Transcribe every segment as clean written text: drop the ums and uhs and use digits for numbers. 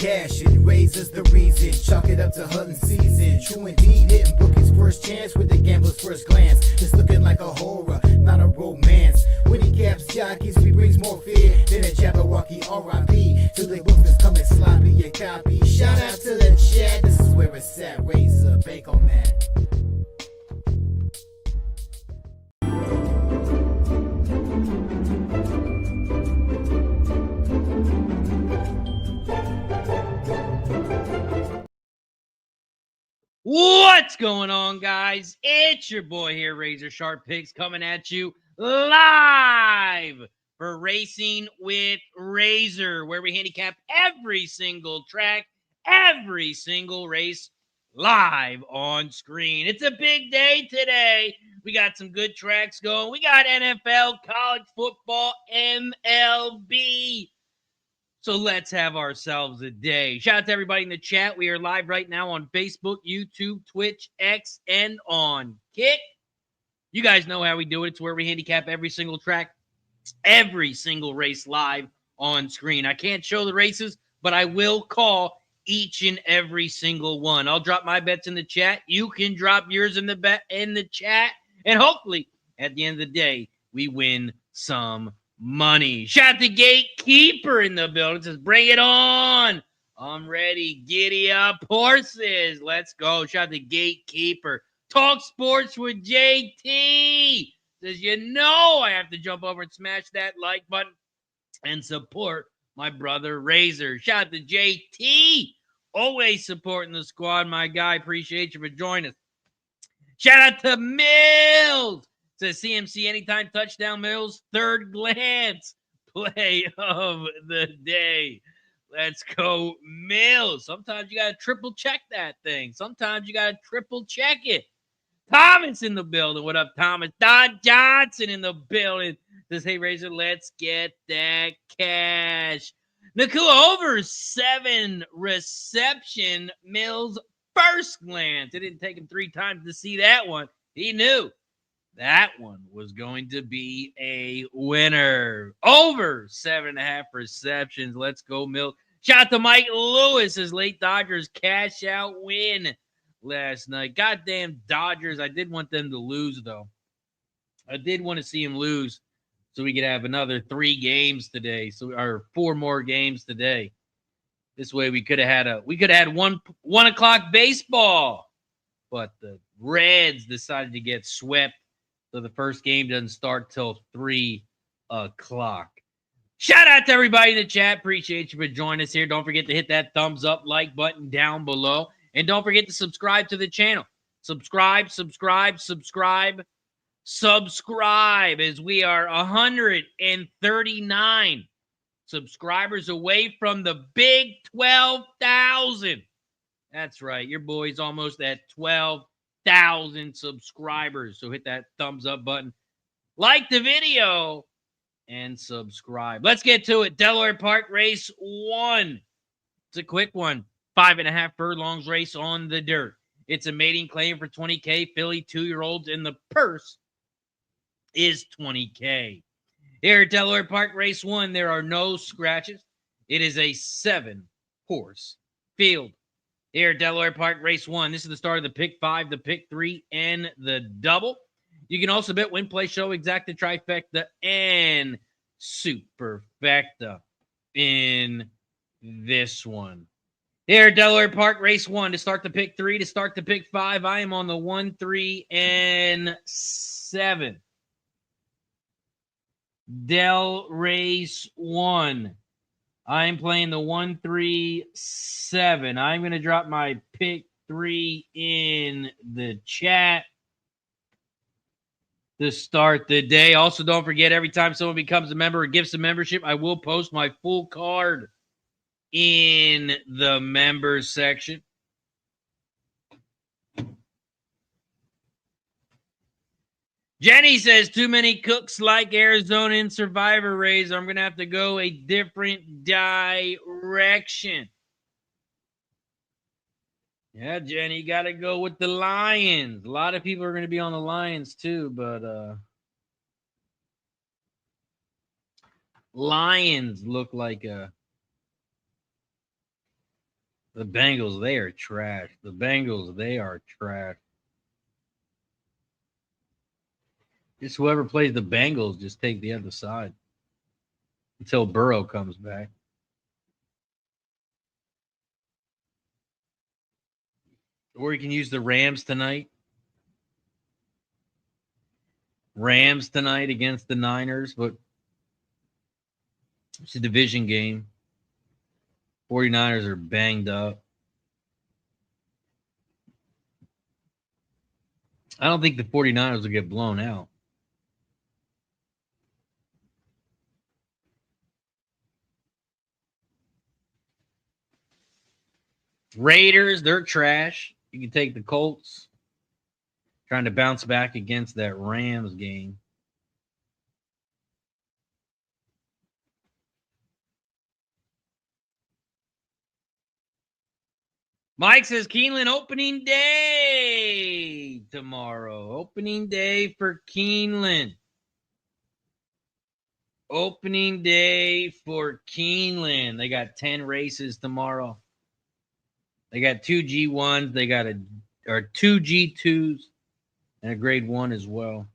cash and raises the reason. Chalk it up to hunting season. True indeed, hitting book his first chance with the gambler's first glance. It's looking like a horror, not a romance. When he caps jockeys, he brings more fear than a Jabberwocky R.I.P. To the books that's coming sloppy and copy. Shout out to the chat, this is where it's at. Razor, bank on that. What's going on, guys? It's your boy here, RazorSharpPicks, coming at you live for Racing with Razor, where we handicap every single track, every single race live on screen. It's a big day today. We got some good tracks going. We got NFL, college football, MLB. So let's have ourselves a day. Shout out to everybody in the chat. We are live right now on Facebook, YouTube, Twitch, X, and on Kick. You guys know how we do it. It's where we handicap every single track, every single race live on screen. I can't show the races, but I will call each and every single one. I'll drop my bets in the chat. You can drop yours in the chat. And hopefully, at the end of the day, we win some money. Shout out to Gatekeeper in the building. Says, bring it on. I'm ready. Giddy up, horses. Let's go. Shout out to Gatekeeper. Talk sports with JT. Says, you know I have to jump over and smash that like button and support my brother Razor. Shout out to JT. Always supporting the squad, my guy. Appreciate you for joining us. Shout out to Mills. Says CMC anytime touchdown. Mills, third glance play of the day. Let's go, Mills. Sometimes you got to triple check that thing. Sometimes you got to triple check it. Thomas in the building. What up, Thomas? Don Johnson in the building. Says, hey, Razor, let's get that cash. Nakua over 7 reception. Mills, first glance. It didn't take him 3 times to see that one. He knew that one was going to be a winner. Over 7.5 receptions. Let's go, Mills. Shout out to Mike Lewis. His late Dodgers cash out win last night. Goddamn Dodgers. I did want them to lose, though. I did want to see him lose so we could have another 3 games today. Or 4 more games today. This way we could have had 1 o'clock baseball. But the Reds decided to get swept. So the first game doesn't start till 3 o'clock. Shout out to everybody in the chat. Appreciate you for joining us here. Don't forget to hit that thumbs up, like button down below. And don't forget to subscribe to the channel. Subscribe, as we are 139 subscribers away from the big 12,000. That's right. Your boy's almost at 12,000 subscribers. So hit that thumbs up button, like the video, and subscribe. Let's get to it. Delaware Park race 1. It's a quick one. 5.5 furlongs race on the dirt. It's a mating claim for $20K. Filly 2-year-olds, and the purse is $20K. Here at Delaware Park race 1, there are no scratches. It is a 7-horse field. Here at Delaware Park race 1, this is the start of the pick 5, the pick 3, and the double. You can also bet win, play, show, exacta, trifecta, and superfecta in this one. Here at Delaware Park race 1, to start the pick 3, to start the pick 5, I am on the 1, 3, and 7. Del race 1. I'm playing the 1, 3, 7. I'm going to drop my pick 3 in the chat to start the day. Also, don't forget, every time someone becomes a member or gives a membership, I will post my full card in the members section. Jenny says, too many cooks like Arizona in Survivor Razor. I'm going to have to go a different direction. Yeah, Jenny, you got to go with the Lions. A lot of people are going to be on the Lions too, but Lions look like a The Bengals, they are trash. The Bengals, they are trash. Just whoever plays the Bengals, just take the other side until Burrow comes back. Or you can use the Rams tonight. Rams tonight against the Niners, but it's a division game. 49ers are banged up. I don't think the 49ers will get blown out. Raiders, they're trash. You can take the Colts. Trying to bounce back against that Rams game. Mike says Keeneland opening day tomorrow. Opening day for Keeneland. Opening day for Keeneland. They got 10 races tomorrow. They got 2 G1s. They got 2 G2s and a grade 1 as well.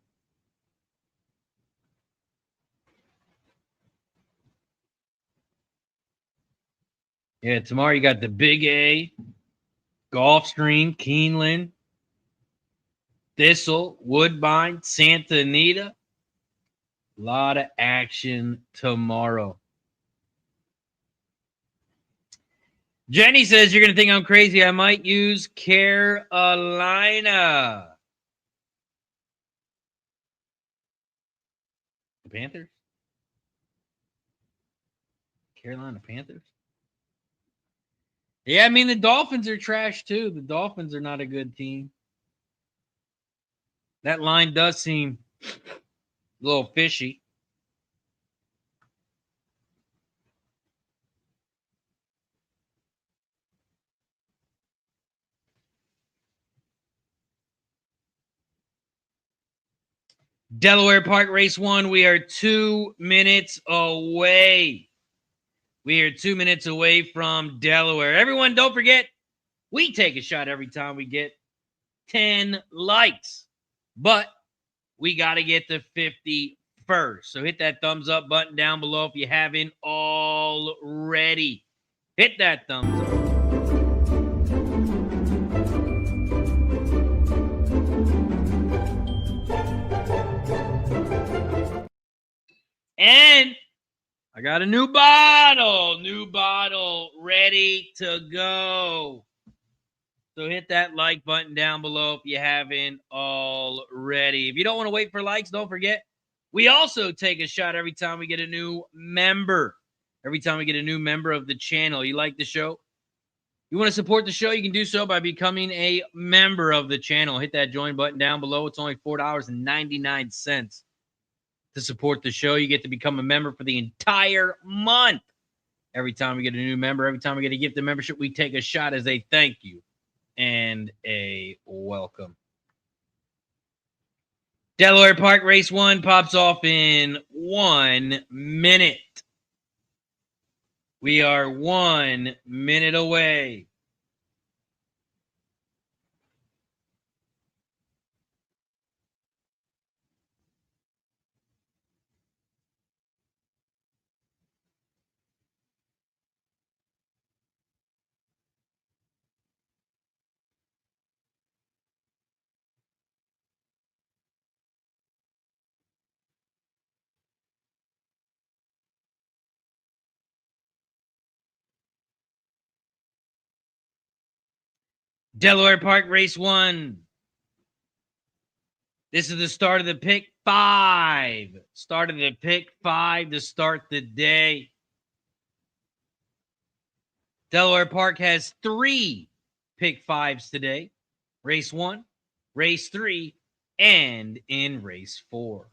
Yeah, tomorrow you got the Big A, Gulfstream, Keeneland, Thistle, Woodbine, Santa Anita. A lot of action tomorrow. Jenny says, you're going to think I'm crazy. I might use Carolina. The Panthers? Carolina Panthers? Yeah, I mean, the Dolphins are trash too. The Dolphins are not a good team. That line does seem a little fishy. Delaware Park Race 1, we are 2 minutes away. We are 2 minutes away from Delaware. Everyone, don't forget, we take a shot every time we get 10 likes. But we got to get to 50 first. So hit that thumbs up button down below if you haven't already. Hit that thumbs up. And I got a new bottle ready to go. So hit that like button down below if you haven't already. If you don't want to wait for likes, don't forget, we also take a shot every time we get a new member. Every time we get a new member of the channel. You like the show? You want to support the show? You can do so by becoming a member of the channel. Hit that join button down below. It's only $4.99 to support the show. You get to become a member for the entire month. Every time we get a new member, every time we get a gift of membership, we take a shot as a thank you and a welcome. Delaware Park Race 1 pops off in 1 minute. We are 1 minute away. Delaware Park Race 1. This is the start of the pick 5. Start of the pick 5 to start the day. Delaware Park has 3 pick 5s today. Race 1, race 3, and in race 4.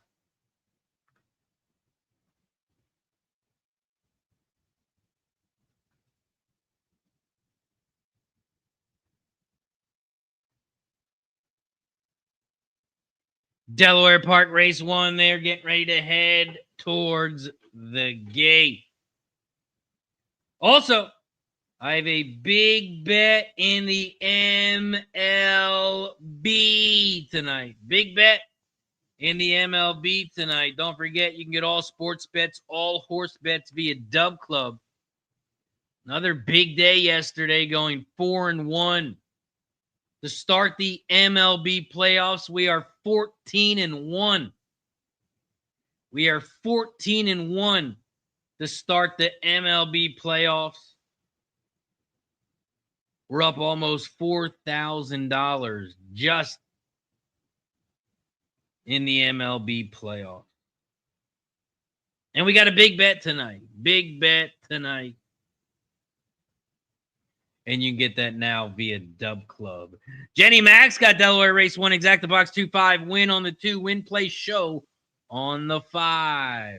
Delaware Park Race 1, they're getting ready to head towards the gate. Also, I have a big bet in the MLB tonight. Big bet in the MLB tonight. Don't forget, you can get all sports bets, all horse bets via Dub Club. Another big day yesterday, going 4-1. To start the MLB playoffs, we are 14-1. We are 14-1 to start the MLB playoffs. We're up almost $4,000 just in the MLB playoffs. And we got a big bet tonight. Big bet tonight. And you can get that now via Dub Club. Jenny Max got Delaware Race 1, Exacta Box 2-5, win on the 2, win, play, show on the 5.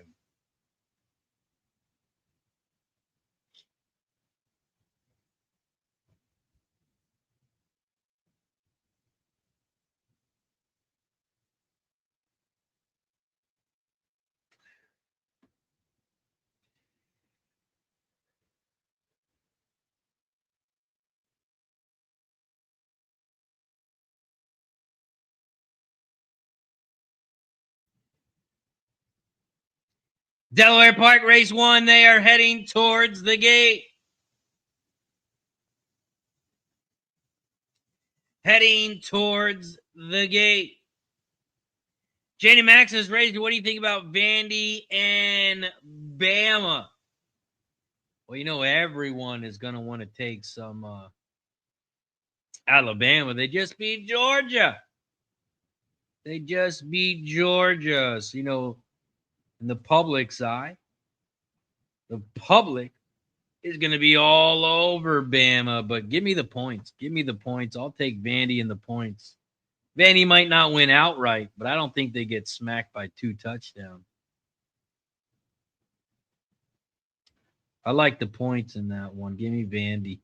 Delaware Park Race 1, they are heading towards the gate. Heading towards the gate. Jenny Max is raised. What do you think about Vandy and Bama? Well, you know, everyone is going to want to take some Alabama. They just beat Georgia. They just beat Georgia. So, you know, in the public's eye, the public is going to be all over Bama. But give me the points. Give me the points. I'll take Vandy and the points. Vandy might not win outright, but I don't think they get smacked by 2 touchdowns. I like the points in that one. Give me Vandy.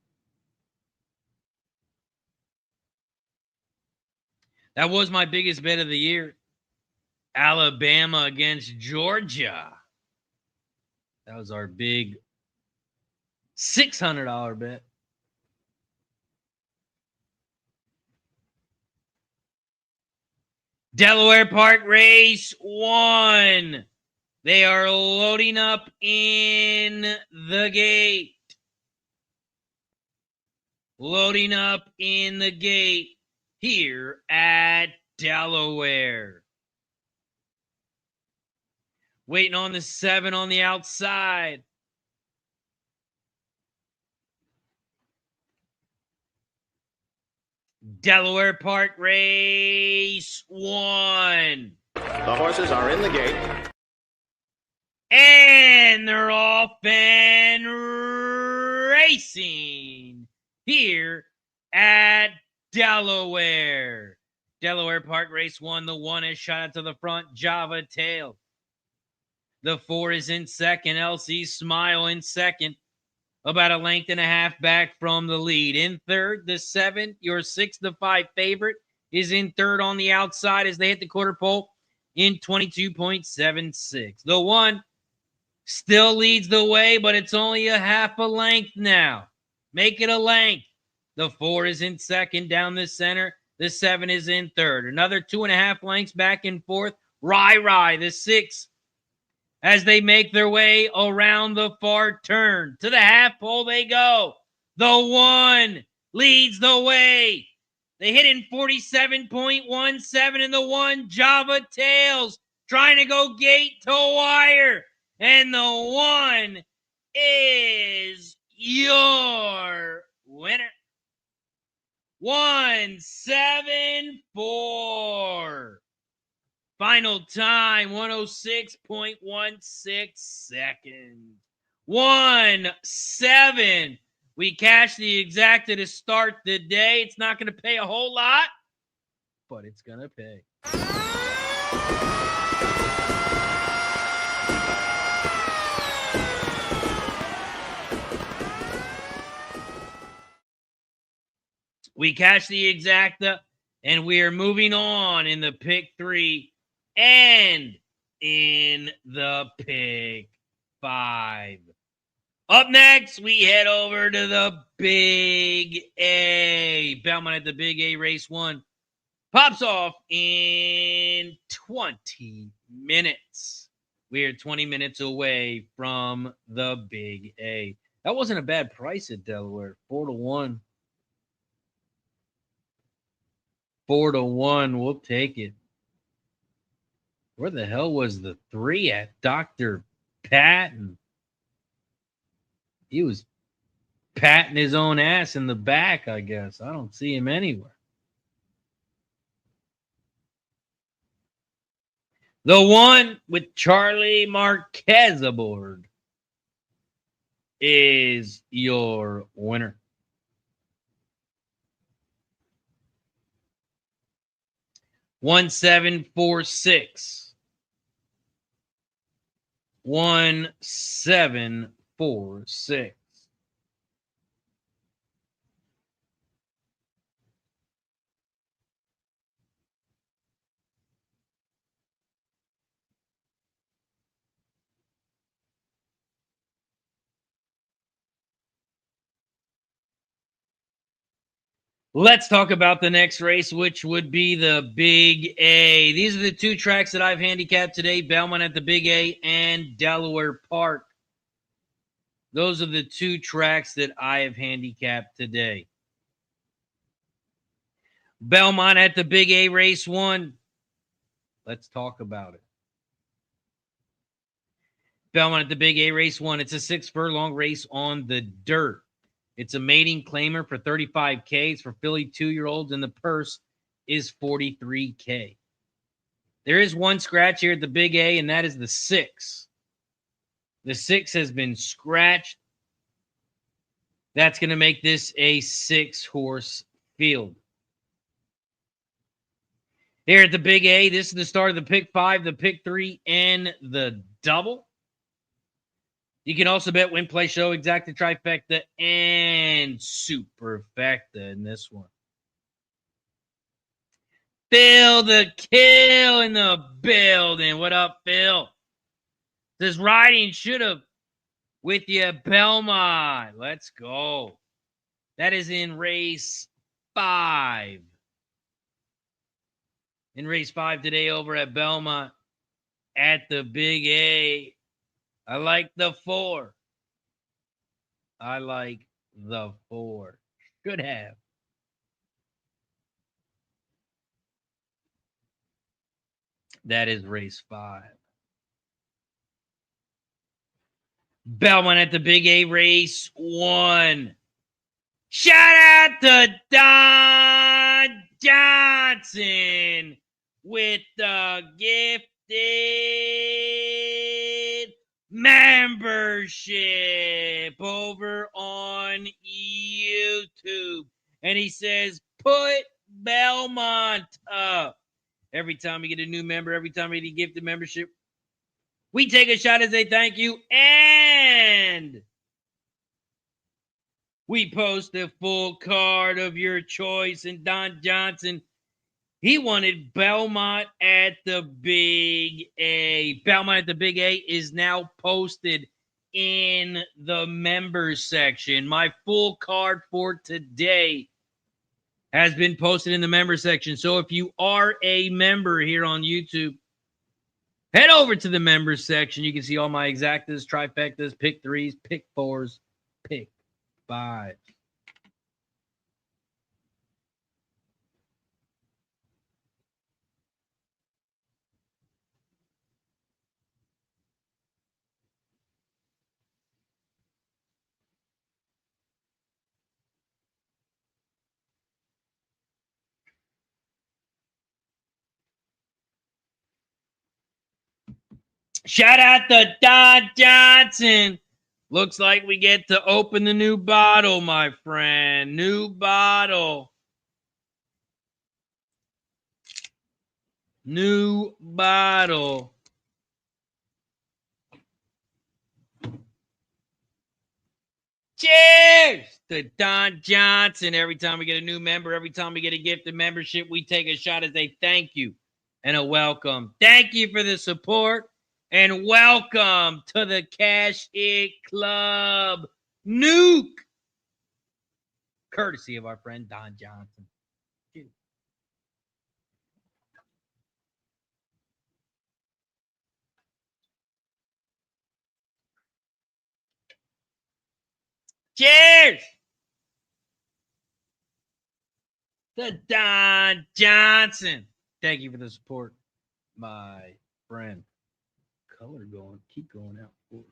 That was my biggest bet of the year. Alabama against Georgia. That was our big $600 bet. Delaware Park Race 1. They are loading up in the gate. Loading up in the gate here at Delaware. Waiting on the 7 on the outside. Delaware Park Race 1. The horses are in the gate. And they're off and racing here at Delaware. Delaware Park Race 1. The 1 is shot out to the front. Java Tail. The 4 is in second. LC Smile in second. About a length and a half back from the lead. In third, the 7, your 6-5 favorite, is in third on the outside as they hit the quarter pole in 22.76. The 1 still leads the way, but it's only a half a length now. Make it a length. The 4 is in second down the center. The 7 is in third. Another 2.5 lengths back and forth. Rye, the 6, as they make their way around the far turn. To the half pole they go. The 1 leads the way. They hit in 47.17, and the 1, Java Tails, trying to go gate to wire. And the 1 is your winner. 174. Final time, 106.16 seconds. 1-7. We cashed the exacta to start the day. It's not going to pay a whole lot, but it's going to pay. We cashed the exacta, and we are moving on in the pick 3 and in the pick 5. Up next, we head over to the Big A. Belmont at the Big A race 1. Pops off in 20 minutes. We are 20 minutes away from the Big A. That wasn't a bad price at Delaware. 4-1. 4-1. We'll take it. Where the hell was the 3 at? Dr. Patton. He was patting his own ass in the back, I guess. I don't see him anywhere. The 1 with Charlie Marquez aboard is your winner. One 746. 1746. Let's talk about the next race, which would be the Big A. These are the 2 tracks that I've handicapped today, Belmont at the Big A and Delaware Park. Those are the 2 tracks that I have handicapped today. Belmont at the Big A race 1. Let's talk about it. Belmont at the Big A race 1. It's a 6 furlong race on the dirt. It's a mating claimer for $35K. It's for filly 2-year-olds, and the purse is $43K. There is 1 scratch here at the Big A, and that is the 6. The 6 has been scratched. That's going to make this a 6-horse field. Here at the Big A, this is the start of the pick 5, the pick 3, and the double. You can also bet win, play, show, exacta, trifecta, and superfecta in this one. Phil the Kill in the building. What up, Phil? This riding should have with you, Belmont. Let's go. That is in race 5. In race 5 today over at Belmont at the Big A. I like the 4. I like the 4. Should have. That is race 5. Belmont at the Big A race 1. Shout out to Don Johnson with the gifted membership over on YouTube. And he says, put Belmont up. Every time we get a new member, every time we get a gifted membership, we take a shot and say thank you. And we post a full card of your choice. And Don Johnson, he wanted Belmont at the Big A. Belmont at the Big A is now posted in the members section. My full card for today has been posted in the member section. So if you are a member here on YouTube, head over to the members section. You can see all my exactas, trifectas, pick 3s, pick 4s, pick 5s. Shout out to Don Johnson. Looks like we get to open the new bottle, my friend. New bottle. New bottle. Cheers to Don Johnson. Every time we get a new member, every time we get a gifted membership, we take a shot as a thank you and a welcome. Thank you for the support. And welcome to the Cash It Club Nuke, courtesy of our friend Don Johnson. Cheers to Don Johnson. Thank you for the support, my friend. Color going, keep going out. Forward.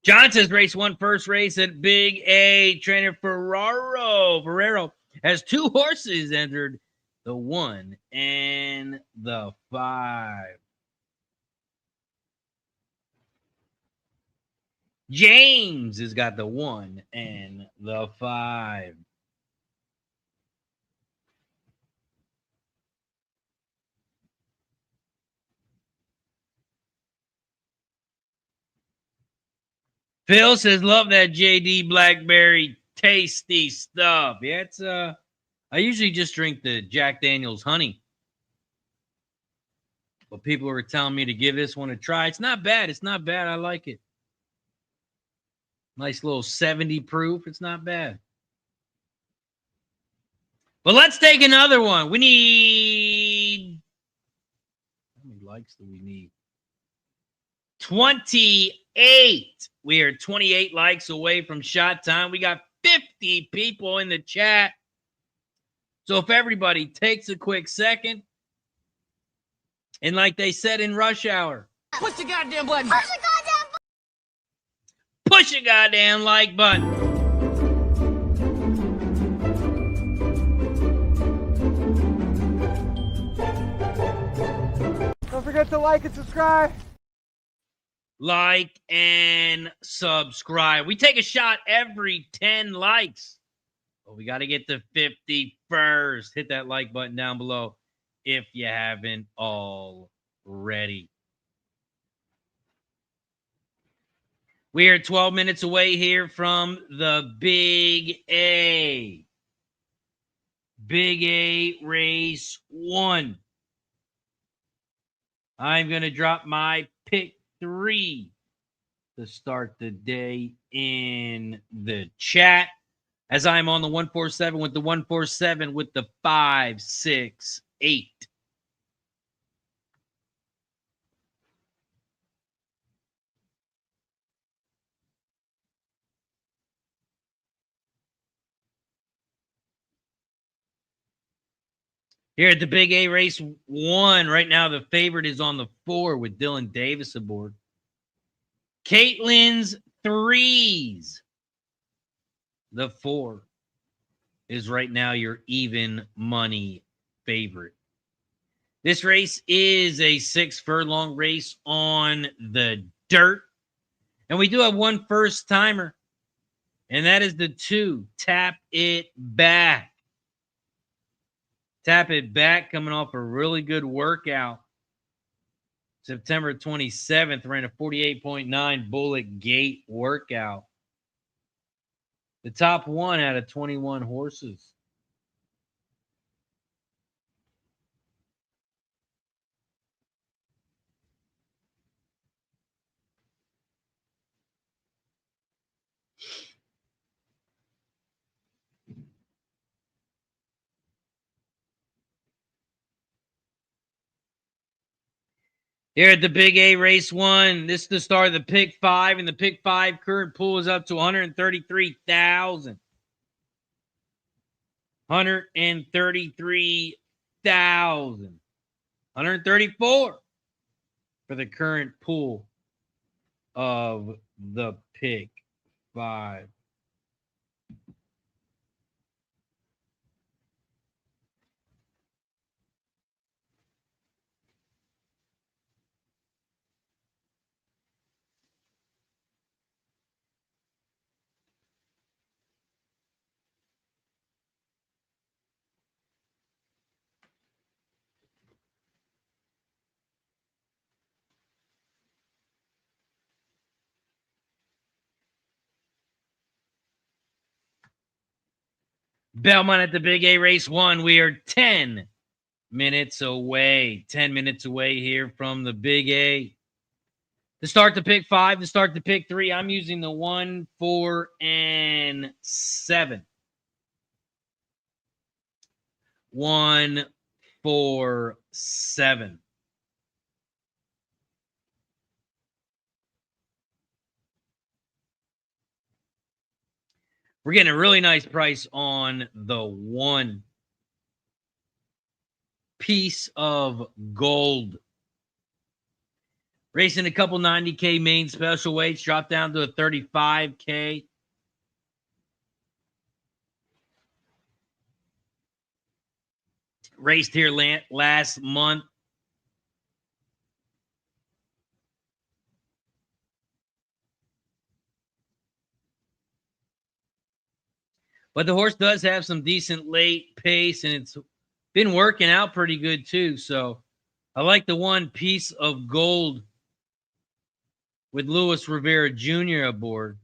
John says race one, first race at Big A. Trainer Ferrero has 2 horses entered, the 1 and the 5. James has got the 1 and the 5. Phil says, love that JD Blackberry, tasty stuff. Yeah, it's I usually just drink the Jack Daniels honey. But people were telling me to give this one a try. It's not bad. It's not bad. I like it. Nice little 70 proof. It's not bad. But let's take another one. We need... How many likes do we need? 28. We are 28 likes away from shot time. We got 50 people in the chat. So if everybody takes a quick second, and like they said in Rush Hour, push the goddamn button. Push a goddamn like button. Don't forget to like and subscribe. Like and subscribe. We take a shot every 10 likes. But we got to get to 50 first. Hit that like button down below if you haven't already. We are 12 minutes away here from the Big A. Big A race 1. I'm going to drop my pick 3 to start the day in the chat as I'm on the 147 with the 147 with the 5, 6, 8. Here at the Big A race 1, right now the favorite is on the 4 with Dylan Davis aboard. Caitlin's 3s. The 4 is right now your even money favorite. This race is a 6 furlong race on the dirt. And we do have one first timer. And that is the 2, Tap It Back. Tap It Back coming off a really good workout. September 27th, ran a 48.9 Bullet Gate workout. The top 1 out of 21 horses. Here at the Big A race 1, this is the start of the pick 5, and the pick 5 current pool is up to 133,000. 133,000. 134 for the current pool of the pick 5. Belmont at the Big A Race 1. We are 10 minutes away. 10 minutes away here from the Big A. To start the pick 5, to start the pick 3, I'm using the 1, 4, and 7. 1, 4, 7. We're getting a really nice price on the 1 piece of gold. Racing a couple 90K main special weights, dropped down to a 35K. Raced here last month. But the horse does have some decent late pace, and it's been working out pretty good too. So I like the 1 piece of gold with Luis Rivera Jr. aboard.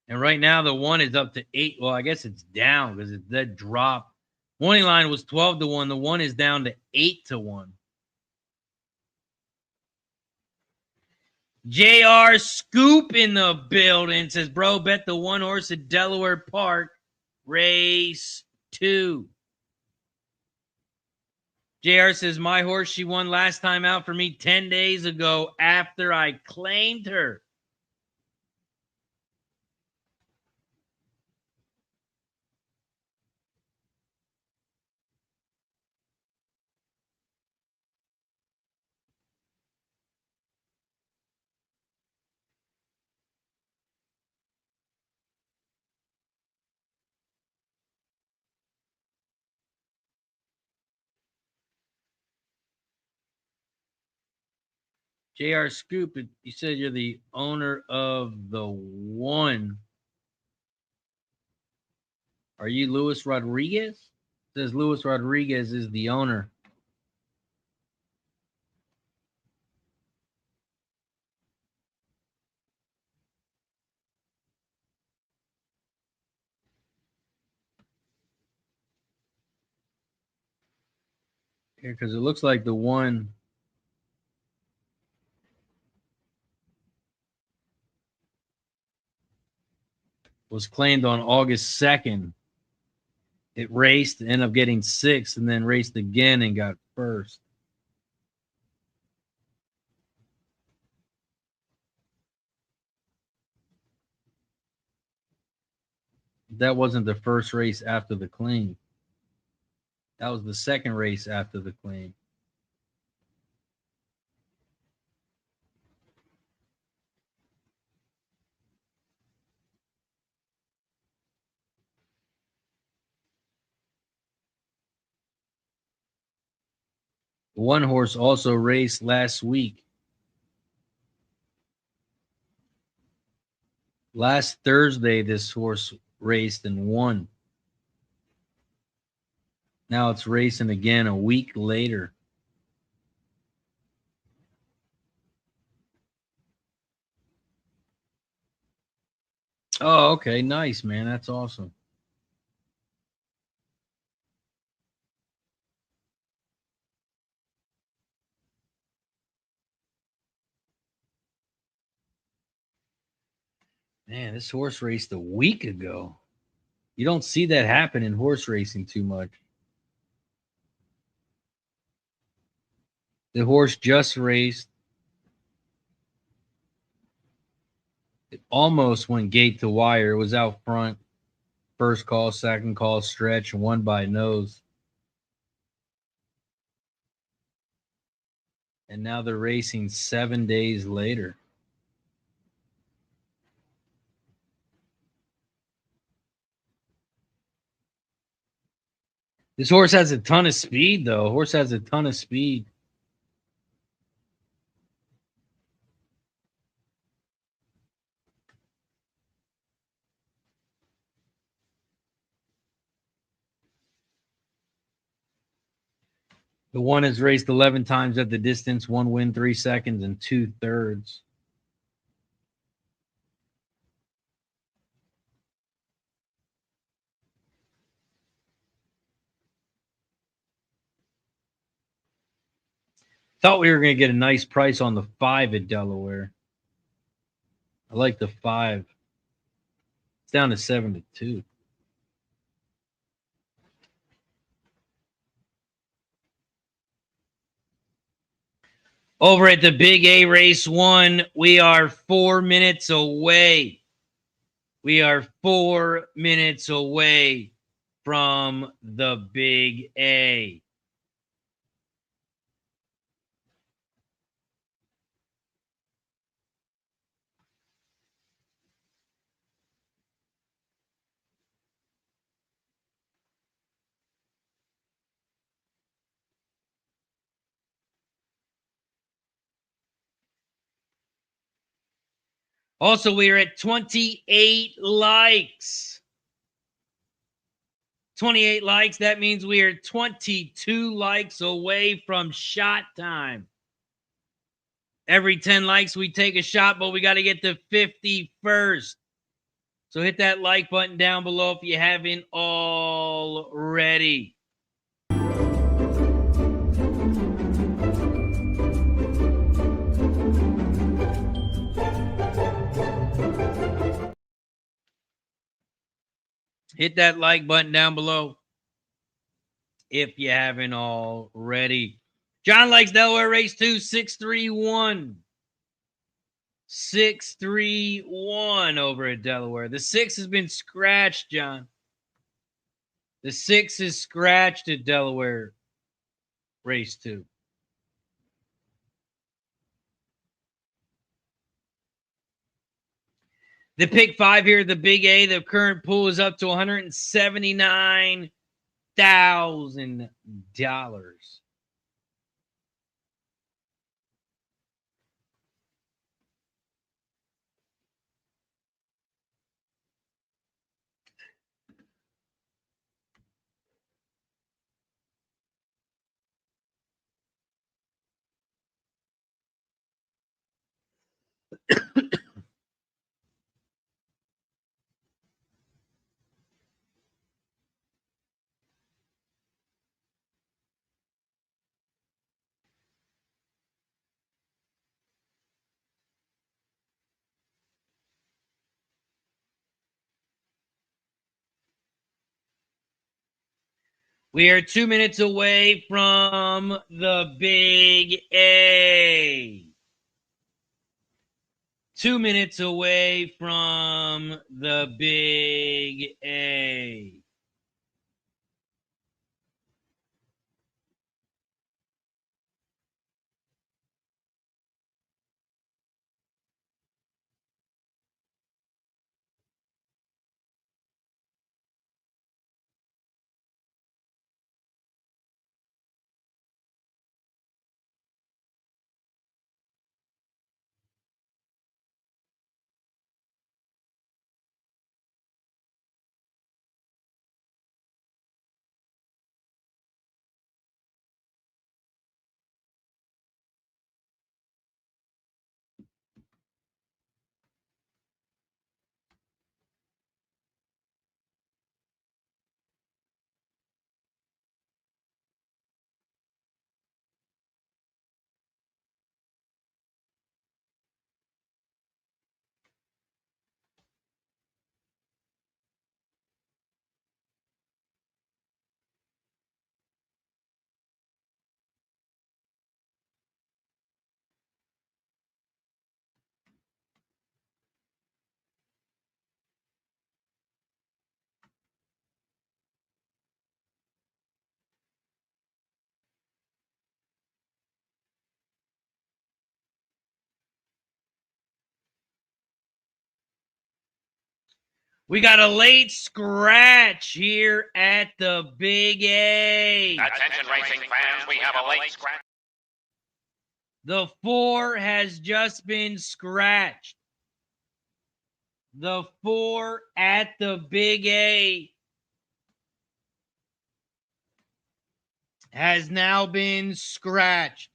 And right now the 1 is up to 8. Well, I guess it's down because that drop. Morning line was 12 to 1. The 1 is down to 8 to 1. JR Scoop in the building says, bro, bet the 1 horse at Delaware Park, race 2. JR says, my horse, she won last time out for me 10 days ago after I claimed her. JR Scoop, you said you're the owner of the 1. Are you Luis Rodriguez? It says Luis Rodriguez is the owner. Here, because it looks like the 1 was claimed on August 2nd. It raced, ended up getting 6th, and then raced again and got 1st. That wasn't the first race after the claim. That was the second race after the claim. The 1 horse also raced last week. Last Thursday, this horse raced and won. Now it's racing again a week later. Oh, okay. Nice, man. That's awesome. Man, this horse raced a week ago. You don't see that happen in horse racing too much. The horse just raced. It almost went gate to wire. It was out front. First call, second call, stretch, and won by nose. And now they're racing 7 days later. This horse has a ton of speed, though. Horse has a ton of speed. The one has raced 11 times at the distance, 1 win, 3 seconds, and 2/3. Thought we were going to get a nice price on the 5 at Delaware. I like the 5. It's down to 7-2. Over at the Big A Race 1, we are 4 minutes away. We are 4 minutes away from the Big A. Also, we are at 28 likes. 28 likes. That means we are 22 likes away from shot time. Every 10 likes, we take a shot, but we got to get to 50 first. So hit that like button down below if you haven't already. Hit that like button down below if you haven't already. John likes Delaware Race 2, 631. 631 over at Delaware. The 6 has been scratched, John. The 6 is scratched at Delaware Race 2. The pick 5 here, the Big A, the current pool is up to $179,000. We are 2 minutes away from the Big A. 2 minutes away from the Big A. We got a late scratch here at the Big A. Attention racing fans, we have a late scratch. The 4 has just been scratched. The 4 at the Big A has now been scratched.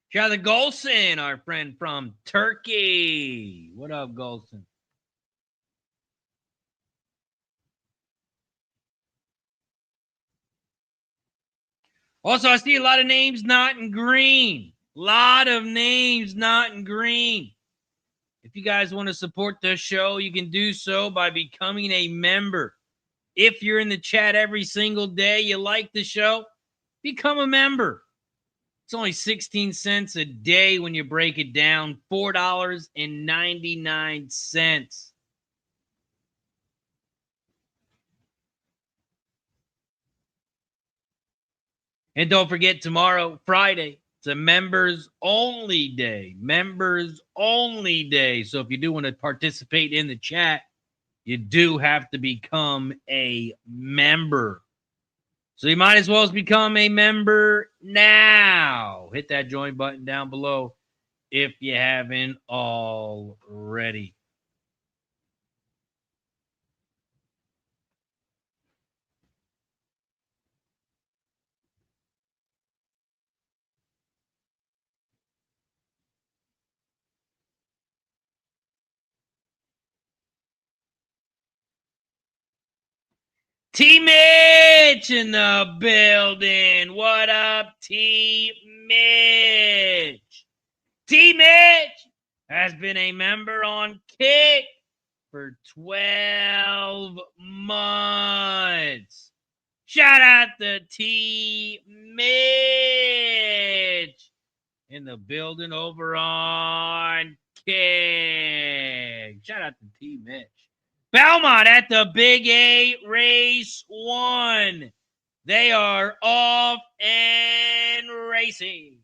Shout out to Golson, our friend from Turkey. What up, Golson? Also, I see a lot of names not in green. Lot of names not in green. If you guys want to support the show, you can do so by becoming a member. If you're in the chat every single day, you like the show, become a member. It's only 16 cents a day when you break it down, $4.99. And don't forget, tomorrow, Friday, it's a members only day. Members only day. So if you do want to participate in the chat, you do have to become a member. So you might as well become a member now. Hit that join button down below if you haven't already. T. Mitch in the building. What up, T. Mitch? T. Mitch has been a member on Kick for 12 months. Shout out to T. Mitch in the building over on Kick. Shout out to T. Mitch. Belmont at the Big 8 Race 1. They are off and racing.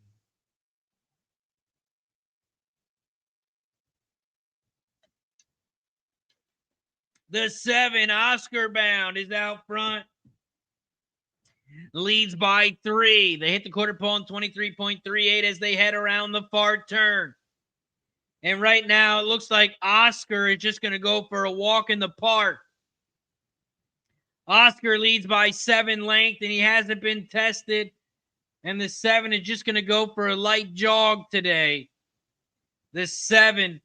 The 7 Oscar Bound is out front. Leads by 3. They hit the quarter pole in 23.38 as they head around the far turn. And right now, it looks like Oscar is just going to go for a walk in the park. Oscar leads by 7 lengths, and he hasn't been tested. And the 7 is just going to go for a light jog today. The 7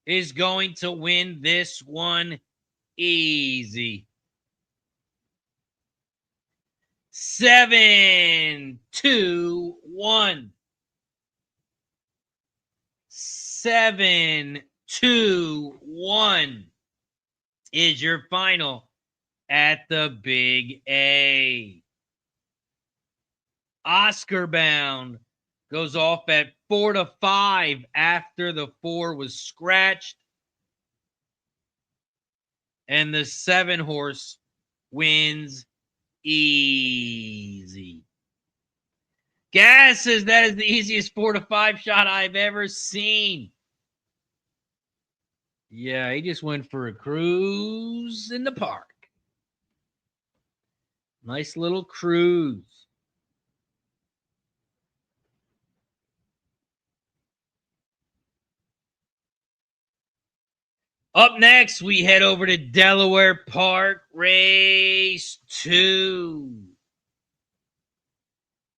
is going to win this one easy. 7, 2, 1. 7, 2, 1 is your final at the Big A. Oscar Bound goes off at 4-5 after the 4 was scratched. And the 7 horse wins easy. Gas says that is the easiest 4-5 shot I've ever seen. Yeah, he just went for a cruise in the park. Nice little cruise. Up next, we head over to Delaware Park, Race 2.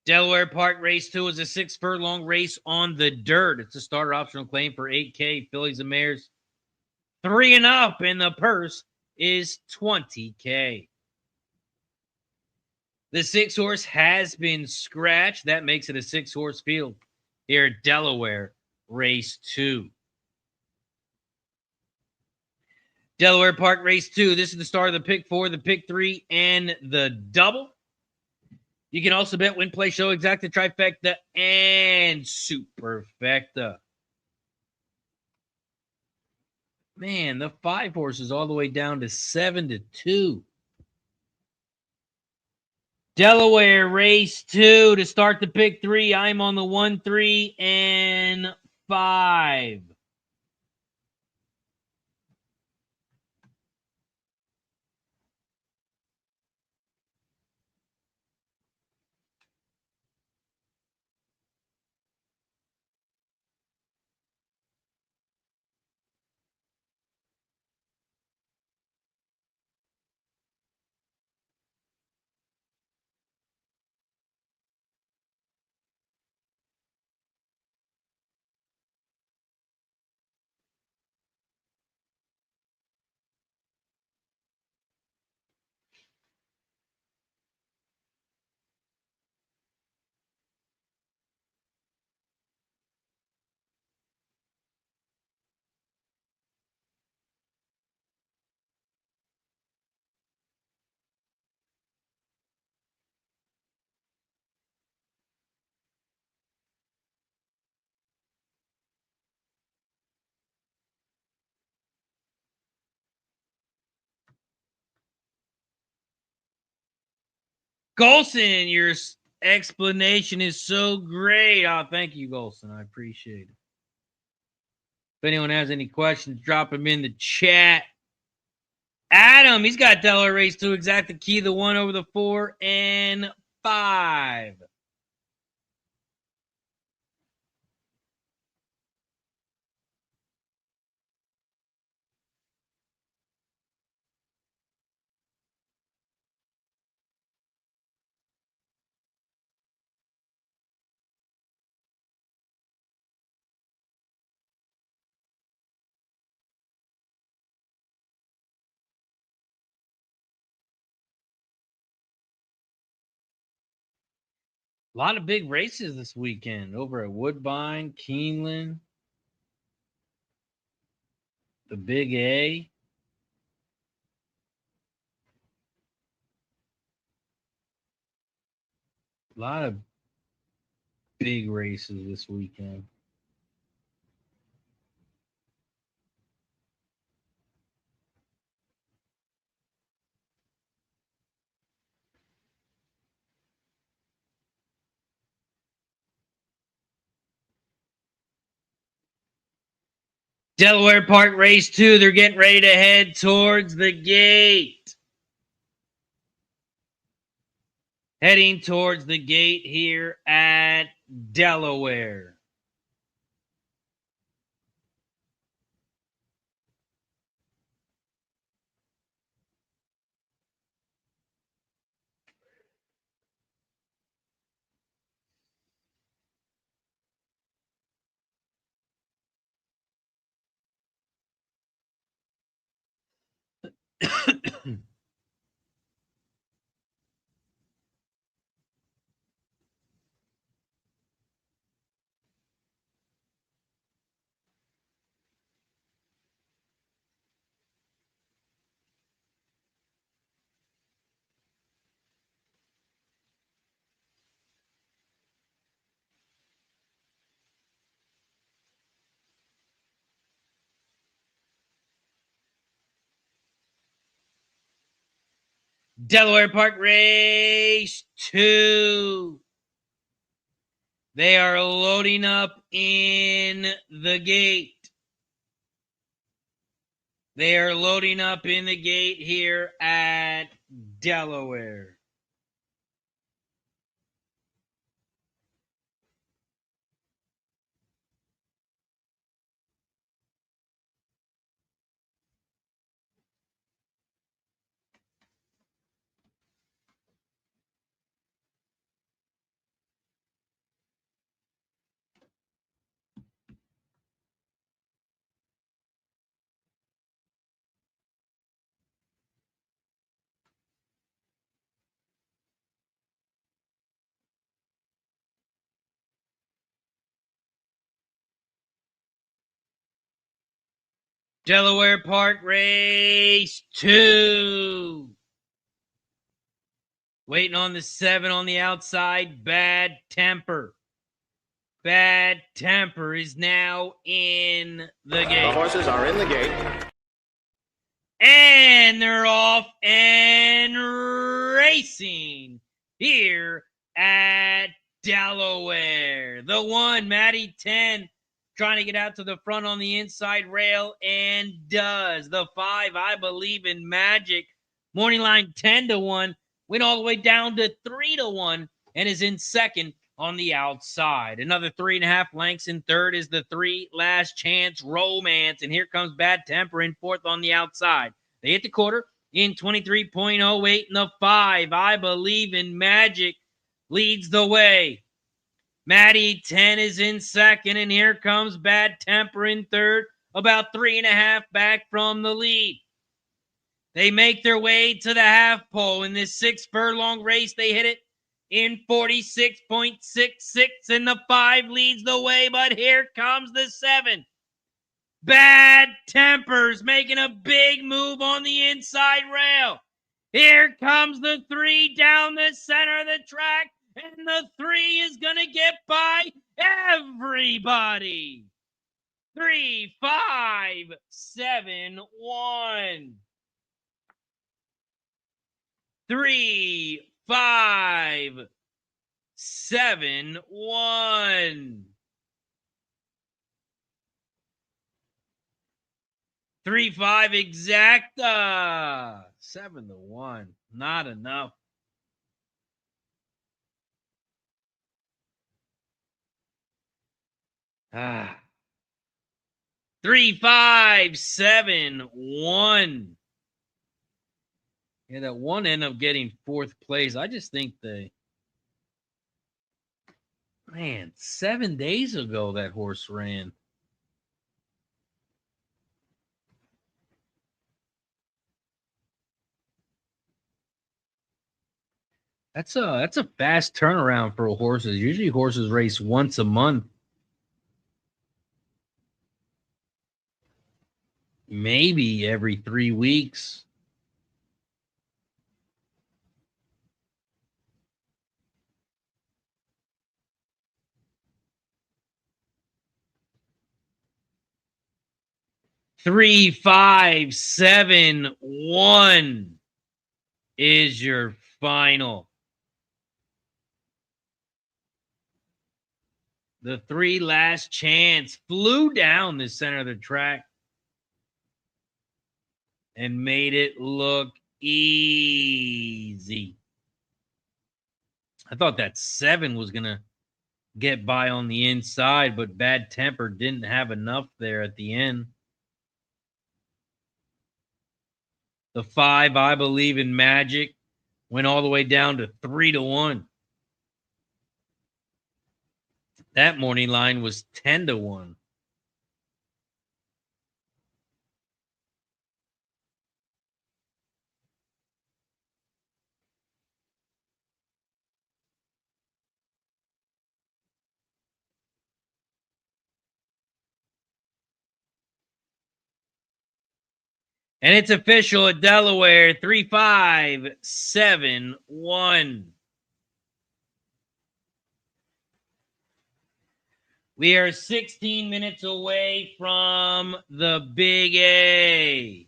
Delaware Park Race 2 is a 6-furlong race on the dirt. It's a starter optional claim for $8K. Fillies and mares 3 and up, and the purse is $20K. The 6-horse has been scratched. That makes it a 6-horse field here at Delaware Race 2. Delaware Park Race 2. This is the start of the pick 4, the pick 3, and the double. You can also bet, win, play, show, exacta, trifecta, and superfecta. Man, the 5 horses all the way down to 7-2. Delaware Race 2 to start the pick 3. I'm on the 1, 3, and 5. Golson, your explanation is so great. Oh, thank you, Golson. I appreciate it. If anyone has any questions, drop them in the chat. Adam, he's got Delaware Race 2, Exact the Key, the 1 over the 4 and 5. A lot of big races this weekend over at Woodbine, Keeneland, the Big A. A lot of big races this weekend. Delaware Park Race 2, they're getting ready to head towards the gate. Heading towards the gate here at Delaware. Delaware Park Race 2. They are loading up in the gate. They are loading up in the gate here at Delaware. Delaware Park Race 2. Waiting on the 7 on the outside. Bad Temper. Bad Temper is now in the gate. The horses are in the gate. And they're off and racing here at Delaware. The 1, Maddie 10, trying to get out to the front on the inside rail and does. The 5, I Believe in Magic, morning line 10-1, went all the way down to 3-1 and is in second on the outside. Another 3.5 lengths in third is the 3, Last Chance Romance. And here comes Bad Temper in fourth on the outside. They hit the quarter in 23.08, and the 5, I Believe in Magic, leads the way. Maddie 10 is in second, and here comes Bad Temper in third, about 3.5 back from the lead. They make their way to the half pole. In this 6 furlong race, they hit it in 46.66, and the 5 leads the way, but here comes the 7. Bad Tempers making a big move on the inside rail. Here comes the 3 down the center of the track, and the 3 is going to get by everybody. 3, 5, 7, 1. 3, 5, 7, 1. 3, 5 exacta. 7 to 1. Not enough. Ah. 3, 5, 7, 1. Yeah, that one ended up getting 4th place. I just think man, 7 days ago that horse ran. That's a fast turnaround for horses. Usually horses race once a month. Maybe every 3 weeks. Three, 5, 7, 1 is your final. The 3 last chance flew down the center of the track and made it look easy. I thought that 7 was going to get by on the inside, but Bad Temper didn't have enough there at the end. The 5, I Believe in Magic, went all the way down to 3 to 1. That morning line was 10 to 1. And it's official at Delaware, 3, 5, 7, 1. We are 16 minutes away from the Big A.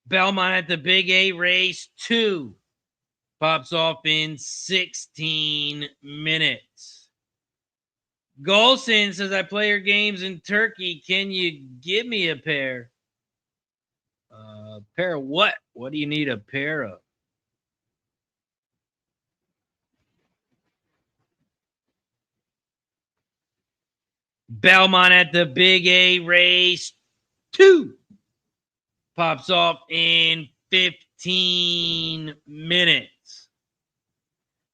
Belmont at the Big A, race 2. Pops off in 16 minutes. Golson says, I play your games in Turkey. Can you give me a pair? Pair of what? What do you need a pair of? Belmont at the Big A, race 2. Pops off in 15 minutes.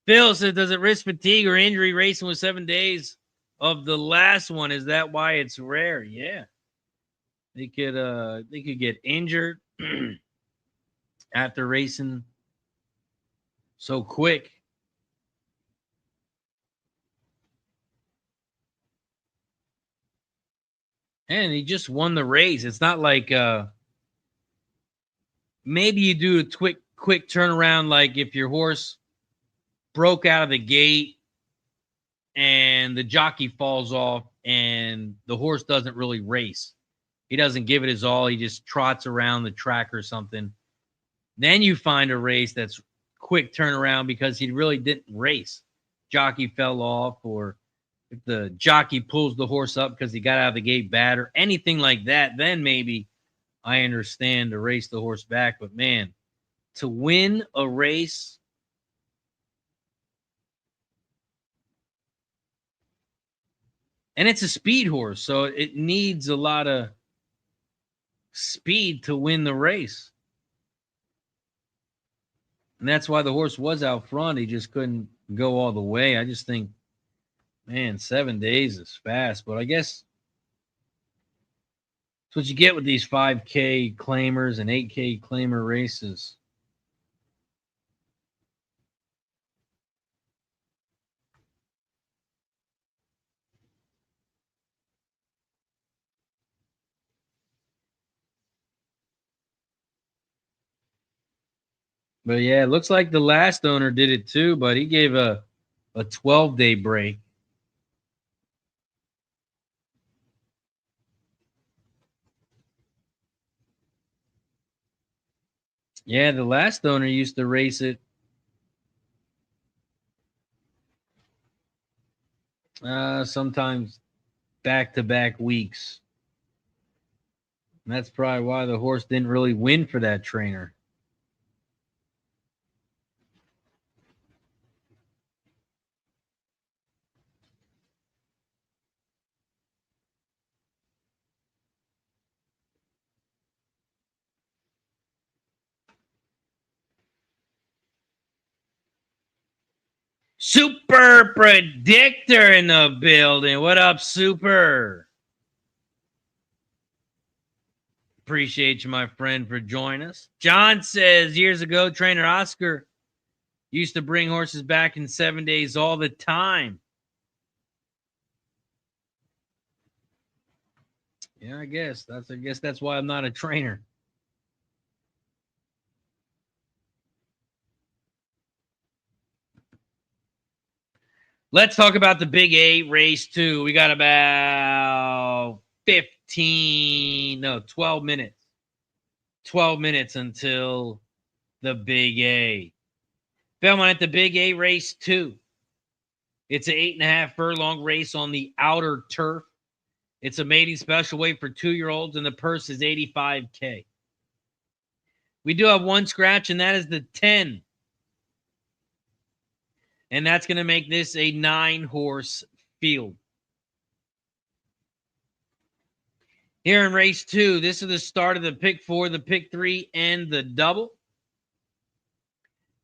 Phil says, does it risk fatigue or injury racing with 7 days of the last one? Is that why it's rare? Yeah. They could get injured after racing so quick. And he just won the race. It's not like maybe you do a quick turnaround, like if your horse broke out of the gate and the jockey falls off and the horse doesn't really race. He doesn't give it his all. He just trots around the track or something. Then you find a race that's quick turnaround because he really didn't race. Jockey fell off, or if the jockey pulls the horse up because he got out of the gate bad or anything like that, then maybe I understand to race the horse back. But man, to win a race, and it's a speed horse, so it needs a lot of speed to win the race. And that's why the horse was out front. He just couldn't go all the way. I just think, man, 7 days is fast. But I guess that's what you get with these 5K claimers and 8K claimer races. But yeah, it looks like the last owner did it too, but he gave a 12-day break. Yeah, the last owner used to race it sometimes back-to-back weeks. And that's probably why the horse didn't really win for that trainer. Super Predictor in the building. What up, Super? Appreciate you, my friend, for joining us. John says years ago, trainer Oscar used to bring horses back in 7 days all the time. Yeah, I guess that's why I'm not a trainer. Let's talk about the Big 8 race 2. We got about 12 minutes. 12 minutes until the Big A. Belmont at the Big A race 2. It's an 8.5 furlong race on the outer turf. It's a mating special weight for 2-year-olds, and the purse is $85K. We do have one scratch, and that is the 10. And that's going to make this a 9-horse field. Here in race 2, this is the start of the pick 4, the pick 3, and the double.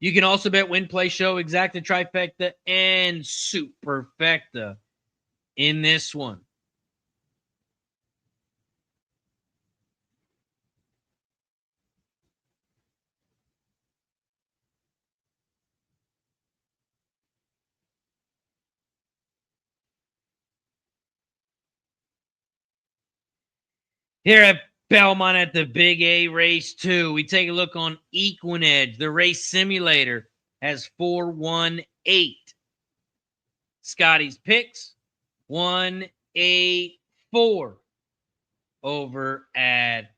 You can also bet win, play, show, exacta, trifecta, and superfecta in this one. Here at Belmont at the Big A race 2, we take a look on Equinedge. The race simulator has 418. Scotty's picks 184 over at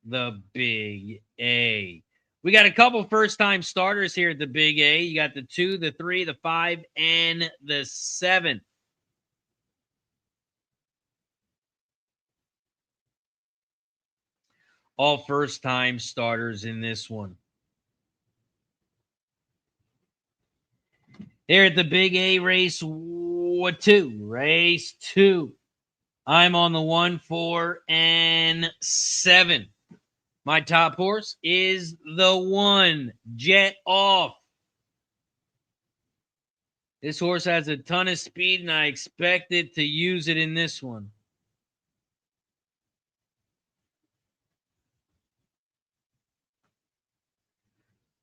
the Big A. We got a couple first-time starters here at the Big A. You got the 2, the 3, the 5, and the 7. All first-time starters in this one. Here at the Big A race 2. Race 2. I'm on the 1, 4, and 7. My top horse is the 1, Jet Off. This horse has a ton of speed, and I expect it to use it in this one.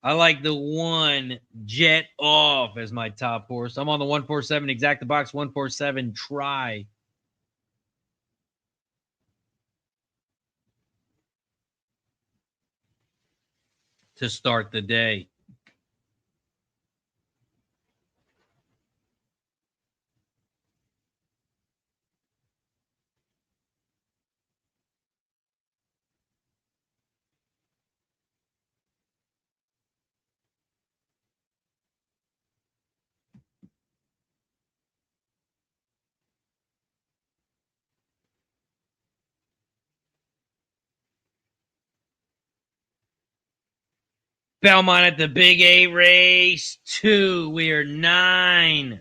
I like the 1, Jet Off, as my top horse. I'm on the 147, exacta box 147, try. To start the day. Belmont at the Big A race 2. We are 9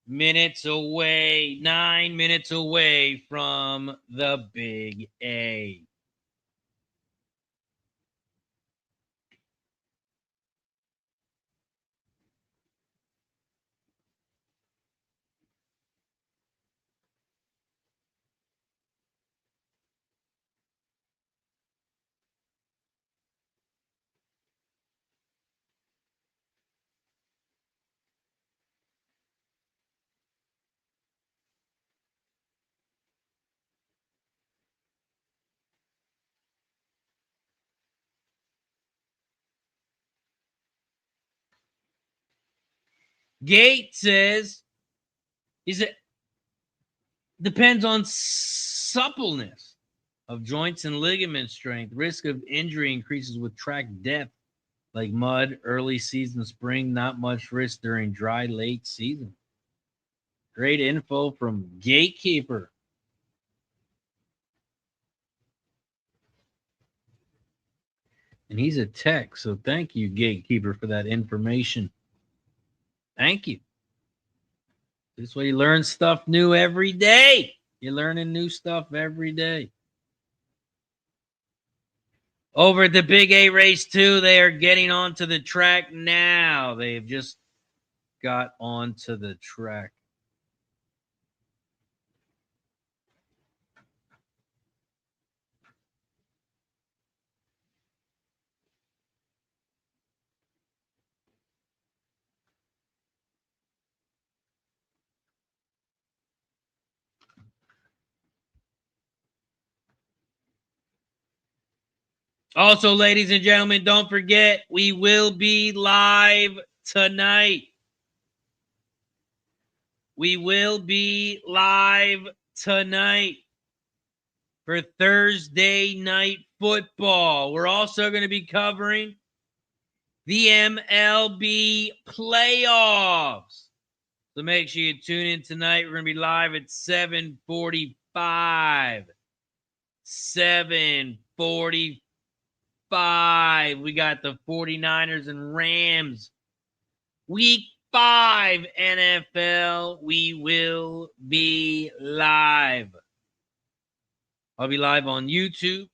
minutes away. 9 minutes away from the Big A. Gate says, he said, depends on suppleness of joints and ligament strength. Risk of injury increases with track depth, like mud, early season, spring. Not much risk during dry, late season. Great info from Gatekeeper. And he's a tech, so thank you, Gatekeeper, for that information. Thank you. This way you learn stuff new every day. You're learning new stuff every day. Over at the Big A Race 2, they are getting onto the track now. They've just got onto the track. Also, ladies and gentlemen, don't forget, we will be live tonight. We will be live tonight for Thursday night football. We're also going to be covering the MLB playoffs. So make sure you tune in tonight. We're going to be live at 7:45. 7:45. We got the 49ers and Rams. Week 5 NFL. We will be live. I'll be live on YouTube.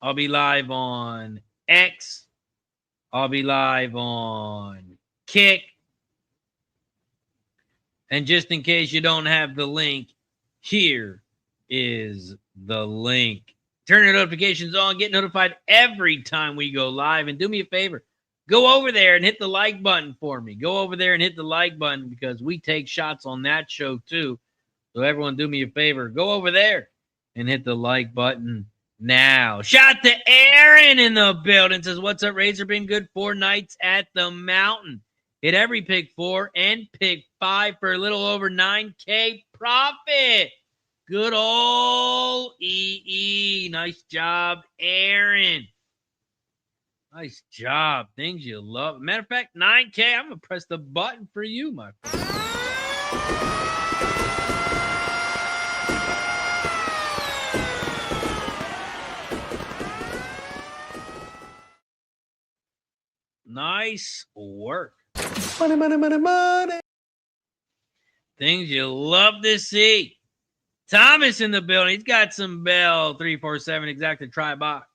I'll be live on X. I'll be live on Kick. And just in case you don't have the link, here is the link. Turn your notifications on. Get notified every time we go live. And do me a favor. Go over there and hit the like button for me. Go over there and hit the like button because we take shots on that show too. So everyone do me a favor. Go over there and hit the like button now. Shout to Aaron in the building. Says, what's up, Razor? Been good 4 nights at the mountain. Hit every pick 4 and pick 5 for a little over 9K profit. Good old EE. Nice job, Aaron. Nice job. Things you love. Matter of fact, 9K. I'm going to press the button for you, my friend. Nice work. Money, money, money, money. Things you love to see. Thomas in the building. He's got some Bell 347 exact try box.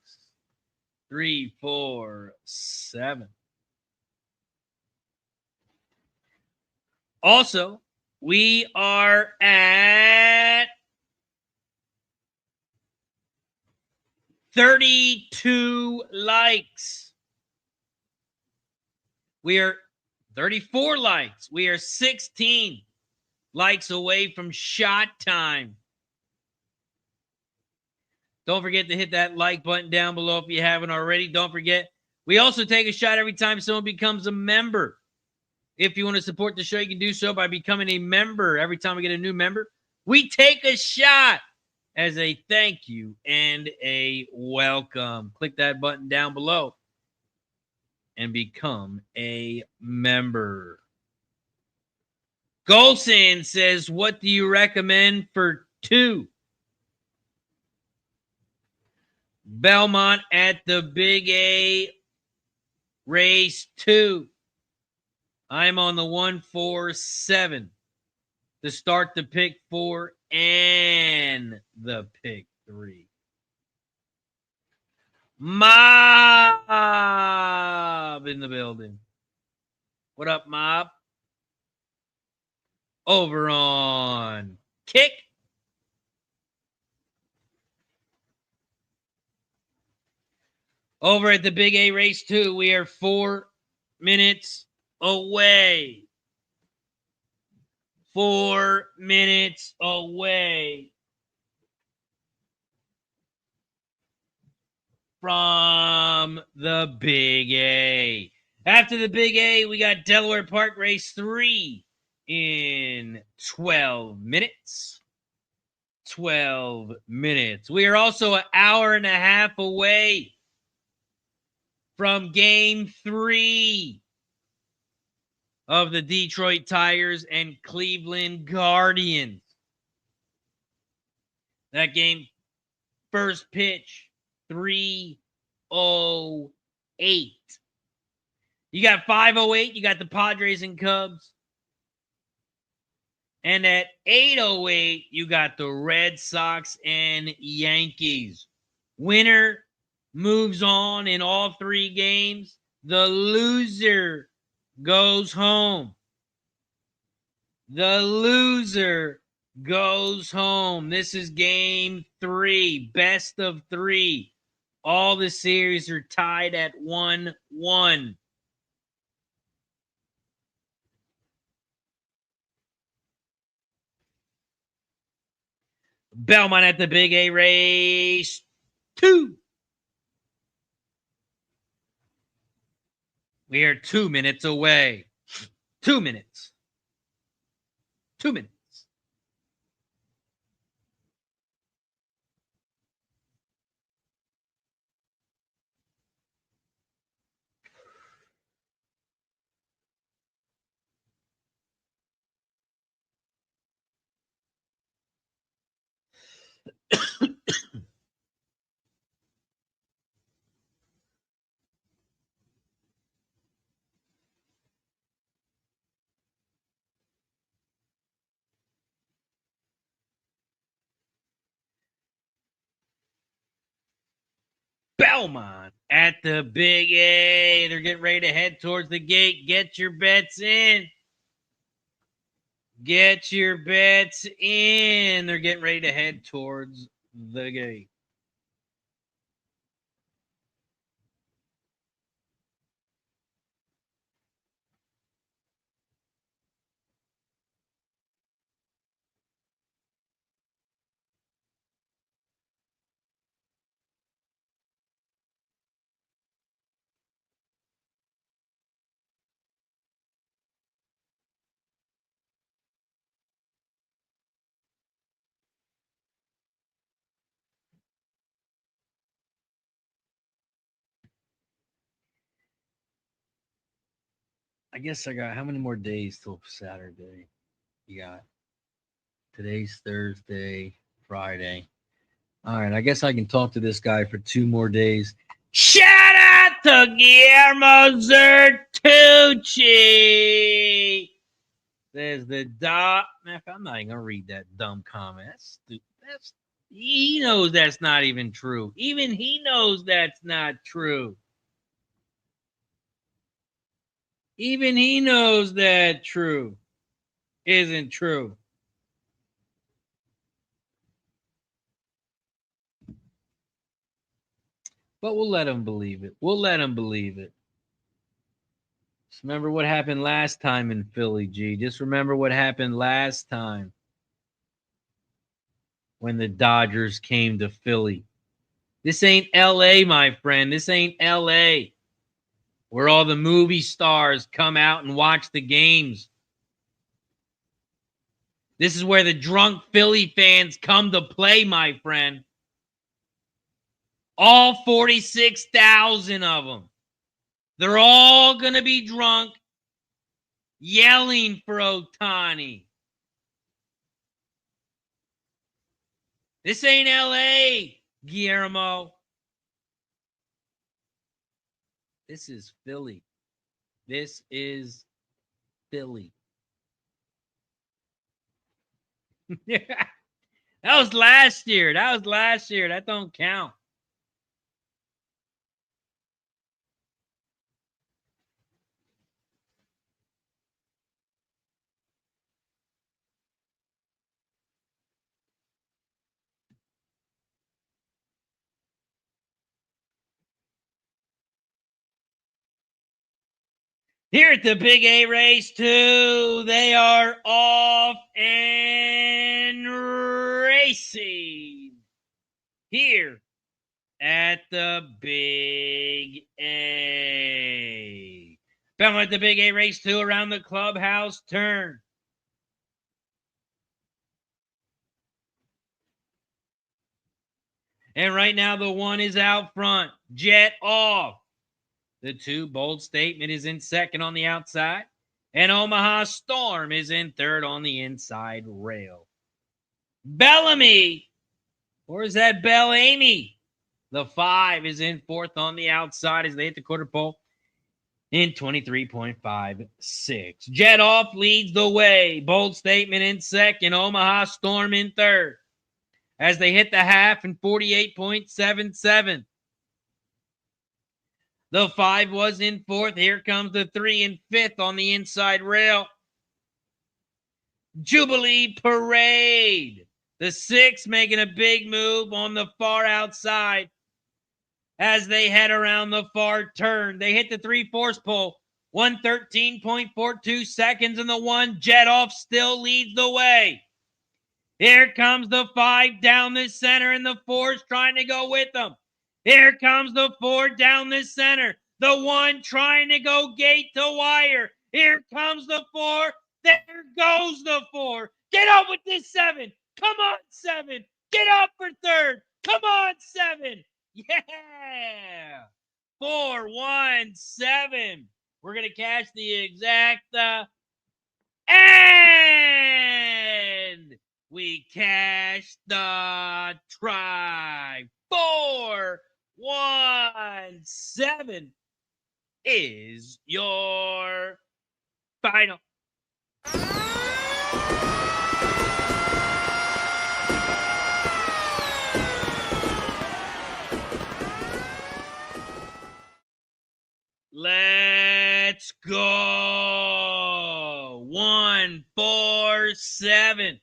347. Also, we are at 32 likes. We are 34 likes. We are 16 likes away from shot time. Don't forget to hit that like button down below if you haven't already. Don't forget, we also take a shot every time someone becomes a member. If you want to support the show, you can do so by becoming a member. Every time we get a new member, we take a shot as a thank you and a welcome. Click that button down below and become a member. Golson says, what do you recommend for 2? Belmont at the Big A Race 2. I'm on the 147 to start the pick 4 and the pick 3. Mob in the building. What up, Mob? Over on Kick. Over at the Big A Race 2, we are 4 minutes away. 4 minutes away from the Big A. After the Big A, we got Delaware Park Race 3. in 12 minutes. 12 minutes. We are also an hour and a half away from game 3 of the Detroit Tigers and Cleveland Guardians. That game, first pitch, 3:08. You got 5:08, you got the Padres and Cubs. And at 8:08, you got the Red Sox and Yankees. Winner moves on in all 3 games. The loser goes home. The loser goes home. This is game 3, best of 3. All the series are tied at 1-1. Belmont at the Big A race 2. We are 2 minutes away. 2 minutes. 2 minutes. Belmont at the Big A. They're getting ready to head towards the gate. Get your bets in. Get your bets in. They're getting ready to head towards the gate. I guess I got how many more days till Saturday? You got today's Thursday, Friday. All right, I guess I can talk to this guy for 2 more days. Shout out to Guillermo Zertucci. There's the dot. I'm not even gonna read that dumb comment. That's stupid. He knows that's not even true. Even he knows that's not true. Even he knows that true isn't true. But we'll let him believe it. We'll let him believe it. Just remember what happened last time in Philly, G. Just remember what happened last time when the Dodgers came to Philly. This ain't L.A., my friend. This ain't L.A., where all the movie stars come out and watch the games. This is where the drunk Philly fans come to play, my friend. All 46,000 of them. They're all going to be drunk, yelling for Ohtani. This ain't L.A., Guillermo. This is Philly. This is Philly. Yeah. That was last year. That don't count. Here at the Big A race 2, they are off and racing. Here at the Big A. Belmont at the Big A race 2 around the clubhouse turn. And right now, the 1 is out front. Jet off. The 2, Bold Statement, is in second on the outside. And Omaha Storm is in third on the inside rail. Bellamy, or is that Bell Amy? The 5 is in fourth on the outside as they hit the quarter pole in 23.56. Jet Off leads the way. Bold Statement in second. Omaha Storm in third as they hit the half in 48.77. The 5 was in fourth. Here comes the 3 in fifth on the inside rail. Jubilee Parade. The 6 making a big move on the far outside as they head around the far turn. They hit the 3 force pole. 113.42 seconds, and the 1 Jet Off still leads the way. Here comes the 5 down the center, and the 4's trying to go with them. Here comes the 4 down the center. The 1 trying to go gate to wire. Here comes the 4. There goes the 4. Get up with this 7. Come on, 7. Get up for third. Come on, 7. Yeah. 4-1-7. We're going to cash the exacta. And we cash the try. 4-1-7 is your final. Let's go. 1-4-7.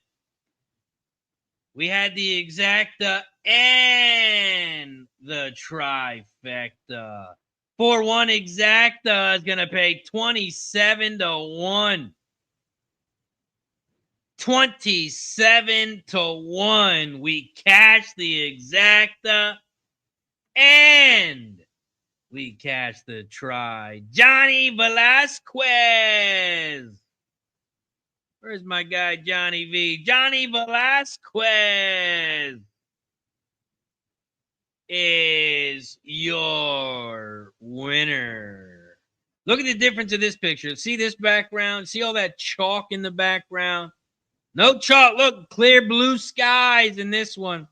We had the exacta and the trifecta. 4-1 exacta is going to pay 27-1. 27-1. We cash the exacta and we cash the try. Johnny Velasquez. Where's my guy, Johnny V? Johnny Velasquez is your winner. Look at the difference of this picture. See this background? See all that chalk in the background? No chalk. Look, clear blue skies in this one.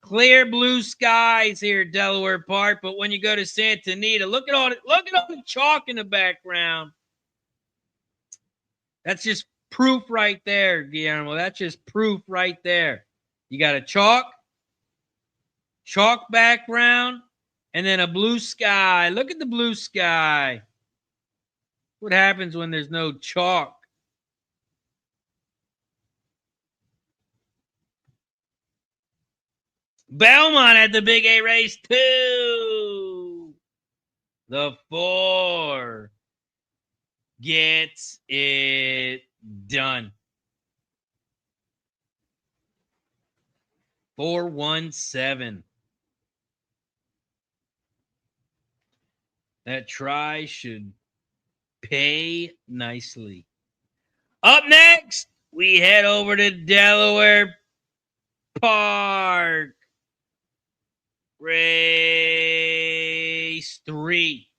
Clear blue skies here at Delaware Park. But when you go to Santa Anita, look at all the chalk in the background. That's just proof right there, Guillermo. That's just proof right there. You got a chalk background, and then a blue sky. Look at the blue sky. What happens when there's no chalk? Belmont at the Big A race 2. The 4 gets it done. 4-1-7. That try should pay nicely. Up next, we head over to Delaware Park. Race 3.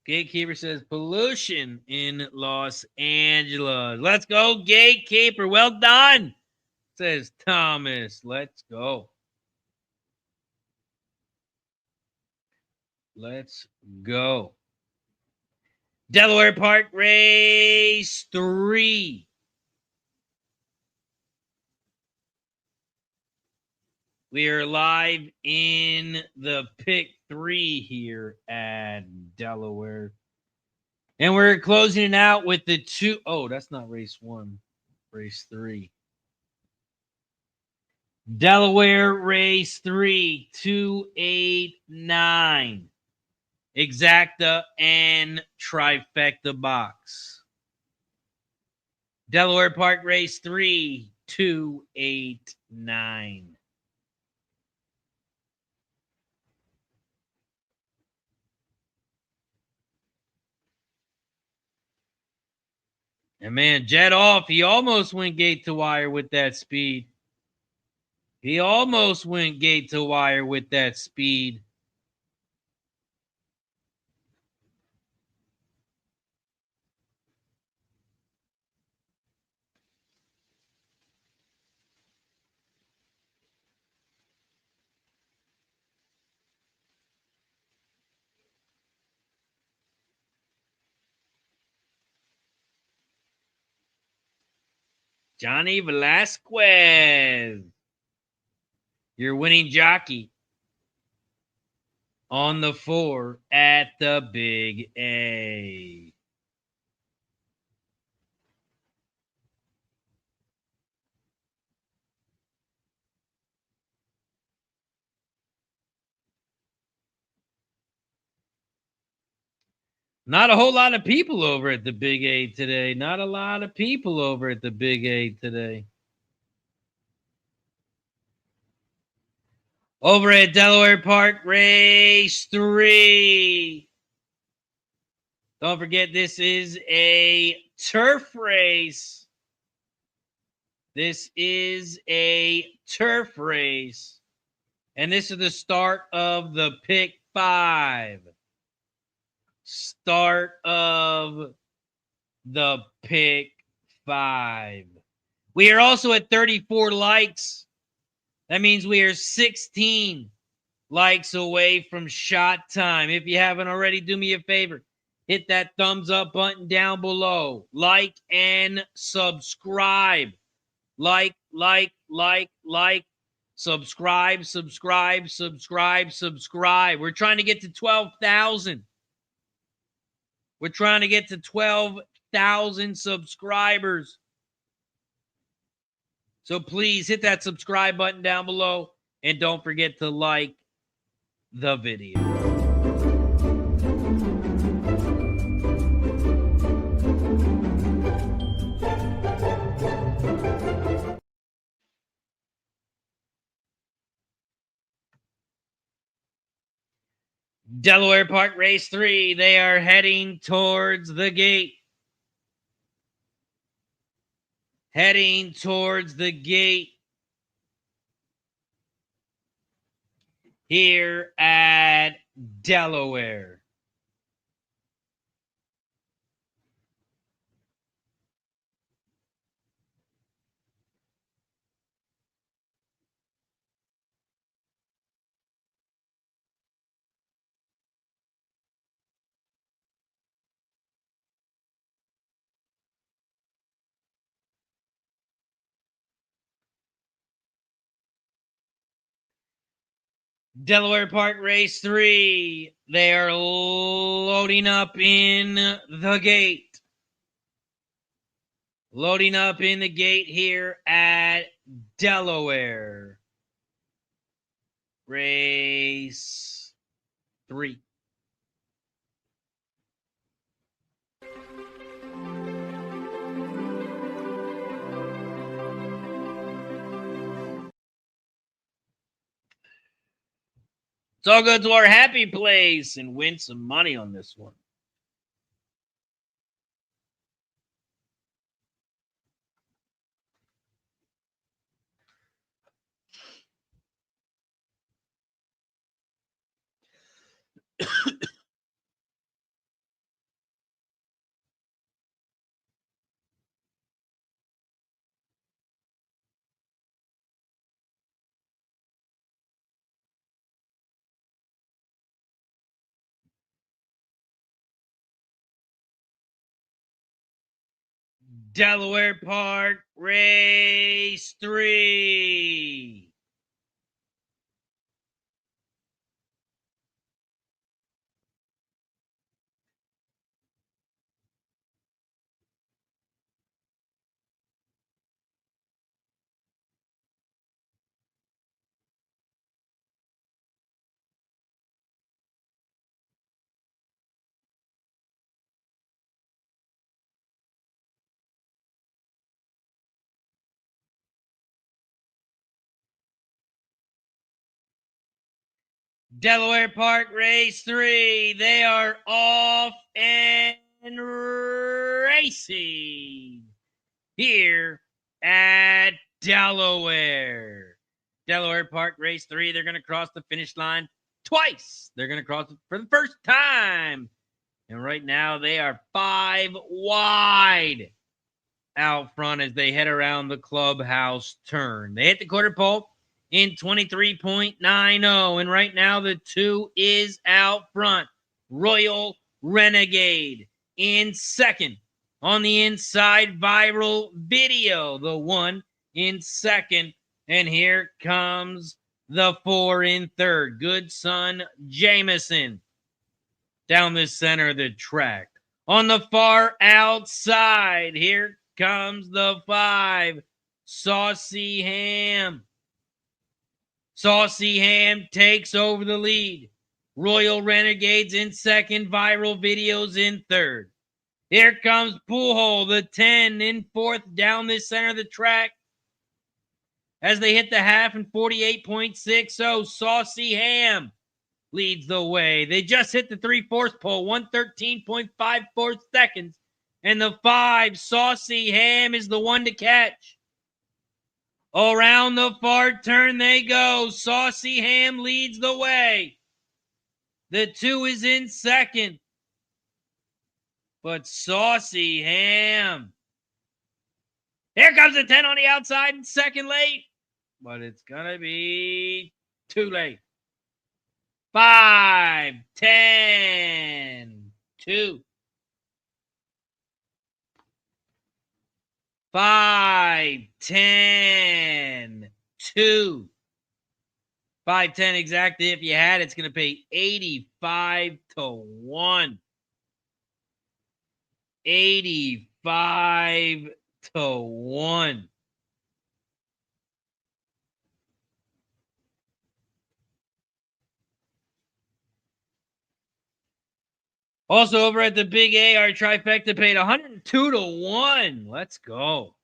Gatekeeper says pollution in Los Angeles. Let's go, Gatekeeper. Well done, says Thomas. Let's go. Let's go. Delaware Park race 3. We are live in the pick 3 here at Delaware. And we're closing it out with the 2. Oh, that's not race 1. Race 3. Delaware race 3, 289. Exacta and trifecta box. Delaware Park race 3, 289. And man, jet off. He almost went gate to wire with that speed. He almost went gate to wire with that speed. Johnny Velasquez, your winning jockey on the 4 at the Big A. Not a whole lot of people over at the Big A today. Not a lot of people over at the Big A today. Over at Delaware Park, race 3. Don't forget, this is a turf race. This is a turf race. And this is the start of the pick 5. Start of the pick 5. We are also at 34 likes. That means we are 16 likes away from shot time. If you haven't already, do me a favor. Hit that thumbs up button down below. Like and subscribe. Like. Subscribe. We're trying to get to 12,000. We're trying to get to 12,000 subscribers. So please hit that subscribe button down below and don't forget to like the video. Delaware Park race 3. They are heading towards the gate. Heading towards the gate here at Delaware. Delaware Park race 3. They are loading up in the gate. Loading up in the gate here at Delaware. Race 3. So I'll go to our happy place and win some money on this one. Delaware Park race 3. Delaware Park race 3. They are off and racing. here at Delaware. Delaware Park, race 3. They're going to cross the finish line twice. They're going to cross it for the first time. And right now they are 5 wide out front as they head around the clubhouse turn. They hit the quarter pole in 23.90. And right now the 2 is out front. Royal Renegade in second. On the inside, Viral Video, the 1 in second. And here comes the 4 in third. Good Son Jameson down the center of the track. On the far outside, here comes the 5, Saucy Ham. Saucy Ham takes over the lead. Royal Renegades in second, Viral Videos in third. Here comes Poolhole, the 10 in fourth, down the center of the track. As they hit the half in 48.60, Saucy Ham leads the way. They just hit the 3/4 pole, 113.54 seconds. And the 5, Saucy Ham, is the one to catch. Around the far turn they go. Saucy Ham leads the way. The 2 is in second. But Saucy Ham. Here comes the 10 on the outside and second late. But it's going to be too late. 5, 10, 2. 5, 10, 2. 5, 10 exactly. If you had it, it's going to pay 85 to 1. 85 to 1. Also over at the Big A, our trifecta paid 102 to 1. Let's go.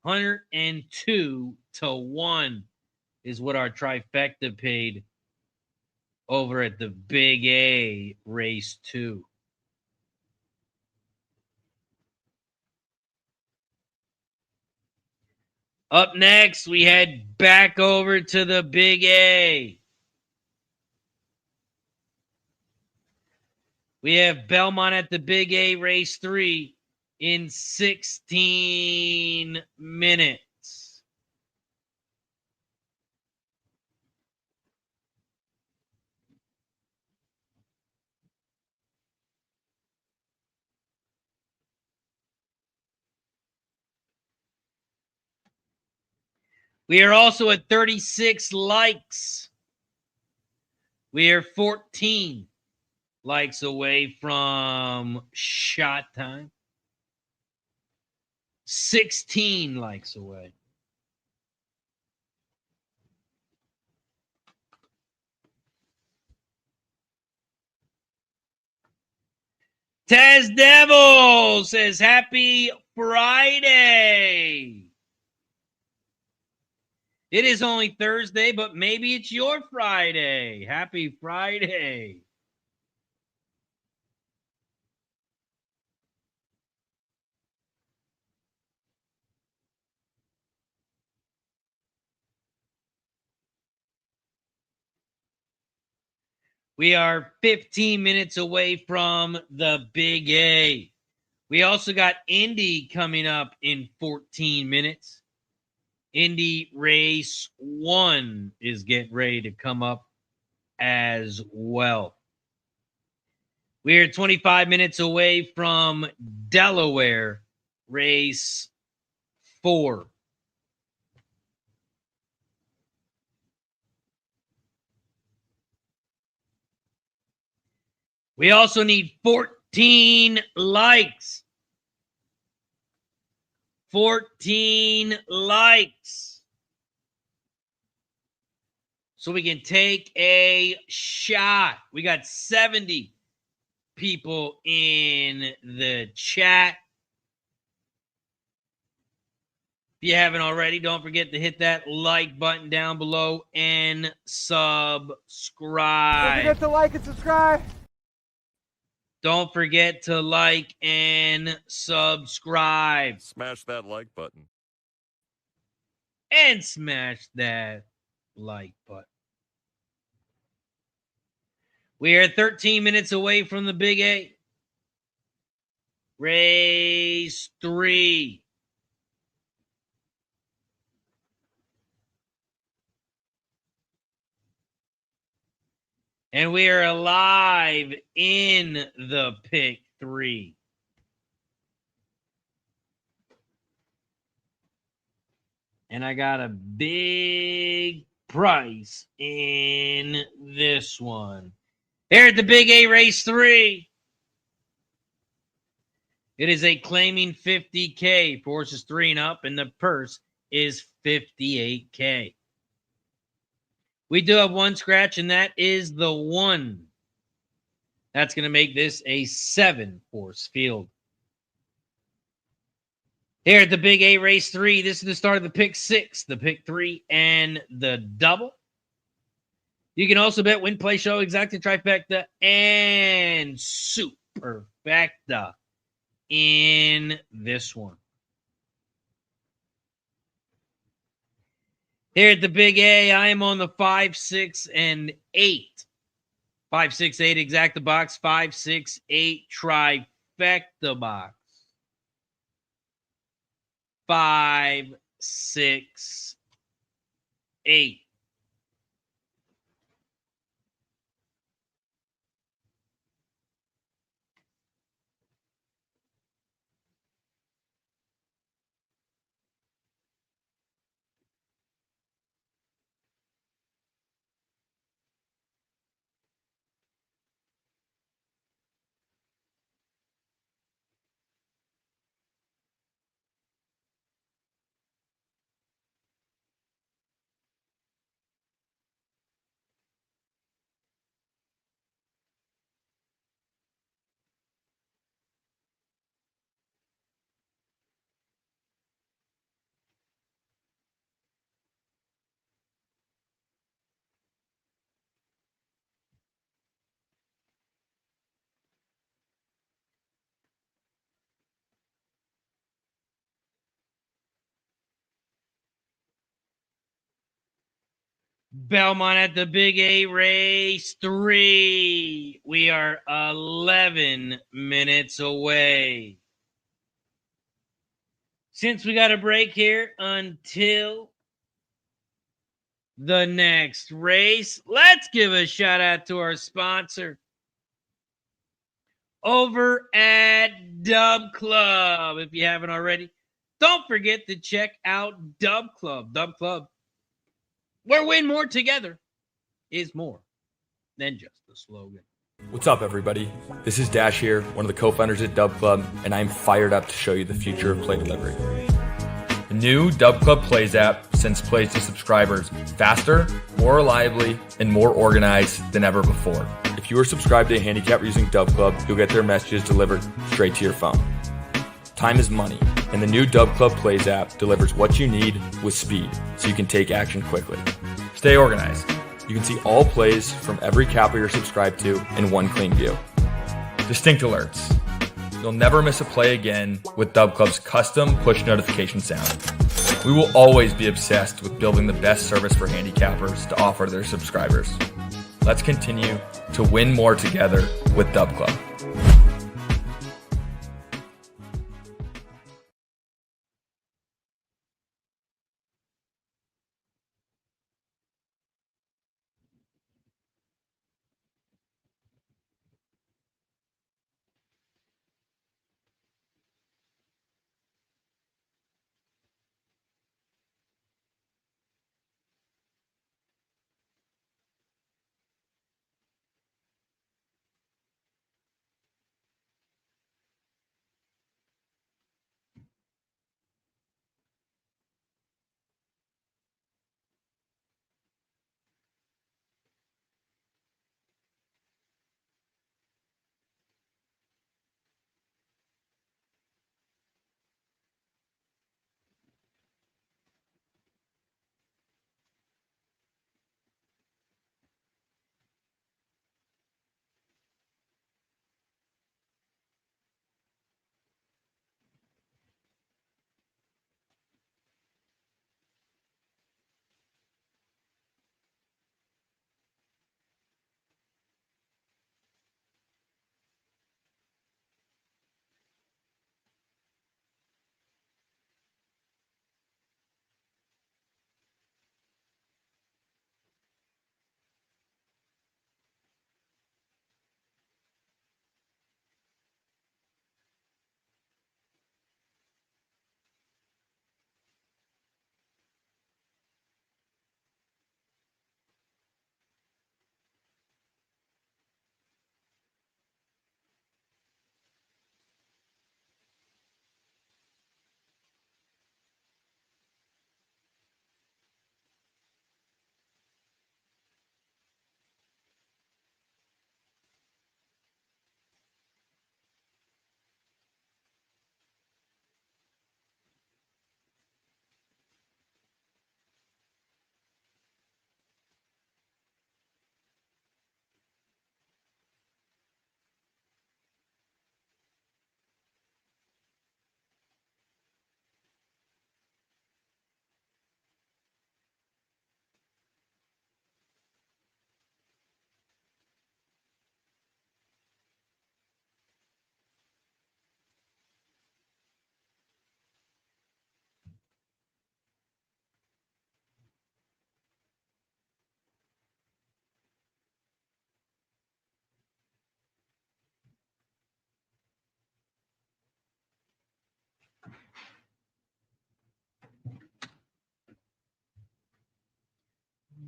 102 to 1 is what our trifecta paid over at the Big A race 2. Up next, we head back over to the Big A. We have Belmont at the Big A race 3 in 16 minutes. We are also at 36 likes. We are 14 likes away from shot time. 16 likes away. Taz Devil says, Happy Friday. It is only Thursday, but maybe it's your Friday. Happy Friday. We are 15 minutes away from the Big A. We also got Indy coming up in 14 minutes. Indy race 1 is getting ready to come up as well. We are 25 minutes away from Delaware race 4. We also need 14 likes. 14 likes. So we can take a shot. We got 70 people in the chat. If you haven't already, don't forget to hit that like button down below and subscribe. Don't forget to like and subscribe. Don't forget to like and subscribe. Smash that like button. And smash that like button. We are 13 minutes away from the Big 8. Race 3. And we are alive in the pick 3. And I got a big price in this one. Here at the Big 8 Race 3. It is a claiming $50K for horses 3 and up, and the purse is $58K. We do have one scratch, and that is the 1. That's going to make this a 7-horse field. Here at the Big 8 Race 3, this is the start of the pick 6, the pick 3, and the double. You can also bet win, play, show, exacta, trifecta, and superfecta in this one. Here at the Big A, I am on the 5, 6, and 8. 5, 6, 8 exacta box, 5, 6, 8 trifecta box. 5, 6, 8. Belmont at the Big A Race 3. We are 11 minutes away. Since we got a break here until the next race, let's give a shout out to our sponsor over at Dub Club. If you haven't already, don't forget to check out Dub Club. Dub Club, where win more together is more than just a slogan. What's up, everybody? This is Dash here, one of the co-founders at Dub Club, and I'm fired up to show you the future of play delivery. The new Dub Club Plays app sends plays to subscribers faster, more reliably, and more organized than ever before. If you are subscribed to a handicapper using Dub Club, you'll get their messages delivered straight to your phone. Time is money, and the new Dub Club Plays app delivers what you need with speed, so you can take action quickly. Stay organized. You can see all plays from every capper you're subscribed to in one clean view. Distinct alerts. You'll never miss a play again with Dub Club's custom push notification sound. We will always be obsessed with building the best service for handicappers to offer their subscribers. Let's continue to win more together with Dub Club.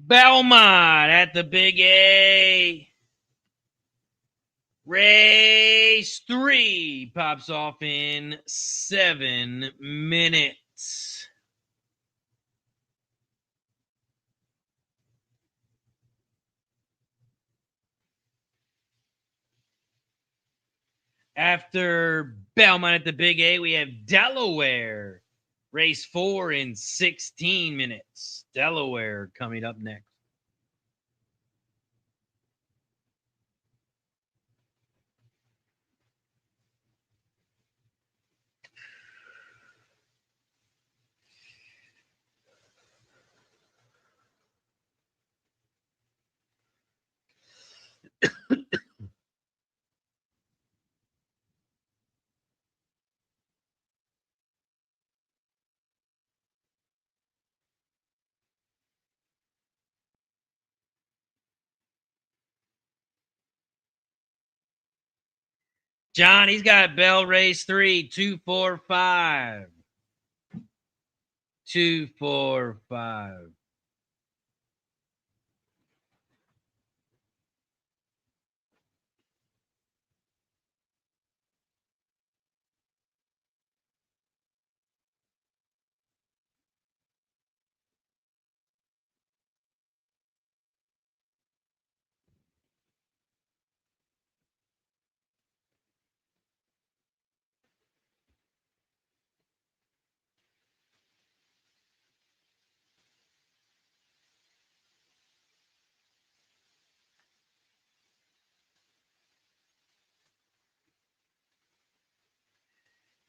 Belmont at the Big A. Race 3 pops off in 7 minutes. After Belmont at the Big A, we have Delaware. Race 4 in 16 minutes. Delaware coming up next. John, he's got Bell Race 3, 245. 245.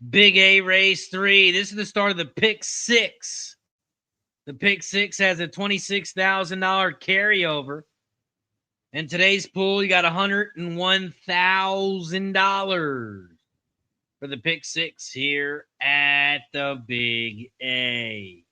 Big A Race 3. This is the start of the Pick 6. The Pick 6 has a $26,000 carryover. In today's pool, you got $101,000 for the Pick 6 here at the Big A.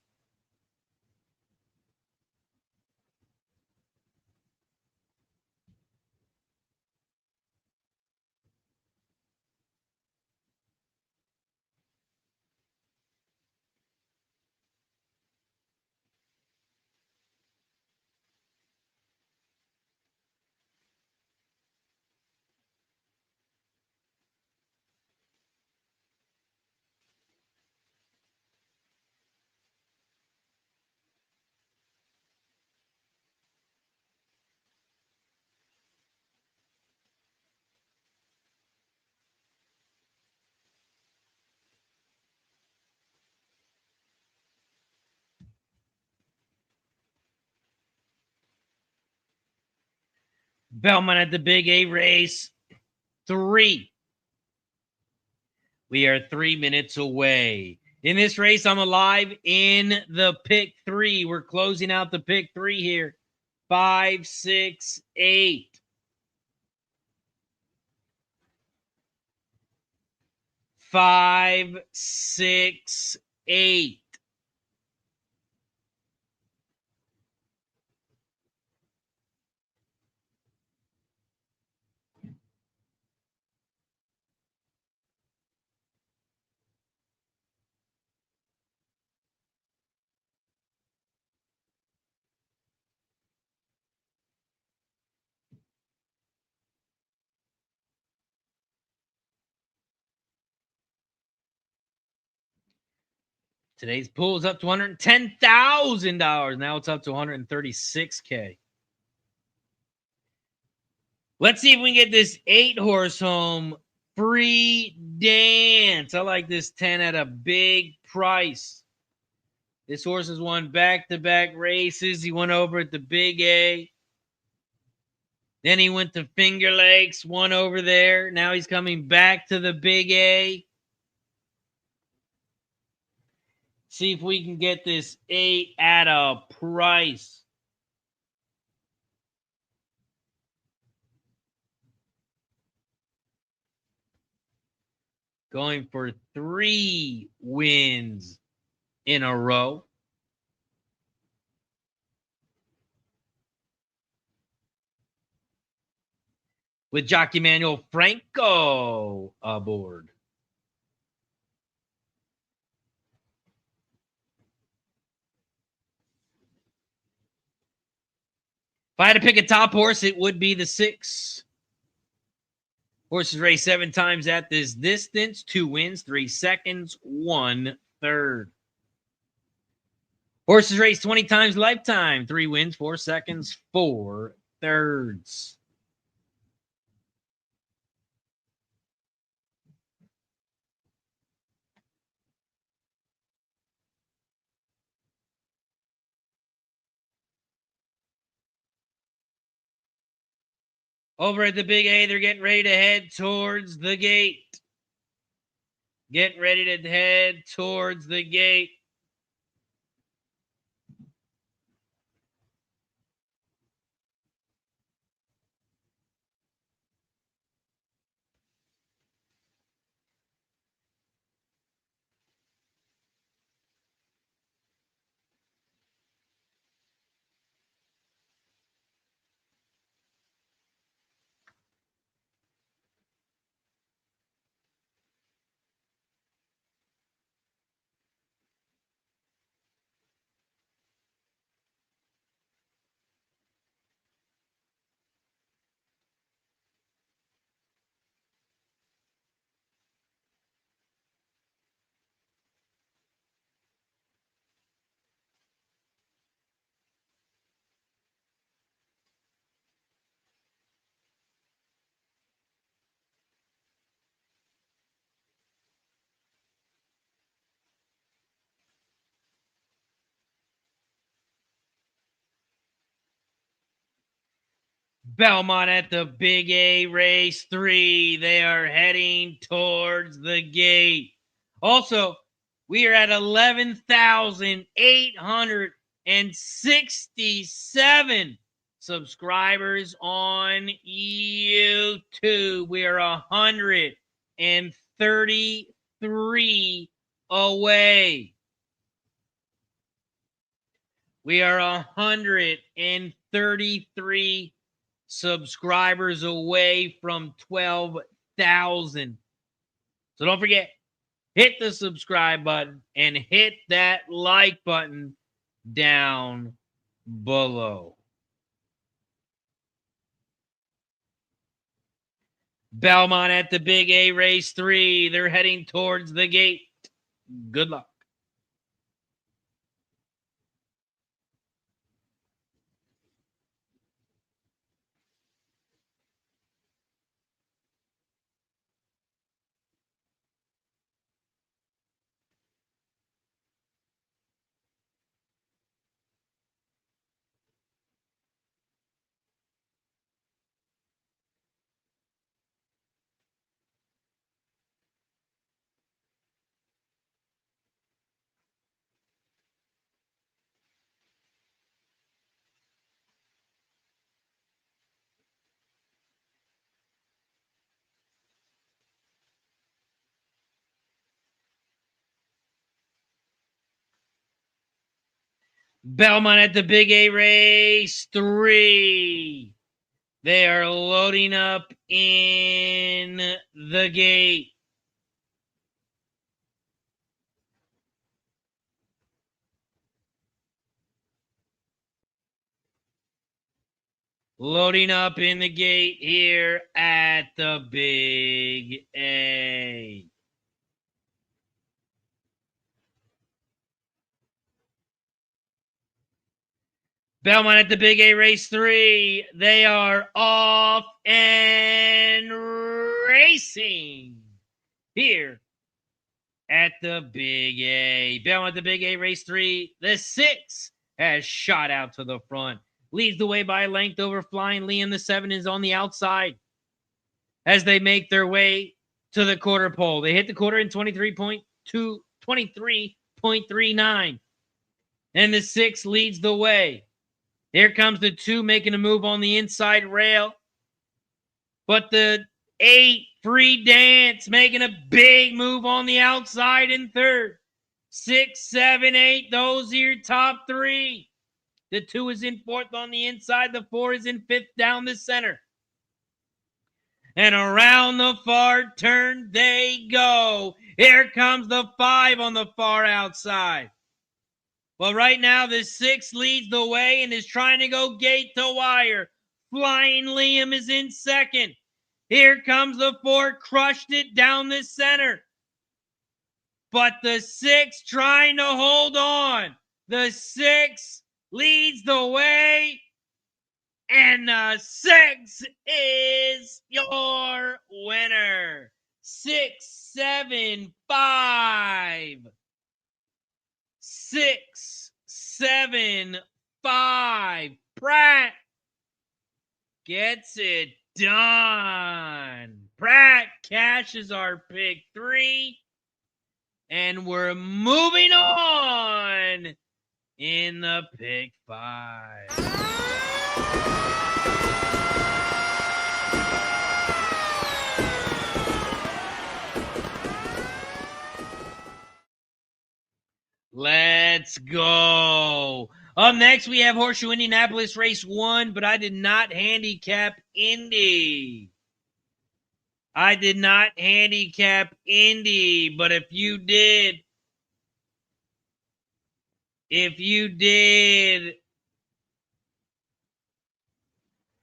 Belmont at the Big A Race 3. We are 3 minutes away. In this race, I'm alive in the Pick 3. We're closing out the Pick 3 here. 5, 6, 8. 5, 6, 8. Today's pool is up to $110,000. Now it's up to $136K. Let's see if we can get this 8-horse home. Free dance. I like this 10 at a big price. This horse has won back-to-back races. He went over at the Big A. Then he went to Finger Lakes, won over there. Now he's coming back to the Big A. See if we can get this 8 at a price. Going for 3 wins in a row. With jockey Manuel Franco aboard. If I had to pick a top horse, it would be the 6. Horses race 7 times at this distance. 2 wins, 3 seconds, 1/3. Horses race 20 times lifetime. 3 wins, 4 seconds, 4/3. Over at the Big A, they're getting ready to head towards the gate. Getting ready to head towards the gate. Belmont at the Big A race 3. They are heading towards the gate. Also, we are at 11,867 subscribers on YouTube. We are 133 away. We are 133 subscribers away from 12,000. So don't forget, hit the subscribe button and hit that like button down below. Belmont at the Big A race 3. They're heading towards the gate. Good luck. Belmont at the Big A race 3. They are loading up in the gate. Loading up in the gate here at the Big A. Belmont at the Big A race 3. They are off and racing here at the Big A. Belmont at the Big A race 3. The 6 has shot out to the front. Leads the way by a length over Flying Liam. The 7 is on the outside as they make their way to the quarter pole. They hit the quarter in 23.39. And the 6 leads the way. Here comes the 2 making a move on the inside rail. But the 8, Free Dance, making a big move on the outside in third. 6, 7, 8, those are your top 3. The 2 is in fourth on the inside. The 4 is in fifth down the center. And around the far turn they go. Here comes the 5 on the far outside. Well, right now, the 6 leads the way and is trying to go gate to wire. Flying Liam is in second. Here comes the 4, crushed it down the center. But the 6 trying to hold on. The 6 leads the way. And the 6 is your winner. 6, 7, 5. 6, 7, 5. Pratt gets it done. Pratt cashes our pick 3. And we're moving on in the pick 5. Let's go. Up next, we have Horseshoe Indianapolis race 1, but I did not handicap Indy. I did not handicap Indy, but if you did,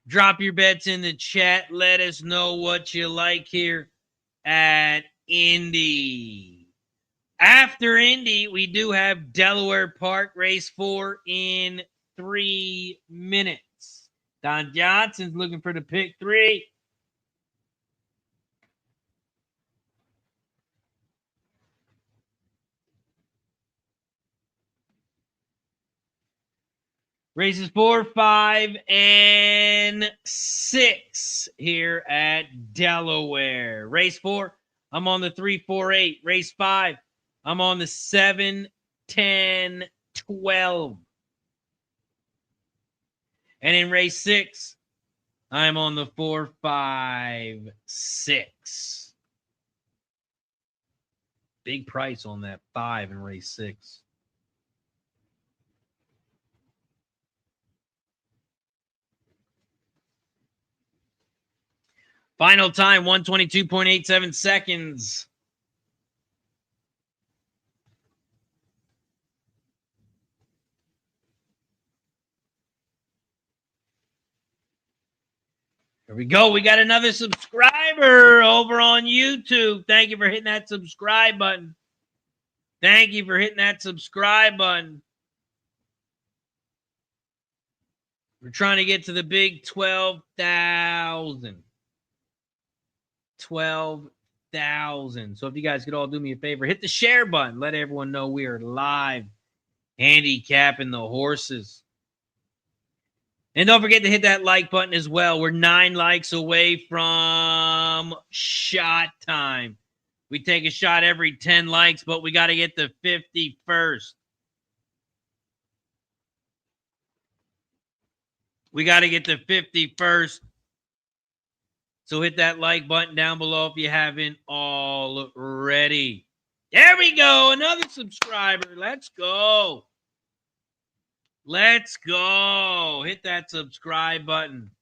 drop your bets in the chat. Let us know what you like here at Indy. After Indy, we do have Delaware Park race 4 in 3 minutes. Don Johnson's looking for the pick 3. Races 4, 5, and 6 here at Delaware. Race 4, I'm on the 3, 4, 8. Race 5, I'm on the 7, 10, 12. And in race 6, I'm on the 4, 5, 6. Big price on that 5 in race 6. Final time, 122.87 seconds. Here we go. We got another subscriber over on YouTube. Thank you for hitting that subscribe button. Thank you for hitting that subscribe button. We're trying to get to the big 12,000. 12,000. So if you guys could all do me a favor, hit the share button. Let everyone know we are live handicapping the horses. And don't forget to hit that like button as well. We're 9 likes away from shot time. We take a shot every 10 likes, but we got to get to 50 first. We got to get to 50 first. So hit that like button down below if you haven't already. There we go. Another subscriber. Let's go. Let's go. Hit that subscribe button.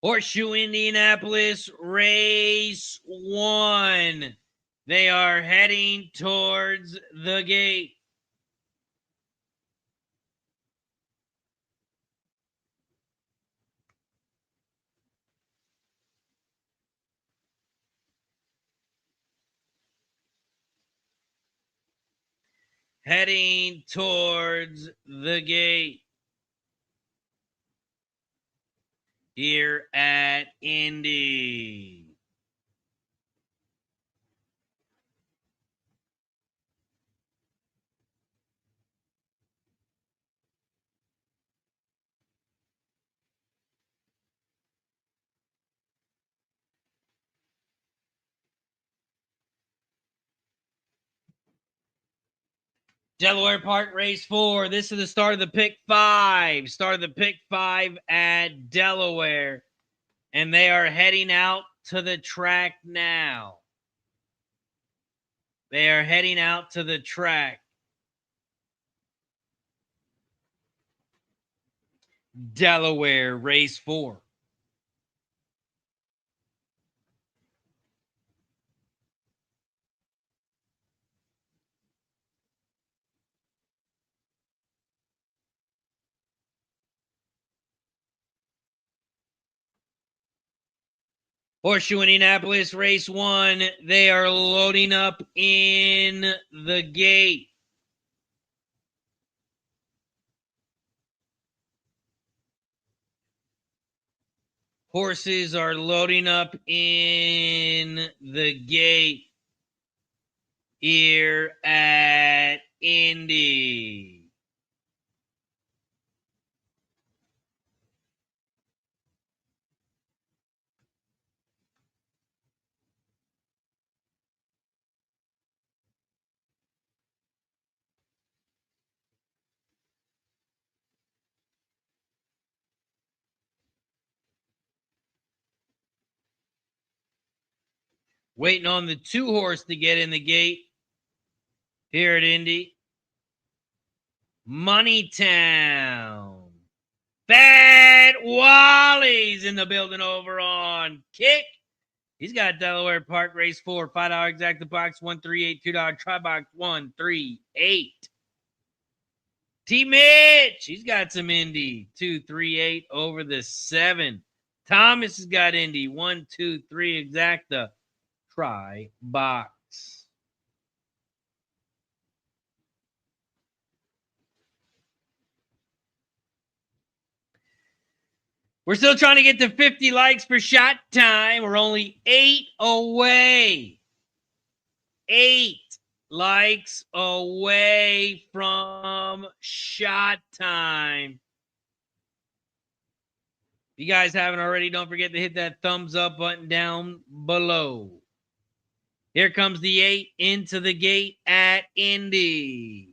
Horseshoe Indianapolis race 1. They are heading towards the gate. Heading towards the gate here at Indy. Delaware Park race 4. This is the start of the pick 5. Start of the pick 5 at Delaware. And they are heading out to the track now. They are heading out to the track. Delaware, race 4. Horseshoe Indianapolis, race 1. They are loading up in the gate. Horses are loading up in the gate here at Indy. Waiting on the 2 horse to get in the gate here at Indy. Moneytown. Bad Wally's in the building over on Kick. He's got Delaware Park race 4, $5 exact the box 138, $2 try box 138. T Mitch, he's got some Indy 238 over the 7. Thomas has got Indy 123 exacta try box. We're still trying to get to 50 likes for shot time. We're only 8 away. 8 likes away from shot time. If you guys haven't already, don't forget to hit that thumbs up button down below. Here comes the 8 into the gate at Indy.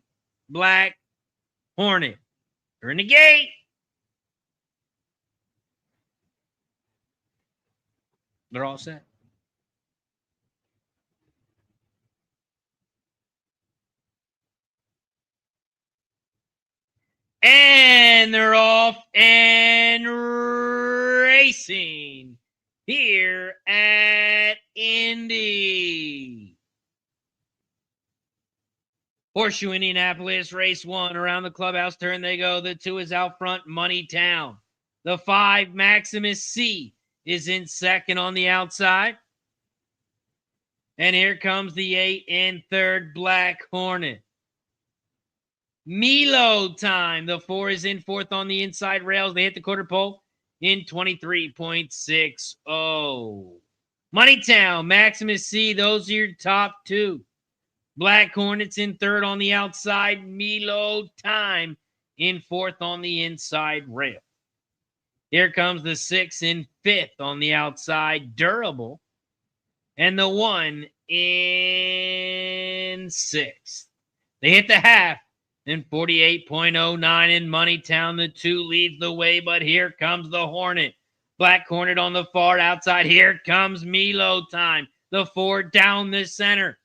Black Hornet. They're in the gate. They're all set. And they're off and racing here at Indy. Horseshoe Indianapolis, race 1. Around the clubhouse turn they go. The 2 is out front, Moneytown. The 5, Maximus C, is in second on the outside. And here comes the 8 in third, Black Hornet. Milo time. The 4 is in fourth on the inside rails. They hit the quarter pole in 23.60. Moneytown, Maximus C, those are your top 2. Black Hornets in third on the outside. Milo time in fourth on the inside rail. Here comes the 6 in fifth on the outside, Durable. And the 1 in sixth. They hit the half in 48.09 in Moneytown. The 2 leads the way, but here comes the Hornet. Black Hornet on the far outside. Here comes Milo time. The 4 down the center.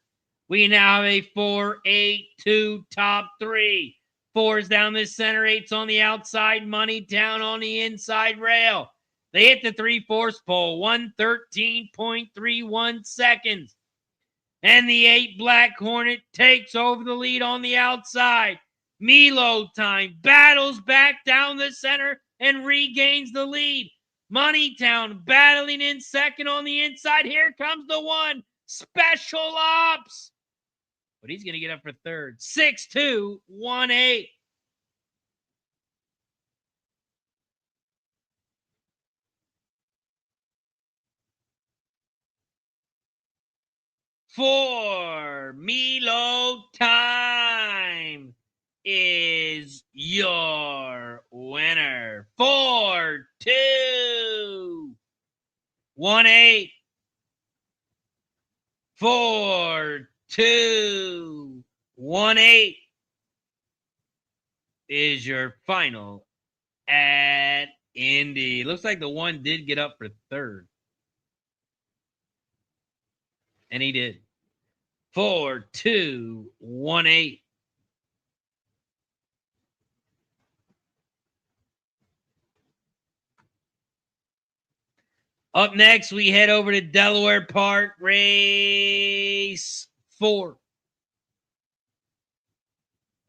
We now have a 4-8-2 top 3. 4's down the center, 8's on the outside, Moneytown on the inside rail. They hit the 3/4 pole, 113.31 seconds. And the 8 Black Hornet takes over the lead on the outside. Milo time battles back down the center and regains the lead. Moneytown battling in second on the inside. Here comes the 1, Special Ops. But he's going to get up for third. 6-2-1-8. For Milo time is your winner. 4-2-1-8. 4-2-1-8 is your final at Indy. Looks like the 1 did get up for third. And he did. 4-2-1-8. Up next, we head over to Delaware Park, race 4.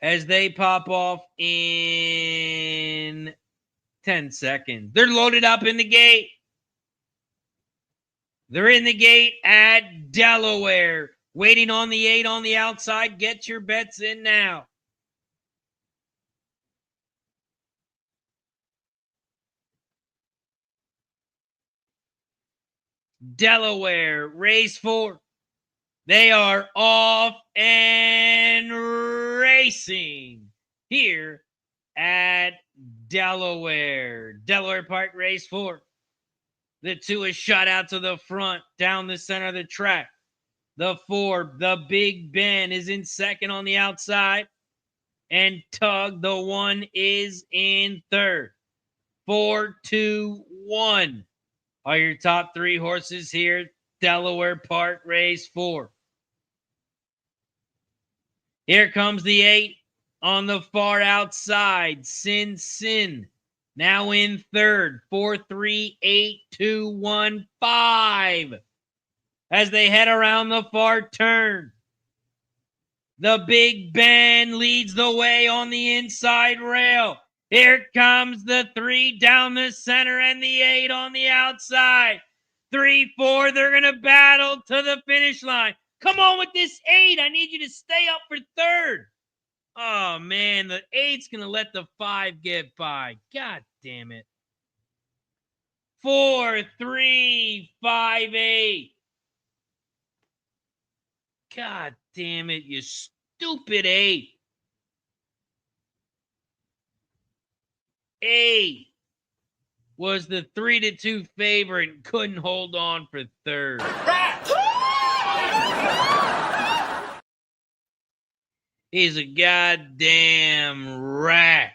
As they pop off in 10 seconds. They're loaded up in the gate. They're in the gate at Delaware. Waiting on the 8 on the outside. Get your bets in now. Delaware, race 4. They are off and racing here at Delaware. Delaware Park, race 4. The 2 is shot out to the front, down the center of the track. The 4, the Big Ben, is in second on the outside. And Tug, the 1, is in third. 4, 2, 1 are your top 3 horses here. Delaware Park, race 4. Here comes the 8 on the far outside. Sin Sin, now in third. 4, 3, 8, 2, 1, 5. As they head around the far turn. The Big Ben leads the way on the inside rail. Here comes the 3 down the center and the 8 on the outside. 3, 4, they're going to battle to the finish line. Come on with this 8. I need you to stay up for third. Oh, man, the 8's going to let the 5 get by. God damn it. 4, 3, 5, 8. God damn it, you stupid 8. 8 was the 3-2 favorite and couldn't hold on for third. He's a goddamn rat.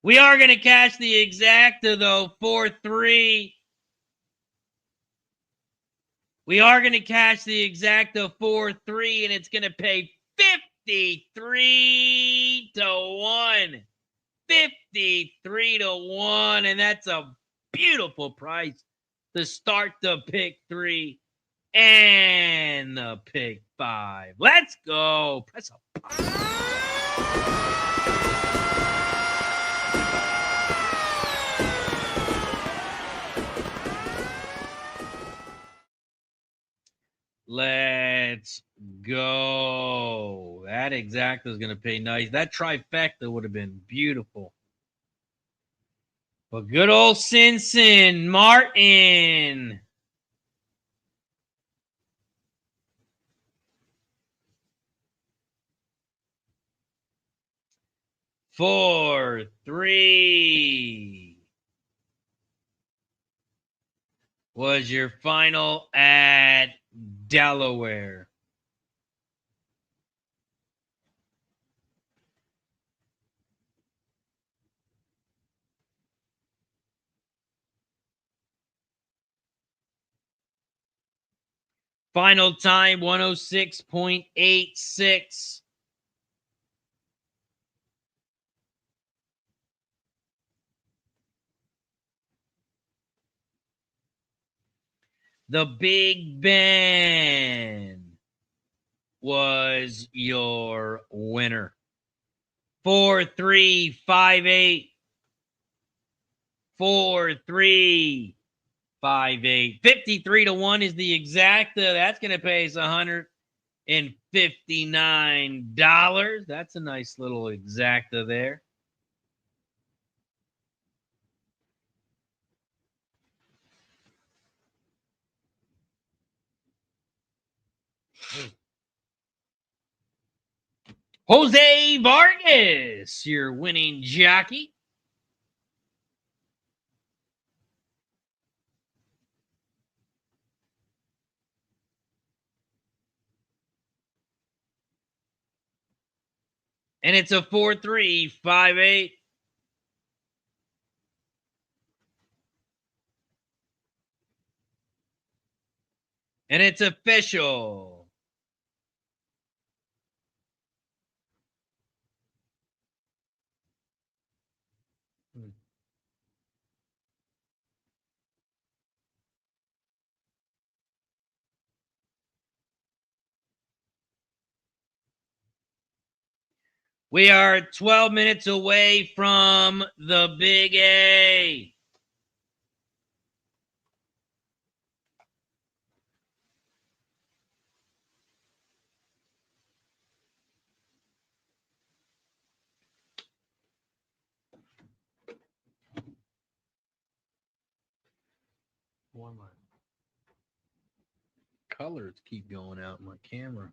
We are going to cash the exacta, though, 4-3. We are going to cash the exacta 4-3, and it's going to pay 53 to 1. 53 to 1, and that's a beautiful price to start the pick 3 and the pick 5. Let's go. Press a Let's go. That exacta is going to pay nice. That trifecta would have been beautiful. But good old Sin Martin. Four, 3 was your final at Delaware. Final time 106.86. The Big Ben was your winner. 4-3-5-8. 4-3-5-8. 53 to 1 is the exacta. That's going to pay us $159. That's a nice little exacta there. Jose Vargas, your winning jockey. And it's a 4-3-5-8. And it's official. We are 12 minutes away from the Big A. Why my colors keep going out in my camera?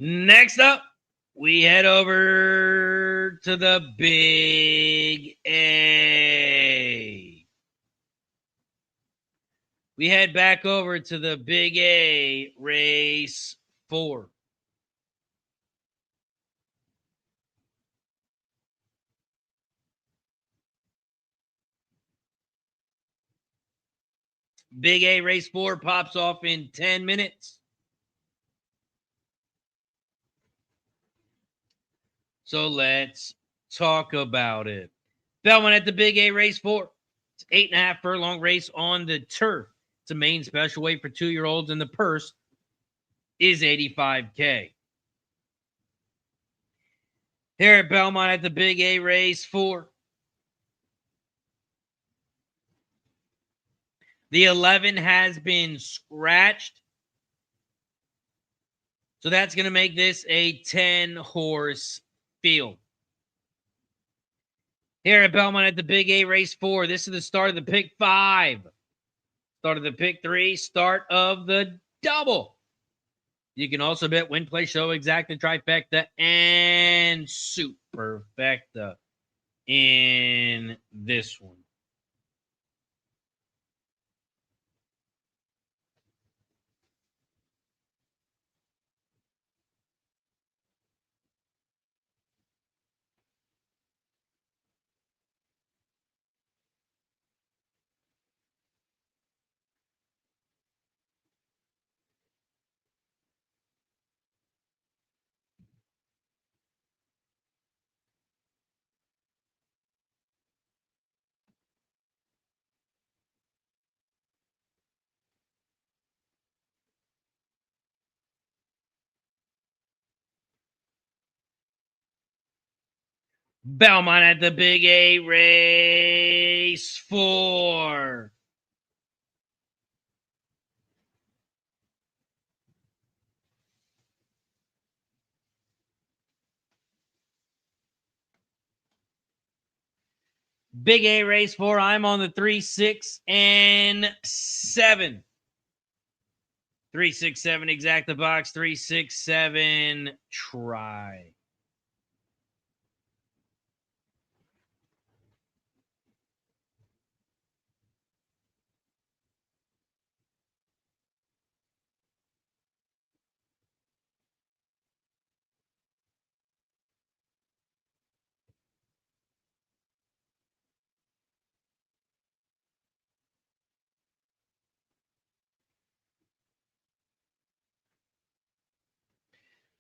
Next up, we head over to the Big A. We head back over to the Big A race 4. Big A race 4 pops off in 10 minutes. So let's talk about it. Belmont at the Big A race 4. It's 8.5 furlong race on the turf. It's a main special weight for 2-year-olds, and the purse is $85K. Here at Belmont at the Big A race 4. The 11 has been scratched. So that's going to make this a 10-horse field. Here at Belmont at the Big A race 4, this is the start of the pick 5. Start of the pick 3, start of the double. You can also bet win, play, show, exacta, trifecta, and superfecta in this one. Belmont at the Big A race 4. Big A race 4. I'm on the 3, 6, and 7. 3, 6, 7 exacta box. 3, 6, 7 try.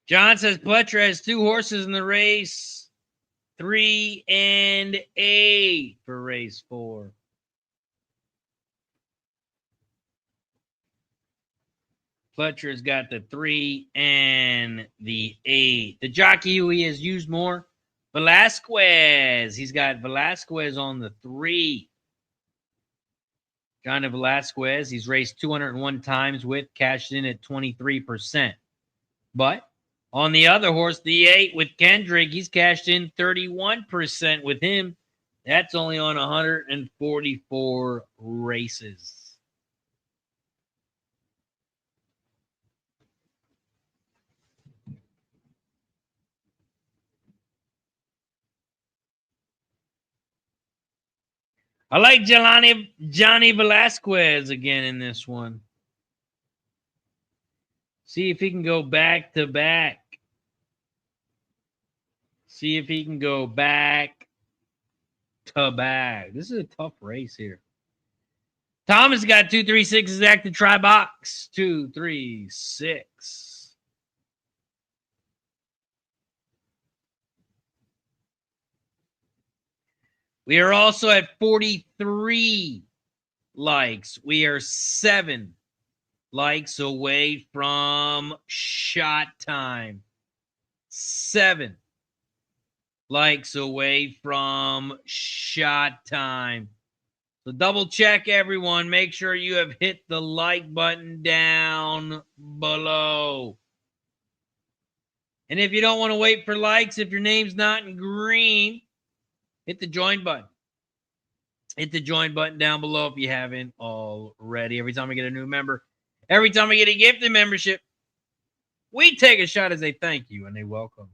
John says Pletcher has 2 horses in the race 3 and 8 for race 4. Pletcher's got the 3 and the 8. The jockey who he has used more, Velasquez. He's got Velasquez on the 3. John Velasquez, he's raced 201 times with, cashed in at 23%. But on the other horse, the 8 with Kendrick, he's cashed in 31% with him. That's only on 144 races. I like Johnny Velasquez again in this one. See if he can go back to back. See if he can go back to back. This is a tough race here. Thomas got 236 exact to try box. 236. We are also at 43 likes. We are 7 likes away from shot time. 7 likes away from shot time. So double check, everyone. Make sure you have hit the like button down below. And if you don't want to wait for likes, if your name's not in green, hit the join button. Hit the join button down below if you haven't already. Every time we get a new member, every time we get a gifted membership, we take a shot as a thank you and a welcome.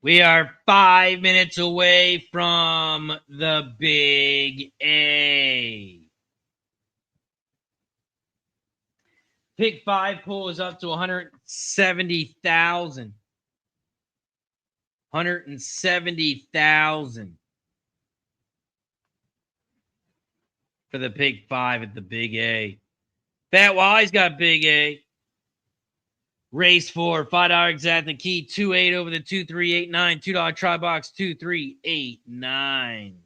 We are 5 minutes away from the big A. Pick 5 pull is up to 170,000. 170,000 for the pick 5 at the big A. Fat Wally's got big A. Race 4, $5 exact the key, 2-8 over the 2389, $2 try box, 2389.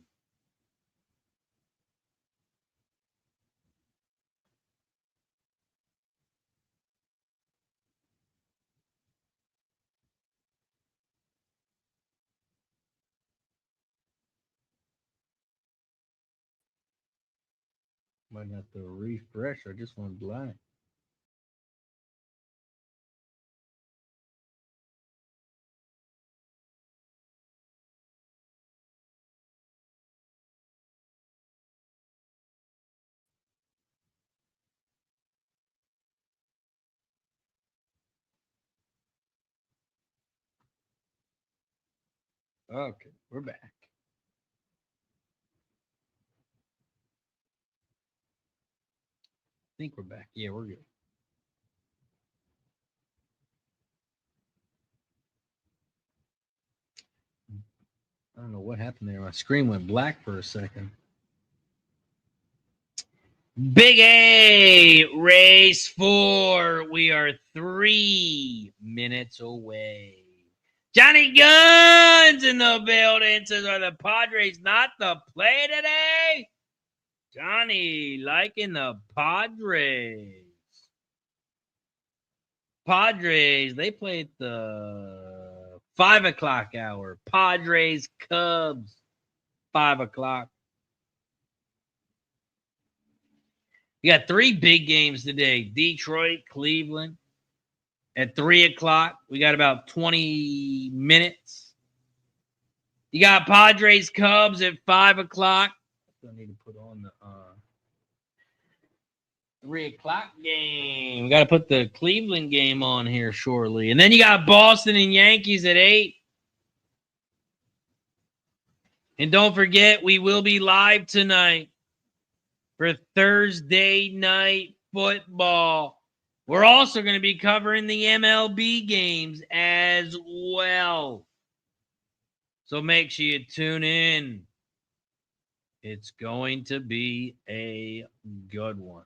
Might have to refresh. I just went blank. Okay, we're back. I think we're back. Yeah, we're good. I don't know what happened there. My screen went black for a second. Big A, race 4. We are 3 minutes away. Johnny Guns in the building. Says, are the Padres not the play today? Johnny liking the Padres. Padres, they played the 5 o'clock hour. Padres, Cubs, 5 o'clock. We got 3 big games today. Detroit, Cleveland at 3 o'clock. We got about 20 minutes. You got Padres, Cubs at 5 o'clock. I need to put on the 3 o'clock game. We got to put the Cleveland game on here shortly. And then you got Boston and Yankees at 8. And don't forget, we will be live tonight for Thursday night football. We're also going to be covering the MLB games as well. So make sure you tune in. It's going to be a good one.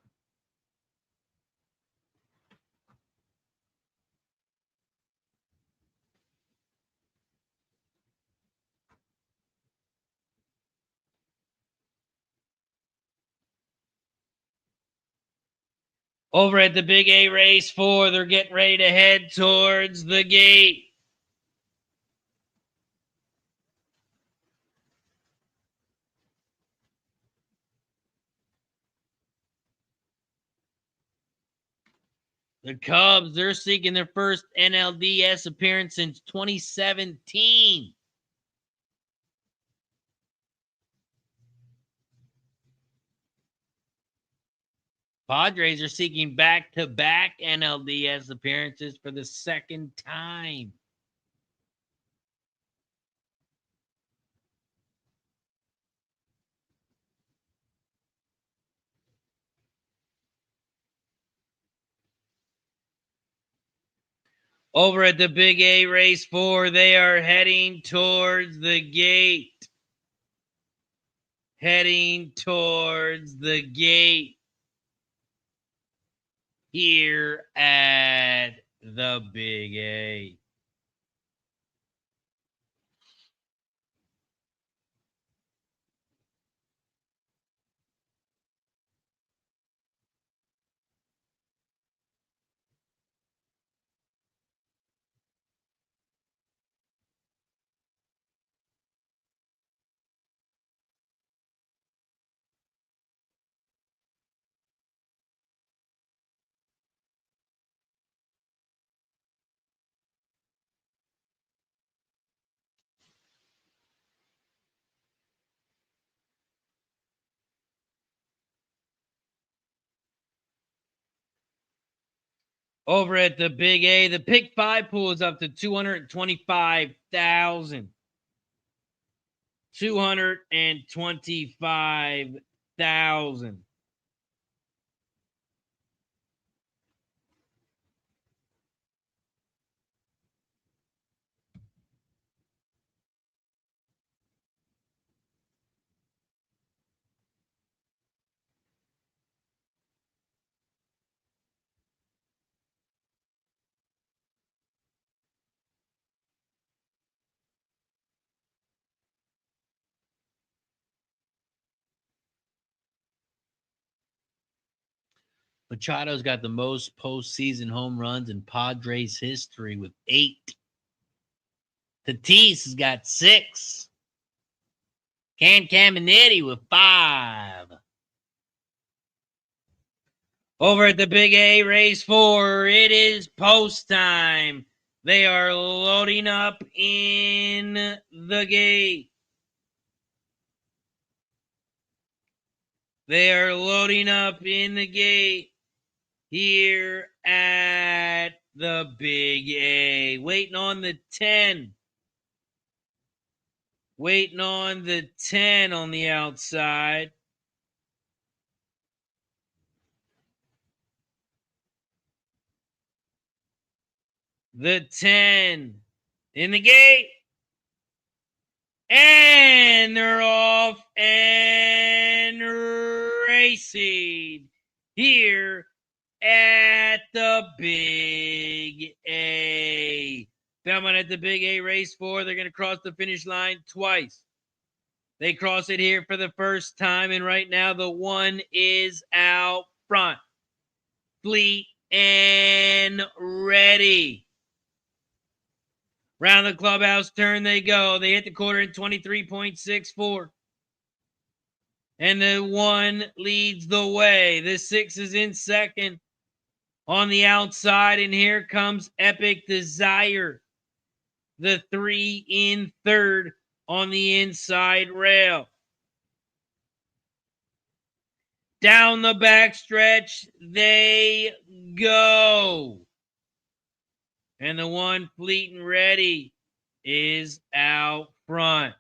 Over at the Big A Race 4, they're getting ready to head towards the gate. The Cubs, they're seeking their first NLDS appearance since 2017. Padres are seeking back-to-back NLDS appearances for the second time. Over at the Big A Race 4, they are heading towards the gate. Heading towards the gate here at the Big A. Over at the Big A, the pick 5 pool is up to 225,000. 225,000. Machado's got the most postseason home runs in Padres history with 8. Tatis has got 6. Caminetti with 5. Over at the Big A Race 4, it is post time. They are loading up in the gate. They are loading up in the gate here at the Big A. Waiting on the 10. Waiting on the 10 on the outside. The 10 in the gate. And they're off and racing here at the Big A. Belmont at the Big A Race 4. They're going to cross the finish line twice. They cross it here for the first time, and right now the 1 is out front. Fleet and ready. Round the clubhouse turn they go. They hit the quarter in 23.64. And the 1 leads the way. The 6 is in second on the outside. And here comes Epic Desire. The 3 in third on the inside rail. Down the backstretch they go. And the 1 Fleet and Ready is out front.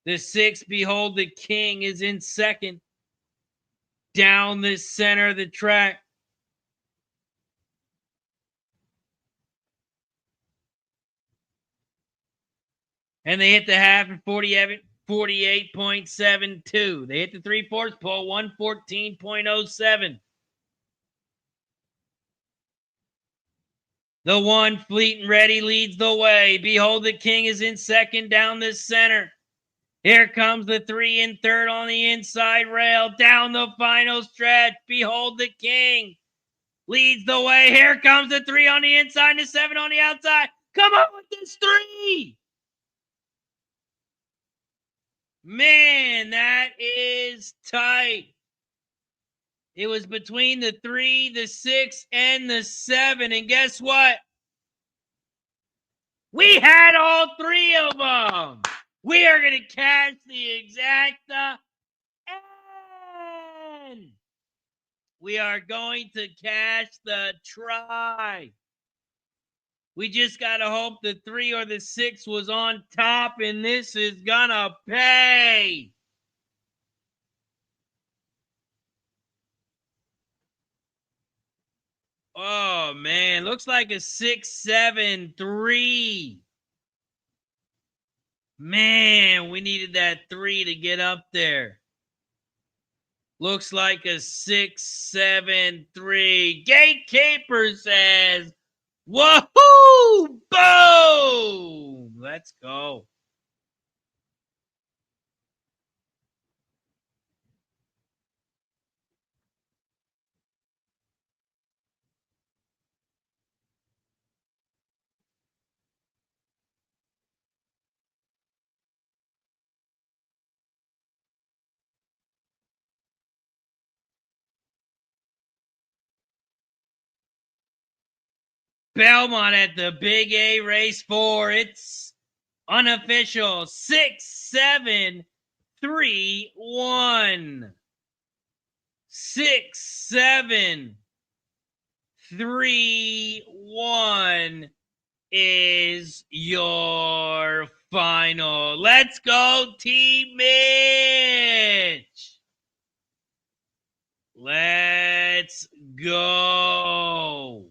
The 6, Behold the King, is in second. Down the center of the track. And they hit the half in 48.72. They hit the 3/4 pole, 114.07. The 1 Fleet and Ready leads the way. Behold the King is in second down the center. Here comes the 3 in third on the inside rail. Down the final stretch. Behold the King leads the way. Here comes the 3 on the inside and the 7 on the outside. Come on with this 3. Man, that is tight. It was between the 3, the 6, and the 7. And guess what? We had all 3 of them. We are going to cash the exacta. And we are going to cash the try. We just got to hope the 3 or the 6 was on top, and this is going to pay. Oh, man. Looks like a 6, 7, 3. Man, we needed that 3 to get up there. Looks like a 6, 7, 3. Gatekeeper says, woohoo! Boom! Let's go. Belmont at the Big A Race 4. It's unofficial. 6, 7, 3, 1. 6, 7, 3, 1 is your final. Let's go, Team Mitch. Let's go.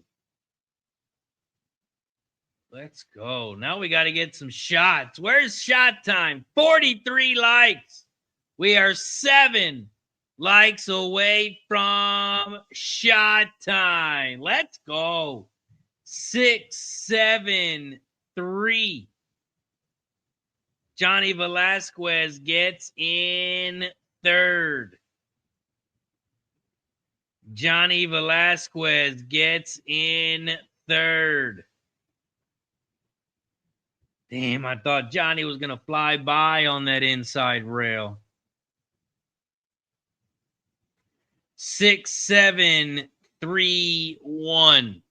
Let's go. Now we got to get some shots. Where's shot time? 43 likes. We are 7 likes away from shot time. Let's go. 6, 7, 3. Johnny Velasquez gets in third. Johnny Velasquez gets in third. Damn, I thought Johnny was going to fly by on that inside rail. 6, 7, 3, 1.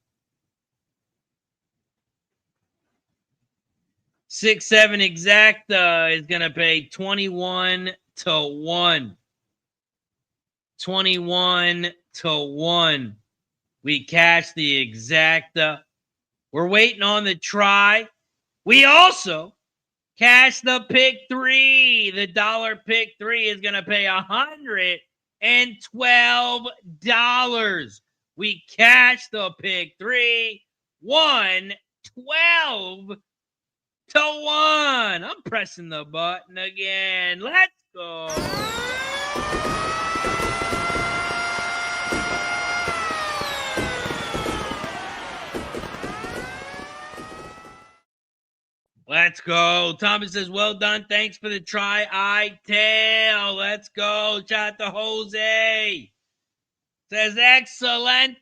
6, 7 exacta is going to pay 21 to 1. 21 to 1. We cash the exacta. We're waiting on the try. We also cash the pick 3. The dollar pick 3 is going to pay $112. We cash the pick 3. 112 to 1. I'm pressing the button again. Let's go. Let's go. Thomas says, well done. Thanks for the try. I tell. Let's go. Shout out to Jose. Says, excelente.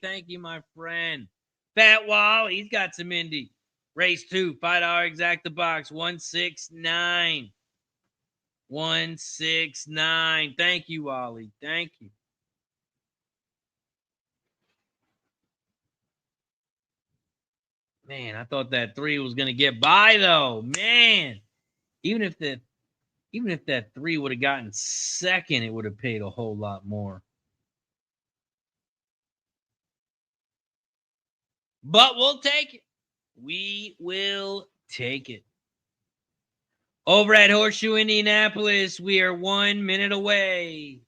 Thank you, my friend. Fat Wall, he's got some Indy. Race 2, $5 exacta box, 169. 169. Thank you, Wally. Thank you. Man, I thought that 3 was going to get by, though. Man, even if that 3 would have gotten second, it would have paid a whole lot more. But we'll take it. We will take it. Over at Horseshoe Indianapolis, we are 1 minute away.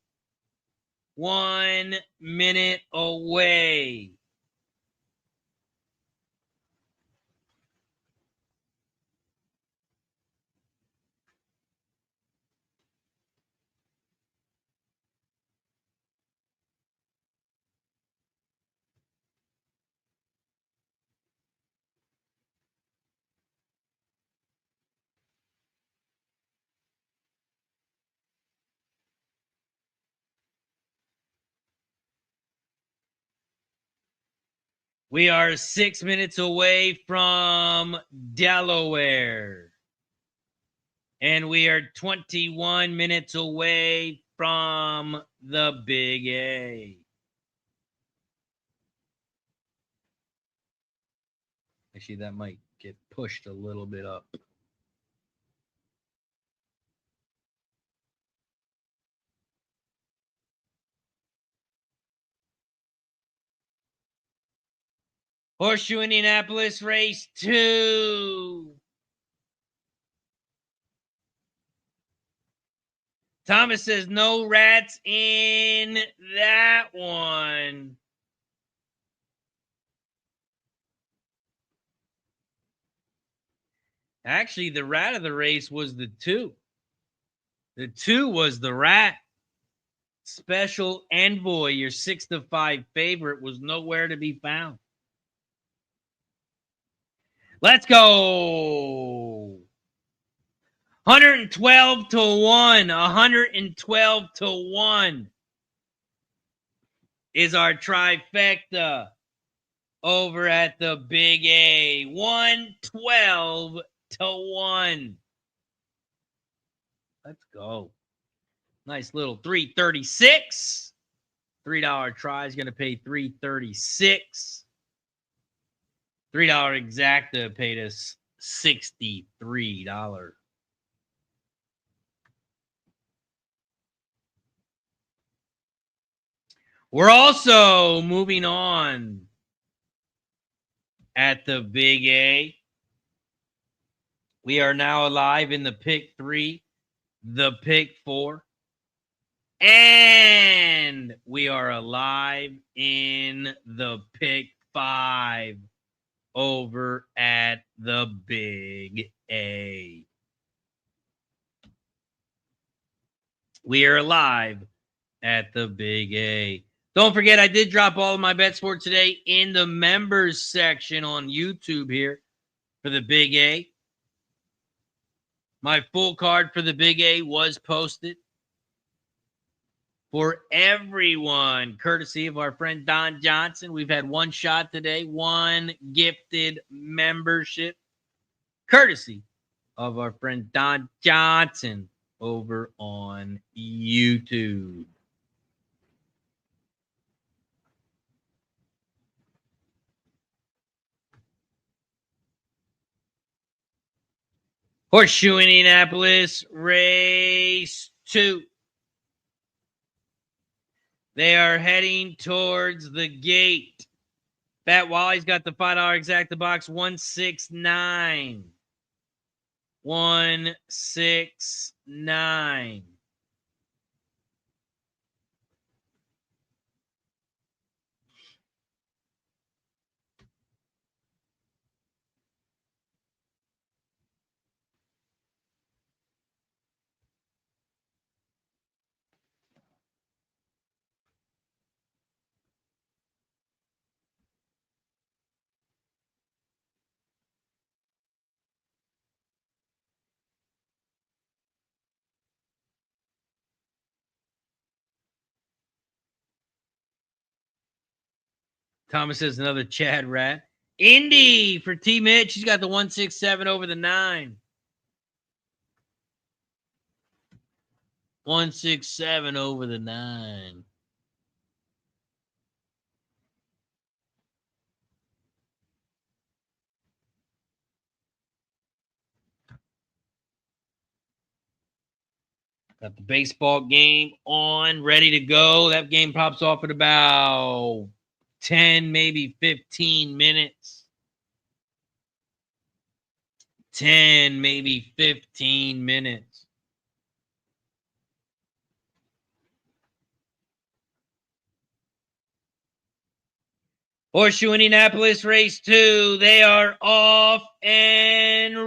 1 minute away. We are 6 minutes away from Delaware. And we are 21 minutes away from the Big A. Actually, that might get pushed a little bit up. Horseshoe Indianapolis race 2. Thomas says no rats in that one. Actually, the rat of the race was the 2. The 2 was the rat. Special Envoy, your 6-5 favorite, was nowhere to be found. Let's go. 112 to 1. 112 to 1 is our trifecta over at the Big A. 112 to 1. Let's go. Nice little 336. $3 try is going to pay 336. $3 exacta paid us $63. We're also moving on at the Big A. We are now alive in the pick 3, the pick 4, and we are alive in the pick 5 over at the Big A. We are alive at the Big A. Don't forget, I did drop all of my bets for today in the members section on YouTube here for the Big A. My full card for the Big A was posted for everyone, courtesy of our friend Don Johnson. We've had one shot today, one gifted membership, courtesy of our friend Don Johnson over on YouTube. Horseshoe Indianapolis race 2. They are heading towards the gate. Fat Wally's got the $5 exacta box 169. 169. Thomas says another Chad rat. Indy for T. Mitch. He's got the 167 over the 9. 167 over the 9. Got the baseball game on, ready to go. That game pops off at about 10, maybe 15 minutes. 10, maybe 15 minutes. Horseshoe Indianapolis race 2. They are off and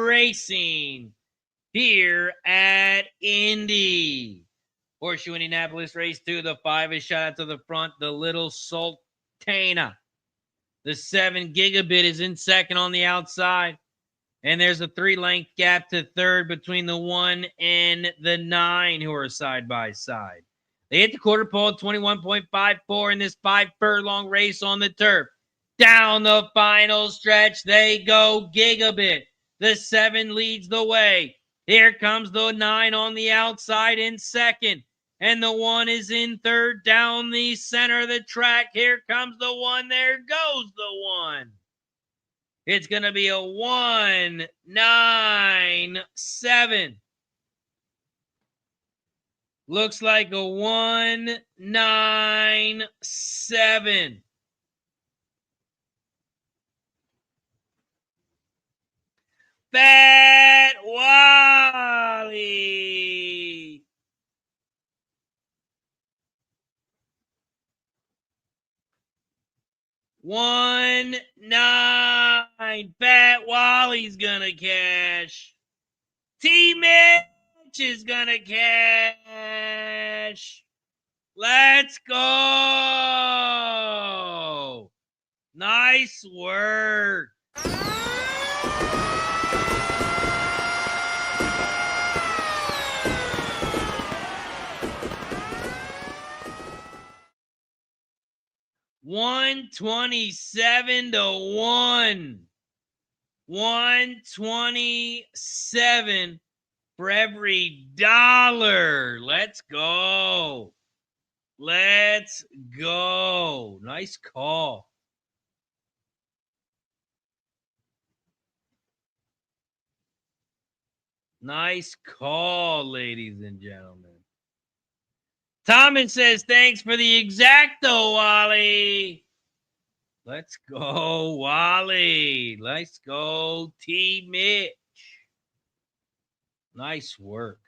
racing here at Indy. Horseshoe Indianapolis race 2. The 5 is shot out to the front. The Little Sultana. The 7 gigabit is in second on the outside. And there's a 3-length gap to third between the 1 and the 9 who are side by side. They hit the quarter pole at 21.54 in this 5 furlong race on the turf. Down the final stretch, they go gigabit. The 7 leads the way. Here comes the 9 on the outside in second. And the 1 is in third down the center of the track. Here comes the 1. There goes the 1. It's going to be a 1-9-7. Looks like a 1-9-7. Fat Wally. One, 9. Fat Wally's gonna cash. T-Mitch is gonna cash. Let's go. Nice work. $127-1. 127 for every dollar. Let's go. Let's go. Nice call. Nice call, ladies and gentlemen. Thomas says, thanks for the exacto, Wally. Let's go, Wally. Let's go, T-Mitch. Nice work.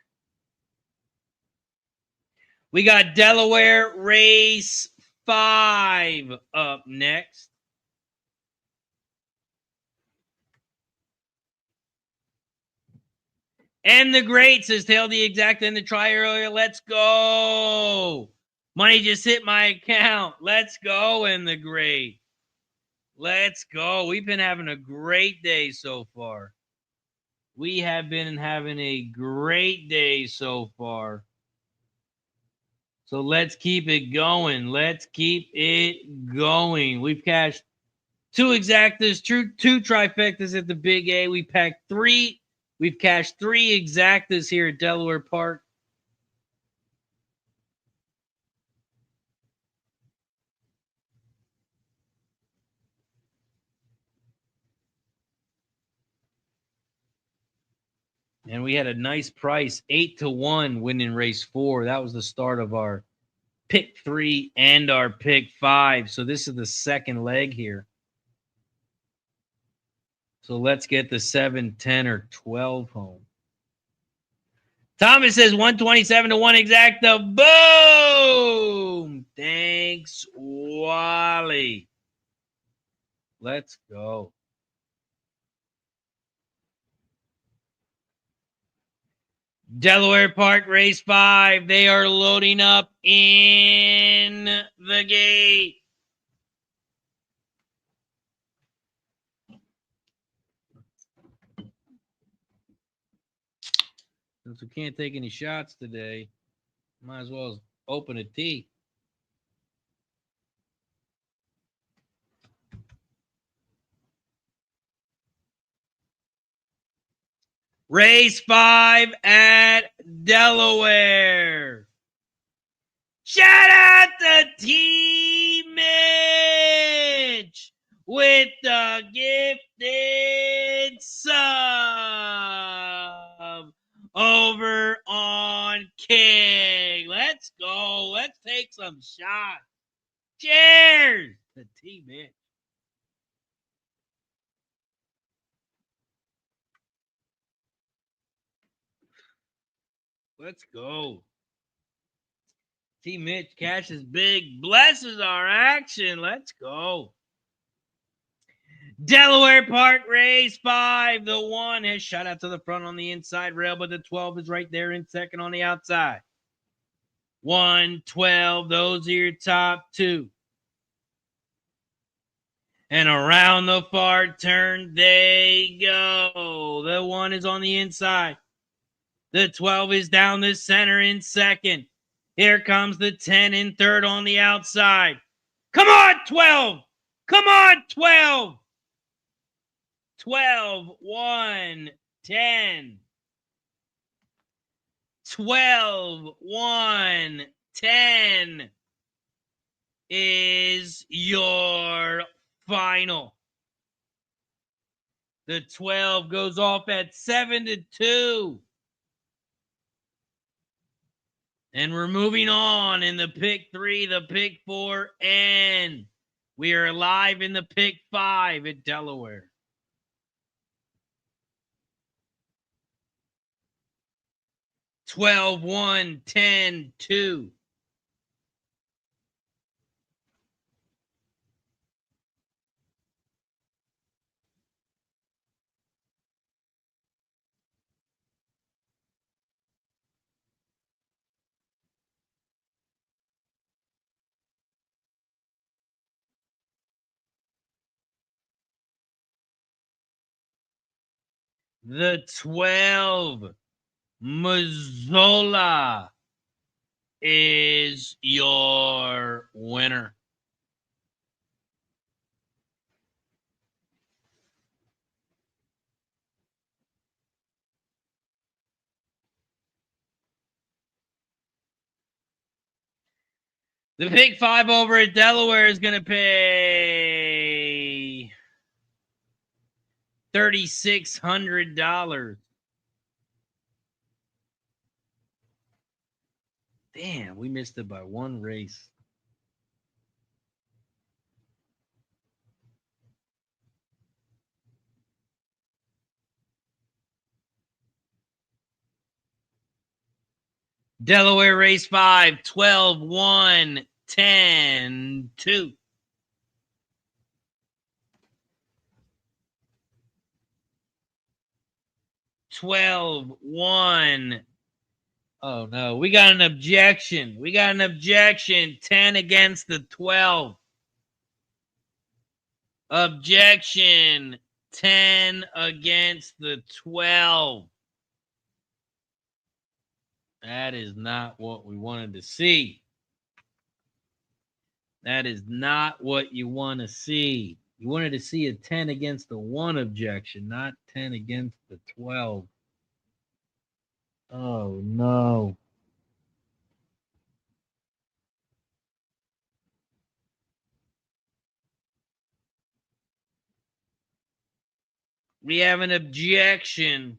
We got Delaware Race 5 up next. And the great says, tail the exact and the try earlier. Let's go. Money just hit my account. Let's go, and the great. Let's go. We've been having a great day so far. We have been having a great day so far. So let's keep it going. Let's keep it going. We've cashed 2 exactas, 2 trifectas at the Big A. We packed 3. We've cashed 3 exactas here at Delaware Park. And we had a nice price, 8-1 winning race 4. That was the start of our pick 3 and our pick 5. So this is the second leg here. So let's get the 7, 10, or 12 home. Thomas says 127-1 exacta. Boom! Thanks, Wally. Let's go. Delaware Park Race 5. They are loading up in the gate. Since we can't take any shots today, might as well open a tee. Race 5 at Delaware. Shout out to T-Mitch with the gifted sub over on King. Let's go. Let's take some shots. Cheers to T-Mitch. Let's go. T-Mitch cashes big, blesses our action. Let's go. Delaware Park Race 5. The 1 has shot out to the front on the inside rail, but the 12 is right there in second on the outside. 1, 12. Those are your top 2. And around the far turn they go. The 1 is on the inside. The 12 is down the center in second. Here comes the 10 in third on the outside. Come on, 12. Come on, 12. 12, 1, 10. 12, 1, 10 is your final. The 12 goes off at 7-2. And we're moving on in the pick 3, the pick 4, and we are live in the pick 5 at Delaware. Twelve, 1, 10, 2. The 12, Mazzola, is your winner. The pick 5 over at Delaware is going to pay $3,600. Damn, we missed it by one race. Delaware race 5, 12, 1, 10, 2. Twelve, 1. Oh, no. We got an objection. 10 against the 12. Objection. 10 against the 12. That is not what we wanted to see. That is not what you want to see. You wanted to see a 10 against the 1 objection, not 10 against the 12. Oh, no. We have an objection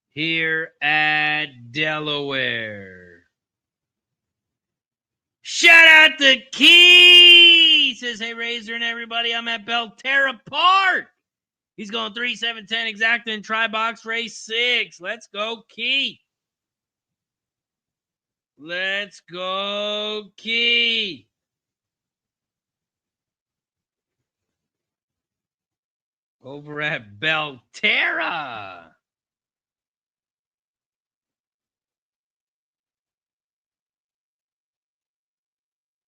here at Delaware. Shout out to Key! Says, hey, Razor and everybody, I'm at Belterra Park. He's going 3, 7, 10 exact in tri-box race 6. Let's go, Key. Let's go, Key. Over at Belterra.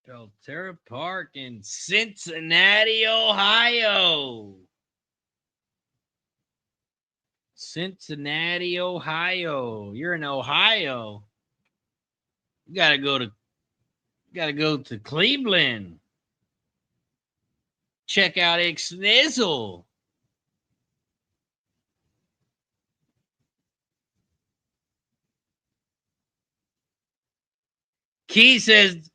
Belterra Park in Cincinnati, Ohio. Cincinnati, Ohio. You're in Ohio. You gotta go to Cleveland. Check out Ixnizzle. Key says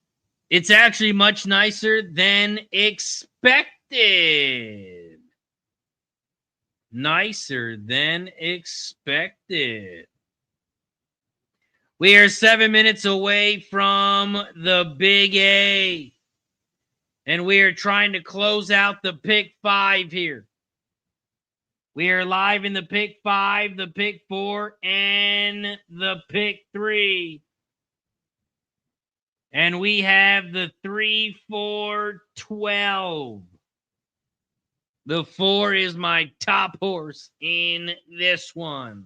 it's actually much nicer than expected. Nicer than expected. We are 7 minutes away from the Big A. And we are trying to close out the pick 5 here. We are live in the pick 5, the pick 4, and the pick 3. And we have the 3, 4, 12. The 4 is my top horse in this one,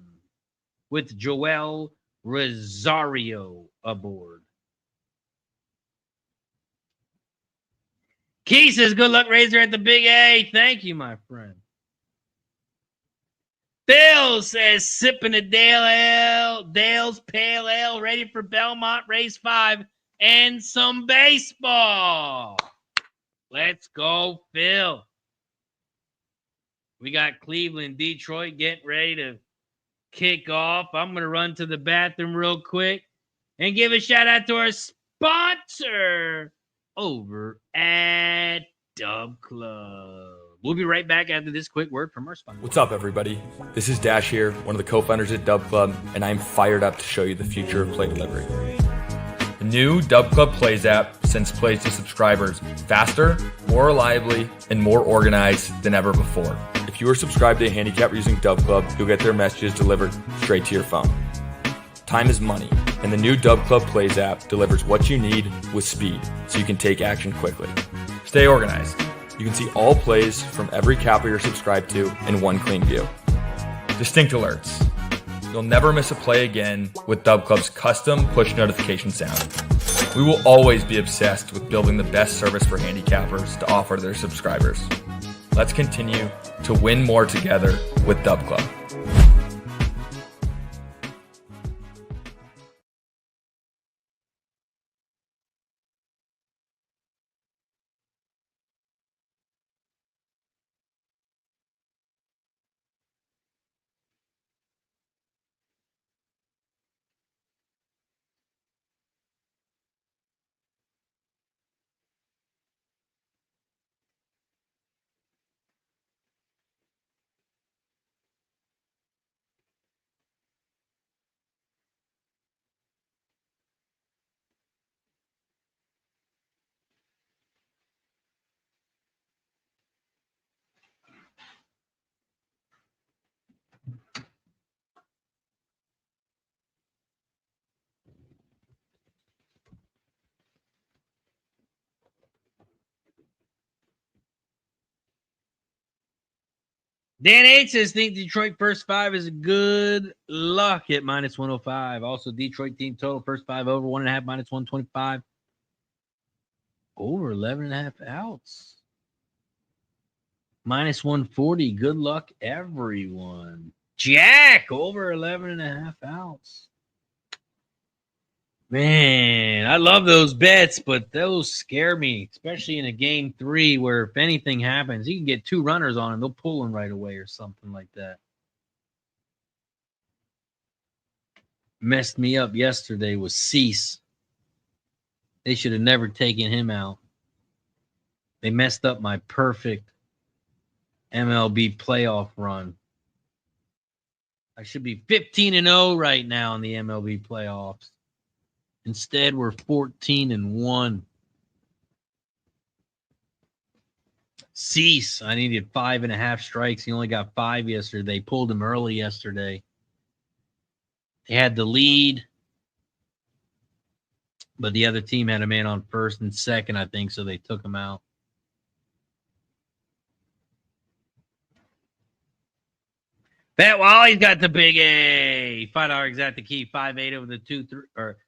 with Joel Rosario aboard. Key says, good luck, Razor, at the Big A. Thank you, my friend. Bill says, sipping a Dale's Pale Ale, ready for Belmont Race 5 and some baseball. Let's go, Phil. We got Cleveland, Detroit getting ready to kick off. I'm going to run to the bathroom real quick and give a shout out to our sponsor over at Dub Club. We'll be right back after this quick word from our sponsor. What's up, everybody? This is Dash here, one of the co-founders at Dub Club, and I'm fired up to show you the future of play delivery. The new Dub Club Plays app sends plays to subscribers faster, more reliably, and more organized than ever before. If you are subscribed to a handicapper using Dub Club, you'll get their messages delivered straight to your phone. Time is money, and the new Dub Club Plays app delivers what you need with speed, so you can take action quickly. Stay organized. You can see all plays from every capper you're subscribed to in one clean view. Distinct alerts. You'll never miss a play again with Dub Club's custom push notification sound. We will always be obsessed with building the best service for handicappers to offer their subscribers. Let's continue to win more together with Dub Club. Dan H says, think Detroit first five is good luck at minus 105. Also, Detroit team total first five over 1.5 minus 125. Over 11.5 outs. Minus 140. Good luck, everyone. Jack, over 11.5 outs. Man, I love those bets, but those scare me, especially in a game 3 where if anything happens, you can get 2 runners on them. They'll pull them right away or something like that. Messed me up yesterday with Cease. They should have never taken him out. They messed up my perfect MLB playoff run. I should be 15-0 right now in the MLB playoffs. Instead, we're 14-1. Cease, I needed 5.5 strikes. He only got 5 yesterday. They pulled him early yesterday. They had the lead, but the other team had a man on first and second, I think, so they took him out. Bet Wally's got the big A. $5 exact the key. 5-8 over the 2-3 or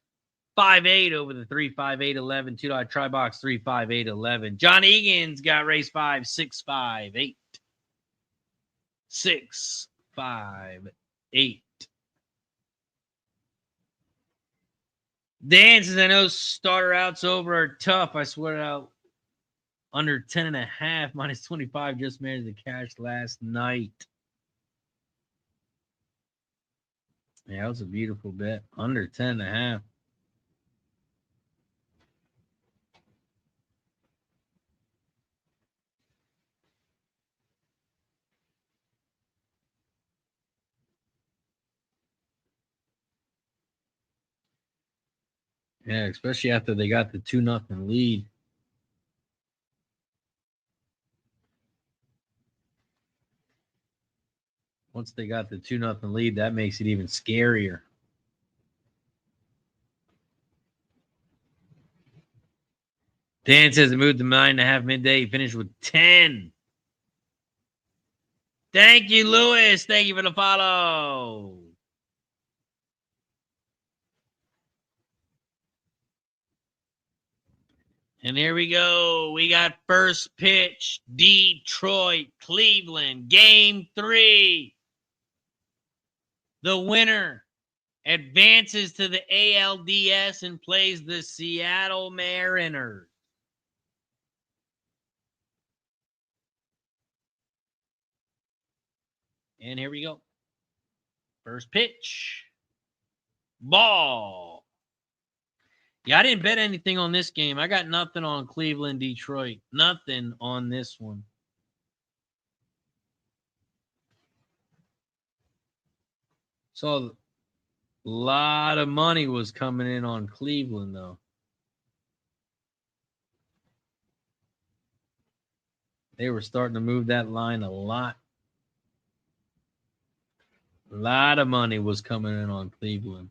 5-8 over the 3-5-8-11. $2 try box 3-5-8-11. John Egan's got race 5, 6-5-8. 6-5-8. Dan says, I know starter outs over are tough. I swear out under 10.5, minus 25 just managed to cash last night. Yeah, that was a beautiful bet. Under 10.5. Yeah, especially after they got the 2-0 lead. Once they got the 2-0 lead, that makes it even scarier. Dan says it moved to 9.5 midday. He finished with 10. Thank you, Lewis. Thank you for the follow. And here we go. We got first pitch, Detroit, Cleveland, game 3. The winner advances to the ALDS and plays the Seattle Mariners. And here we go. First pitch. Ball. Yeah, I didn't bet anything on this game. I got nothing on Cleveland, Detroit. Nothing on this one. So a lot of money was coming in on Cleveland, though. They were starting to move that line a lot. A lot of money was coming in on Cleveland.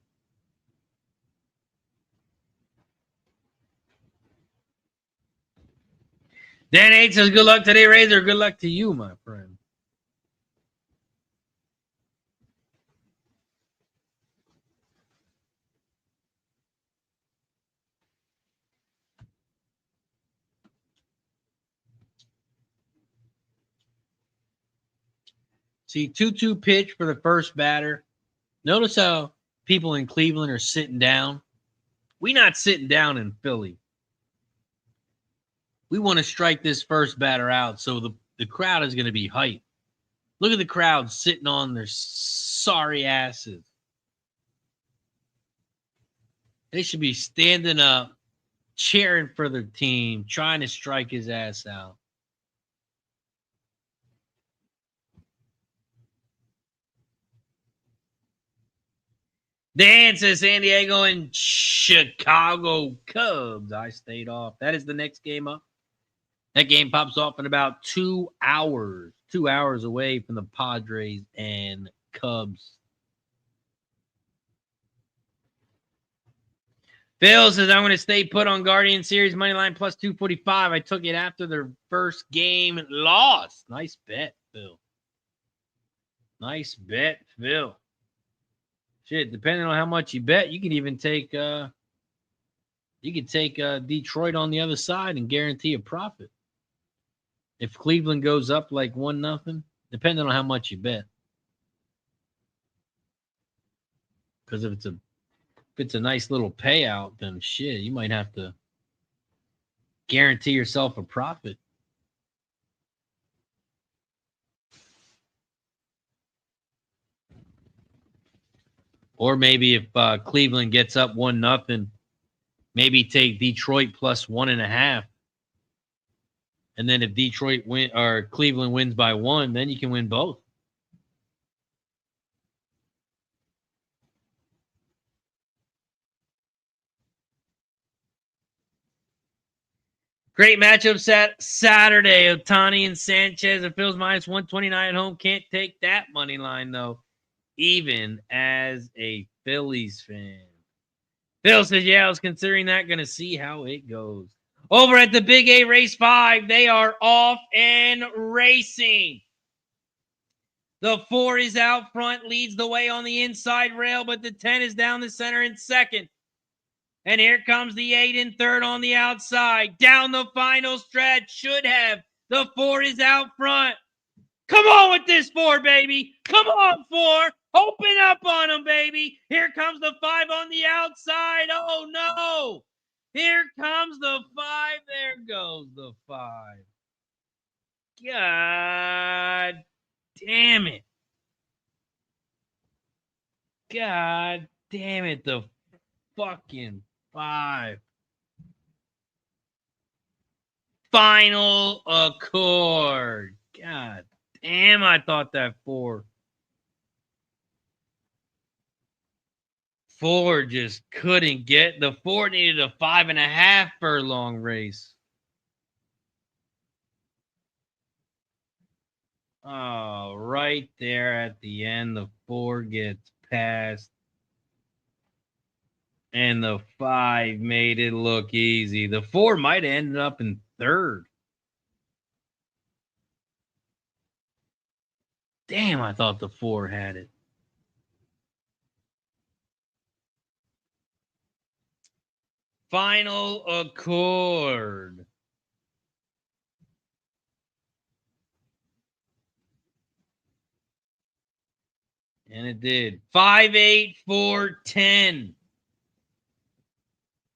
Dan H says, good luck today, Razor. Good luck to you, my friend. See, 2-2 pitch for the first batter. Notice how people in Cleveland are sitting down. We not sitting down in Philly. We want to strike this first batter out, so the crowd is going to be hyped. Look at the crowd sitting on their sorry asses. They should be standing up, cheering for their team, trying to strike his ass out. Dan says San Diego and Chicago Cubs. I stayed off. That is the next game up. That game pops off in about 2 hours. 2 hours away from the Padres and Cubs. Phil says, I'm going to stay put on Guardian Series moneyline plus 245. I took it after their first game loss. Nice bet, Phil. Nice bet, Phil. Shit, depending on how much you bet, you can even take Detroit on the other side and guarantee a profit. If Cleveland goes up like 1-0, depending on how much you bet. Because if it's a nice little payout, then shit, you might have to guarantee yourself a profit. Or maybe if Cleveland gets up 1-0, maybe take Detroit plus 1.5. And then if Detroit win or Cleveland wins by 1, then you can win both. Great matchup Saturday. Ohtani and Sanchez. It feels minus 129 at home. Can't take that money line, though, even as a Phillies fan. Phil says, yeah, I was considering that. Going to see how it goes. Over at the Big A Race 5, they are off and racing. The 4 is out front, leads the way on the inside rail, but the 10 is down the center in second. And here comes the 8 in third on the outside. Down the final stretch, should have. The 4 is out front. Come on with this 4, baby. Come on, 4. Open up on them, baby. Here comes the 5 on the outside. Oh, no. Here comes the 5. There goes the 5. God damn it. God damn it. The fucking 5. Final Accord. God damn, I thought that 4 just couldn't get. The 4 needed a 5.5 furlong race. Oh, right there at the end, the 4 gets past. And the 5 made it look easy. The 4 might have ended up in third. Damn, I thought the 4 had it. Final Accord. And it did. 5, 8, 4, 10.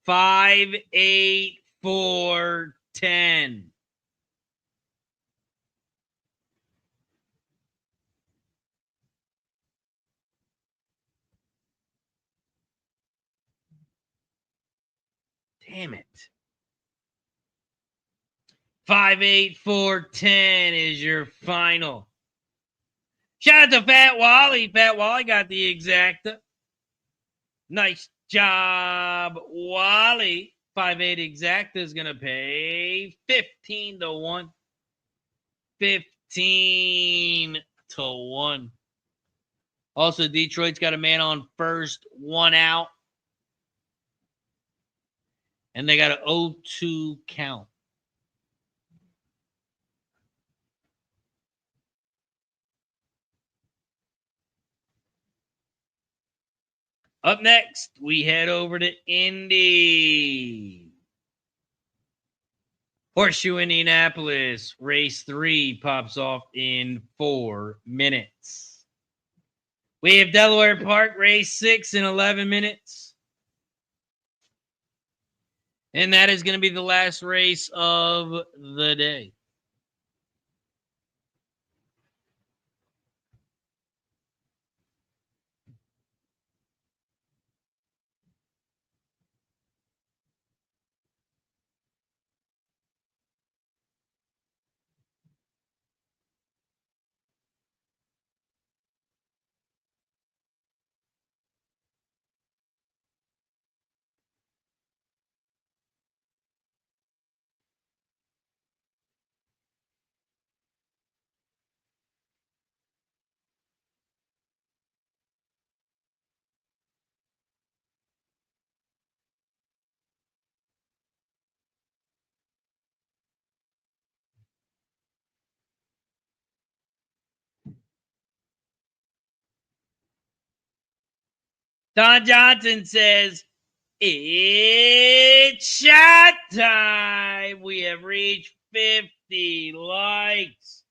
5, 8, 4, 10. Damn it. 58410 is your final. Shout out to Fat Wally. Fat Wally got the exacta. Nice job, Wally. 5-8 exacta is going to pay 15 to 1. 15 to 1. Also, Detroit's got a man on first, 1 out. And they got an 0-2 count. Up next, we head over to Indy. Horseshoe Indianapolis, race 3 pops off in 4 minutes. We have Delaware Park, race 6 in 11 minutes. And that is going to be the last race of the day. Don Johnson says, it's shot time. We have reached 50 likes.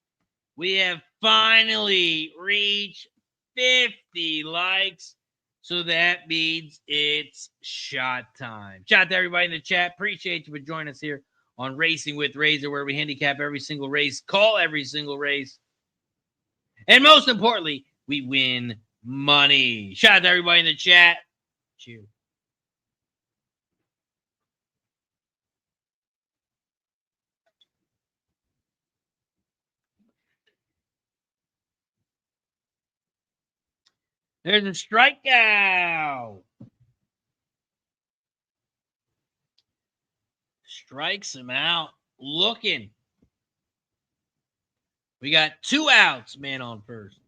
We have finally reached 50 likes. So that means it's shot time. Shout out to everybody in the chat. Appreciate you for joining us here on Racing with Razor, where we handicap every single race, call every single race, and most importantly, we win money. Shout out to everybody in the chat. Cheers. There's a strikeout. Strikes him out. Looking. We got 2 outs, man on first.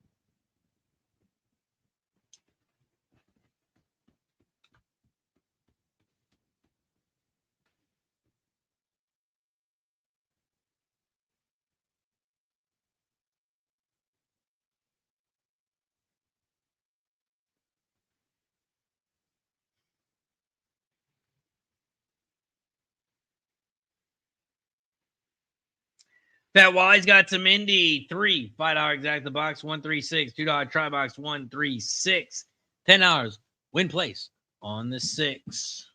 Fat Wally's got some Indy. 3 $5 exact the box 136. $2 try box 136. $10 win place on the 6.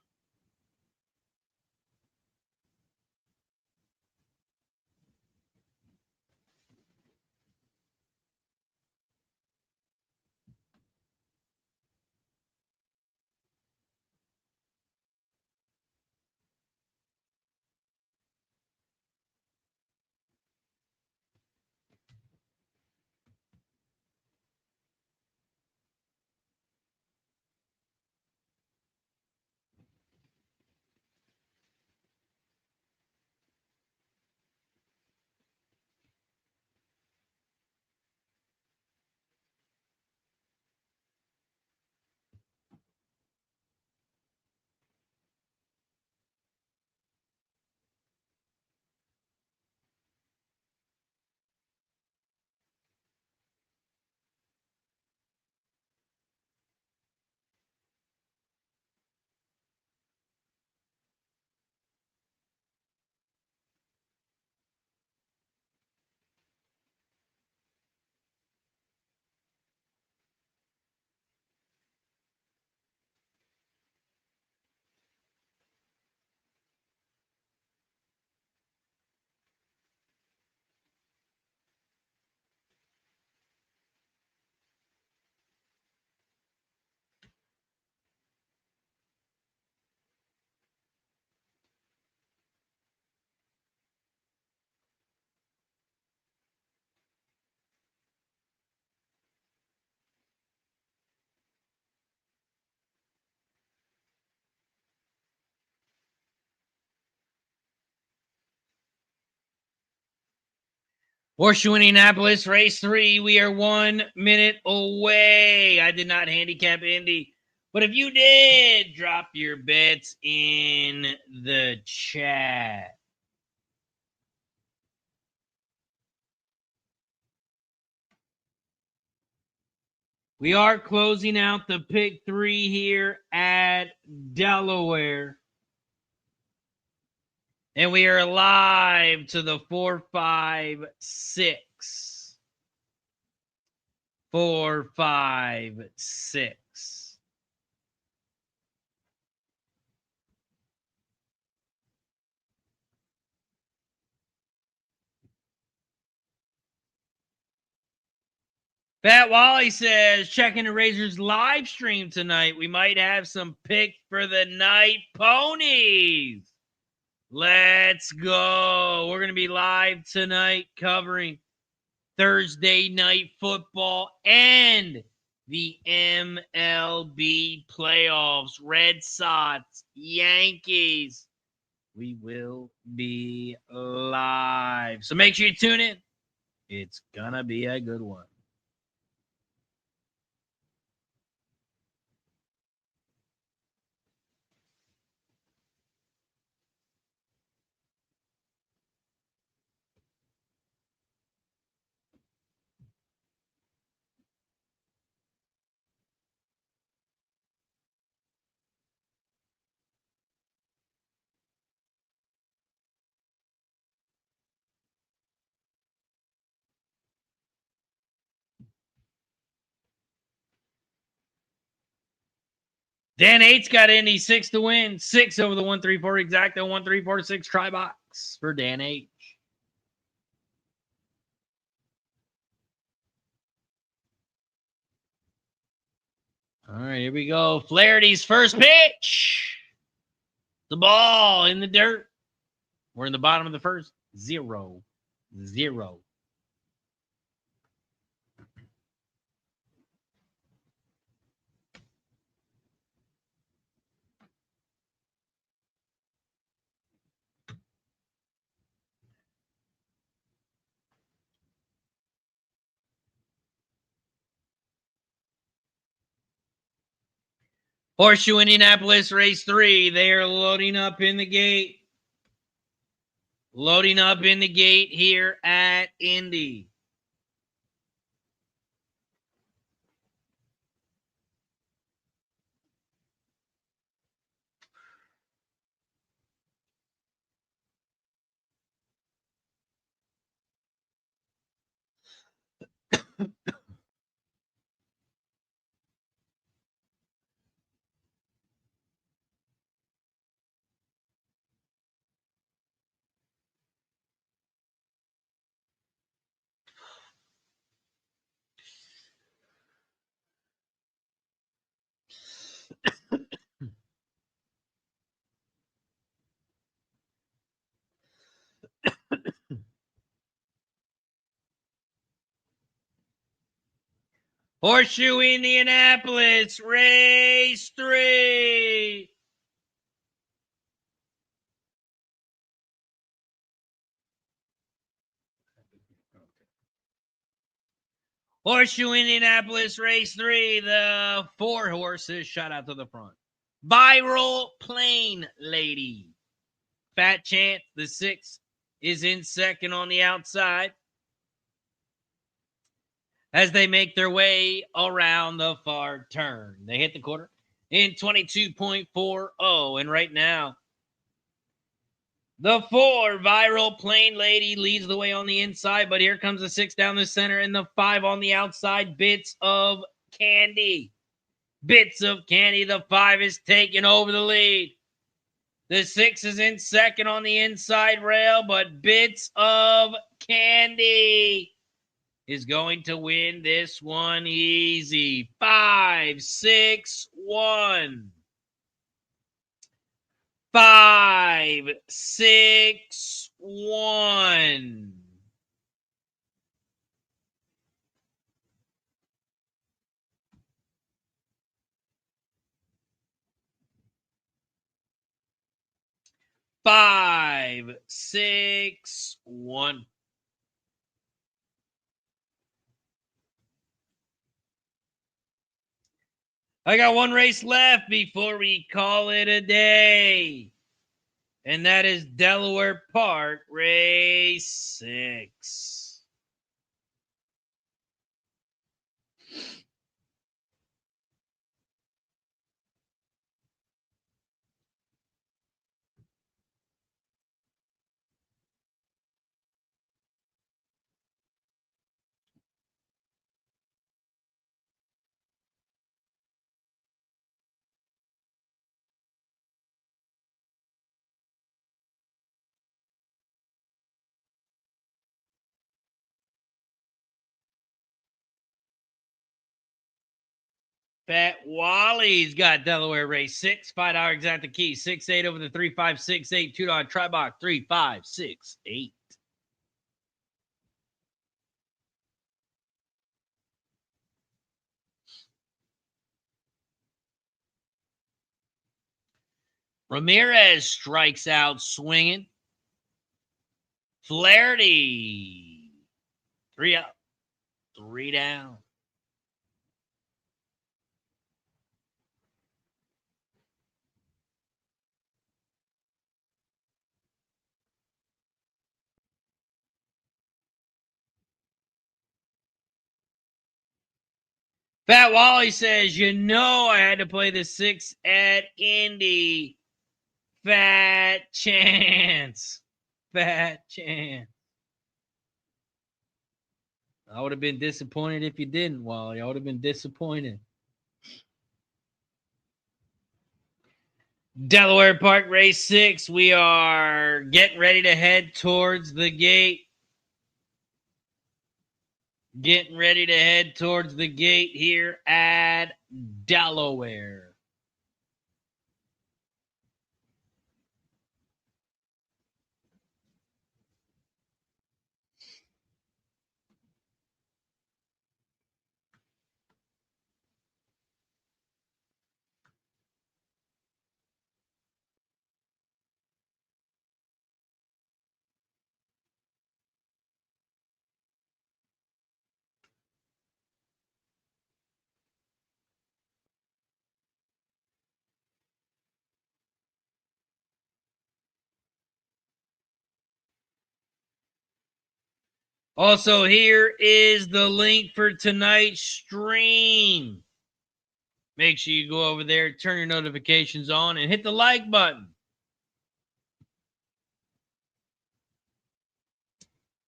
Horseshoe Indianapolis, race 3. We are 1 minute away. I did not handicap Indy. But if you did, drop your bets in the chat. We are closing out the pick 3 here at Delaware. And we are live to the 4-5-6. 4-5-6. Fat Wally says, checking the Razors live stream tonight. We might have some picks for the night ponies. Let's go. We're going to be live tonight covering Thursday night football and the MLB playoffs. Red Sox, Yankees. We will be live. So make sure you tune in. It's going to be a good one. Dan 8's got Indy 6 to win. 6 over the 134 exacto 1346 try box for Dan H. All right, here we go. Flaherty's first pitch. The ball in the dirt. We're in the bottom of the first. 0-0. Horseshoe Indianapolis, race 3. They are loading up in the gate. Loading up in the gate here at Indy. Horseshoe Indianapolis, race 3. Horseshoe Indianapolis, race 3. The 4 horses shot out to the front. Viral Plain Lady. Fat Chance, the 6, is in second on the outside as they make their way around the far turn. They hit the quarter in 22.40, and right now, the 4, Viral Plain Lady, leads the way on the inside, but here comes the 6 down the center and the 5 on the outside, Bits of Candy. Bits of Candy, the 5 is taking over the lead. The 6 is in second on the inside rail, but Bits of Candy is going to win this one easy. 5-6-1. 5-6-1. Five, 6, 1. I got one race left before we call it a day. And that is Delaware Park, race 6. Fat Wally's got Delaware race 6. $5 exact the key. 6-8 over the 3-5-6-8. $2 try box. 3-5-6-8. Ramirez strikes out swinging. Flaherty. 3 up. 3 down. Fat Wally says, you know I had to play the 6 at Indy. Fat chance. Fat chance. I would have been disappointed if you didn't, Wally. I would have been disappointed. Delaware Park race 6. We are getting ready to head towards the gate. Getting ready to head towards the gate here at Delaware. Also, here is the link for tonight's stream. Make sure you go over there, turn your notifications on, and hit the like button.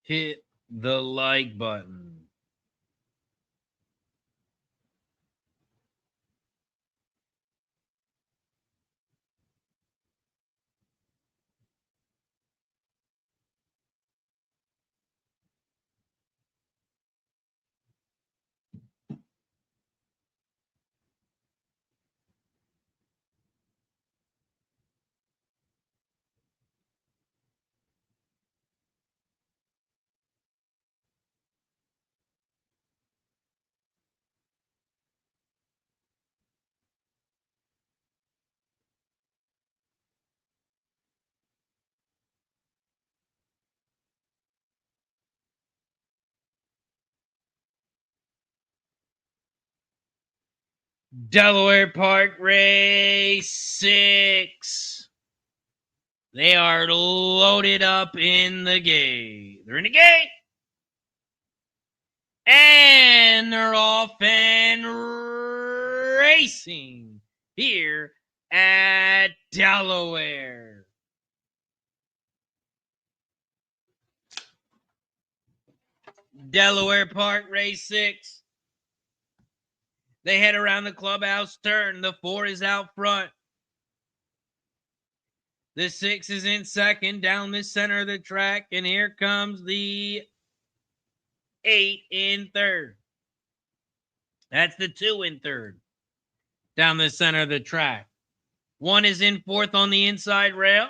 Hit the like button. Delaware Park race 6. They are loaded up in the gate. They're in the gate. And they're off and racing here at Delaware. Delaware Park race 6. They head around the clubhouse turn. The 4 is out front. The 6 is in second down the center of the track. And here comes the 8 in third. That's the 2 in third down the center of the track. 1 is in fourth on the inside rail.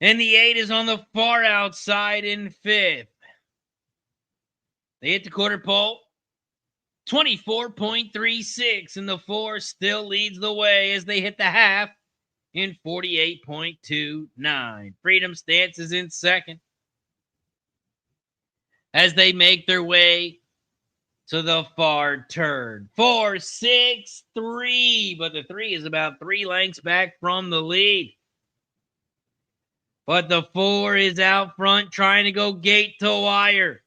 And the 8 is on the far outside in fifth. They hit the quarter pole. 24.36, and the 4 still leads the way as they hit the half in 48.29. Freedom Stance is in second as they make their way to the far turn. 4, 6, 3. But the 3 is about 3 lengths back from the lead. But the 4 is out front trying to go gate to wire.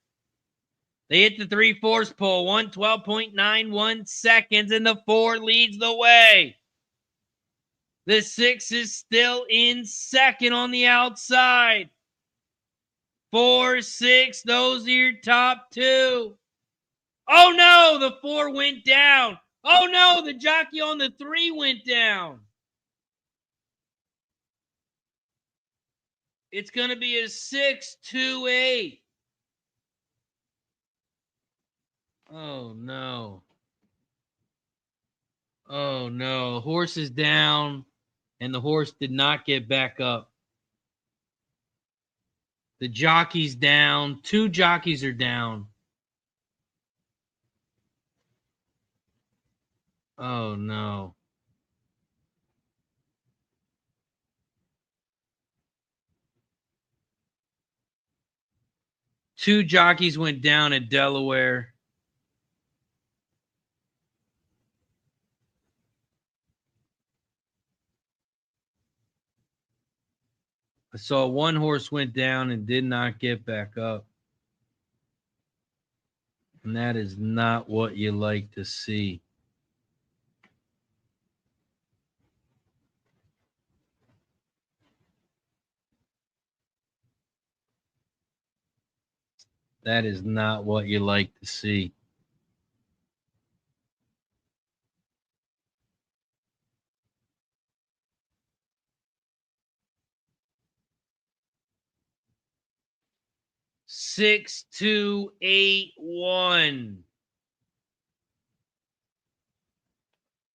They hit the 3/4 pole, 112.91 seconds, and the 4 leads the way. The 6 is still in second on the outside. 4, 6, those are your top 2. Oh no, the 4 went down. Oh no, the jockey on the 3 went down. It's going to be a 6-2-8. Oh no. Oh no. Horse is down, and the horse did not get back up. The jockey's down. 2 jockeys are down. Oh no. Two jockeys went down at Delaware. I saw 1 horse went down and did not get back up. And that is not what you like to see. That is not what you like to see. Six, 2, 8, 1.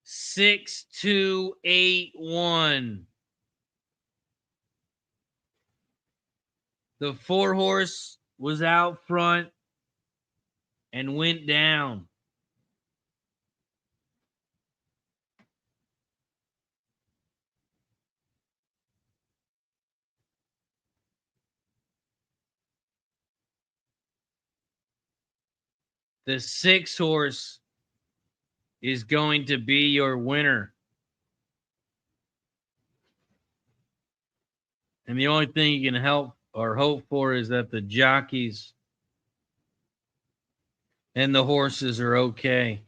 6, 2, 8, 1. The 4 horse was out front and went down. The 6 horse is going to be your winner. And the only thing you can help or hope for is that the jockeys and the horses are okay.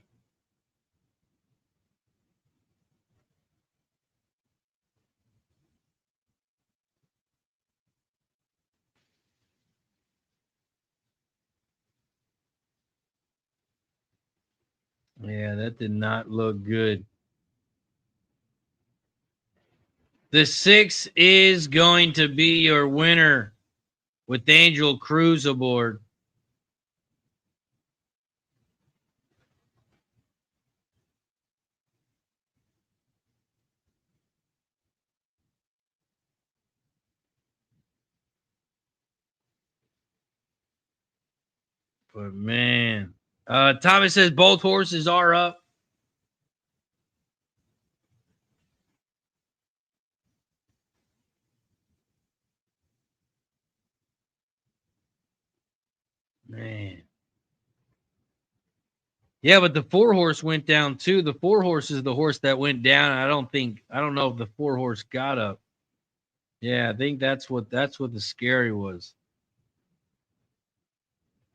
Yeah, that did not look good. The 6 is going to be your winner with Angel Cruz aboard. But man, Thomas says both horses are up. Man. Yeah, but the 4 horse went down too. The 4 horse is the horse that went down. I don't know if the 4 horse got up. Yeah, I think that's what the scary was.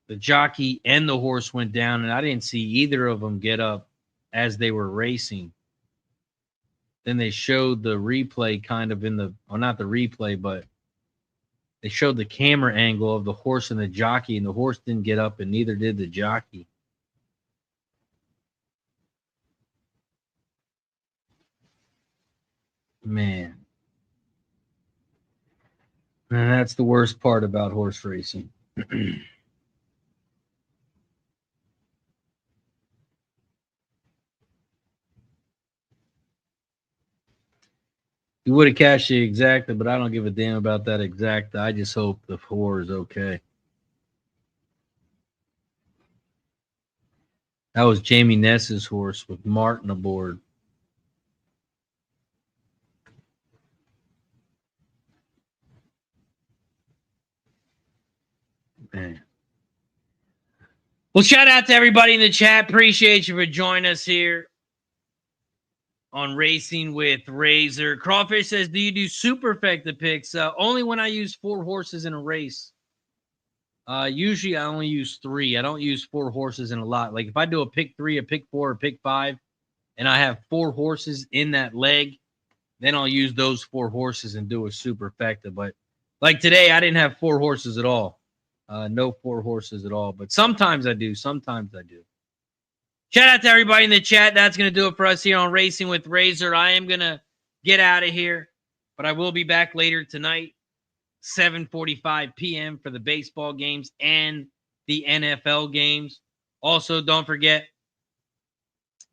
The jockey and the horse went down, and I didn't see either of them get up as they were racing. Then they showed the replay kind of not the replay, but they showed the camera angle of the horse and the jockey, and the horse didn't get up, and neither did the jockey. Man. And that's the worst part about horse racing. You would have cashed the exacta, but I don't give a damn about that exacta. I just hope the 4 is okay. That was Jamie Ness's horse with Martin aboard. Man. Well, shout out to everybody in the chat. Appreciate you for joining us here on Racing with Razor. Crawfish says, do you do super effective picks? Only when I use 4 horses in a race. Usually I only use 3. I don't use 4 horses in a lot. Like if I do a pick 3, a pick 4, a pick 5, and I have 4 horses in that leg, then I'll use those 4 horses and do a super effective. But like today, I didn't have 4 horses at all. No 4 horses at all. But sometimes I do. Sometimes I do. Shout out to everybody in the chat. That's going to do it for us here on Racing with Razor. I am going to get out of here, but I will be back later tonight, 7:45 p.m. for the baseball games and the NFL games. Also, don't forget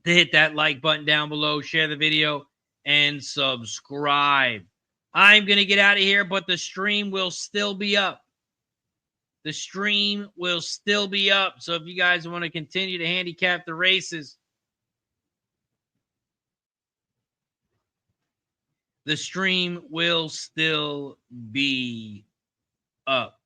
to hit that like button down below, share the video, and subscribe. I'm going to get out of here, but the stream will still be up. The stream will still be up. So if you guys want to continue to handicap the races, the stream will still be up.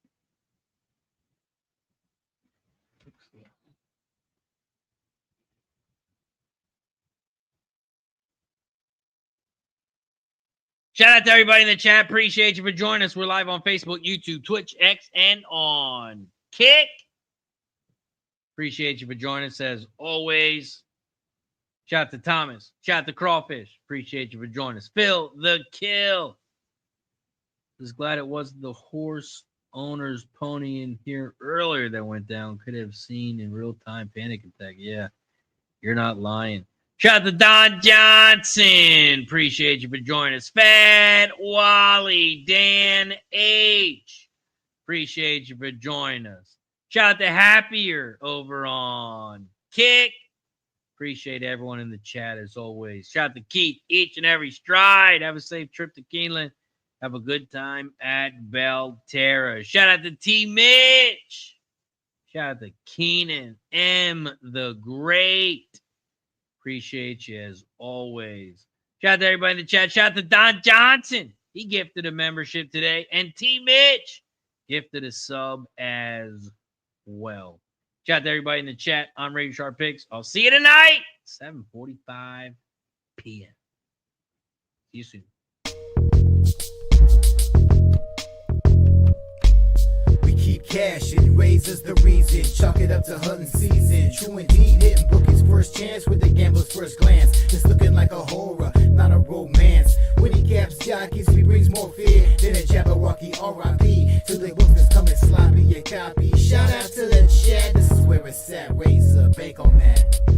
Shout out to everybody in the chat. Appreciate you for joining us. We're live on Facebook, YouTube, Twitch, X, and on Kick. Appreciate you for joining us as always. Shout out to Thomas. Shout out to Crawfish. Appreciate you for joining us. Phil the Kill. Just glad it wasn't the horse owner's pony in here earlier that went down. Could have seen in real time panic attack. Yeah, you're not lying. Shout out to Don Johnson. Appreciate you for joining us. Fat Wally. Dan H. Appreciate you for joining us. Shout out to Happier over on Kick. Appreciate everyone in the chat as always. Shout out to Keith. Each and every stride. Have a safe trip to Keeneland. Have a good time at Belterra. Shout out to T. Mitch. Shout out to Keenan M. the Great. Appreciate you as always. Shout out to everybody in the chat. Shout out to Don Johnson. He gifted a membership today. And T. Mitch gifted a sub as well. Shout out to everybody in the chat. I'm RazorSharpPicks. I'll see you tonight, 7:45 p.m. See you soon. Keep cashing, razors the reason. Chalk it up to hunting season. True indeed, hitting bookies first chance with the gambler's first glance. It's looking like a horror, not a romance. When he caps jockeys, he brings more fear than a Jabberwocky R.I.P. To the book that's coming sloppy, your copy. Shout out to the chat, this is where it's at. Razor, bank on that.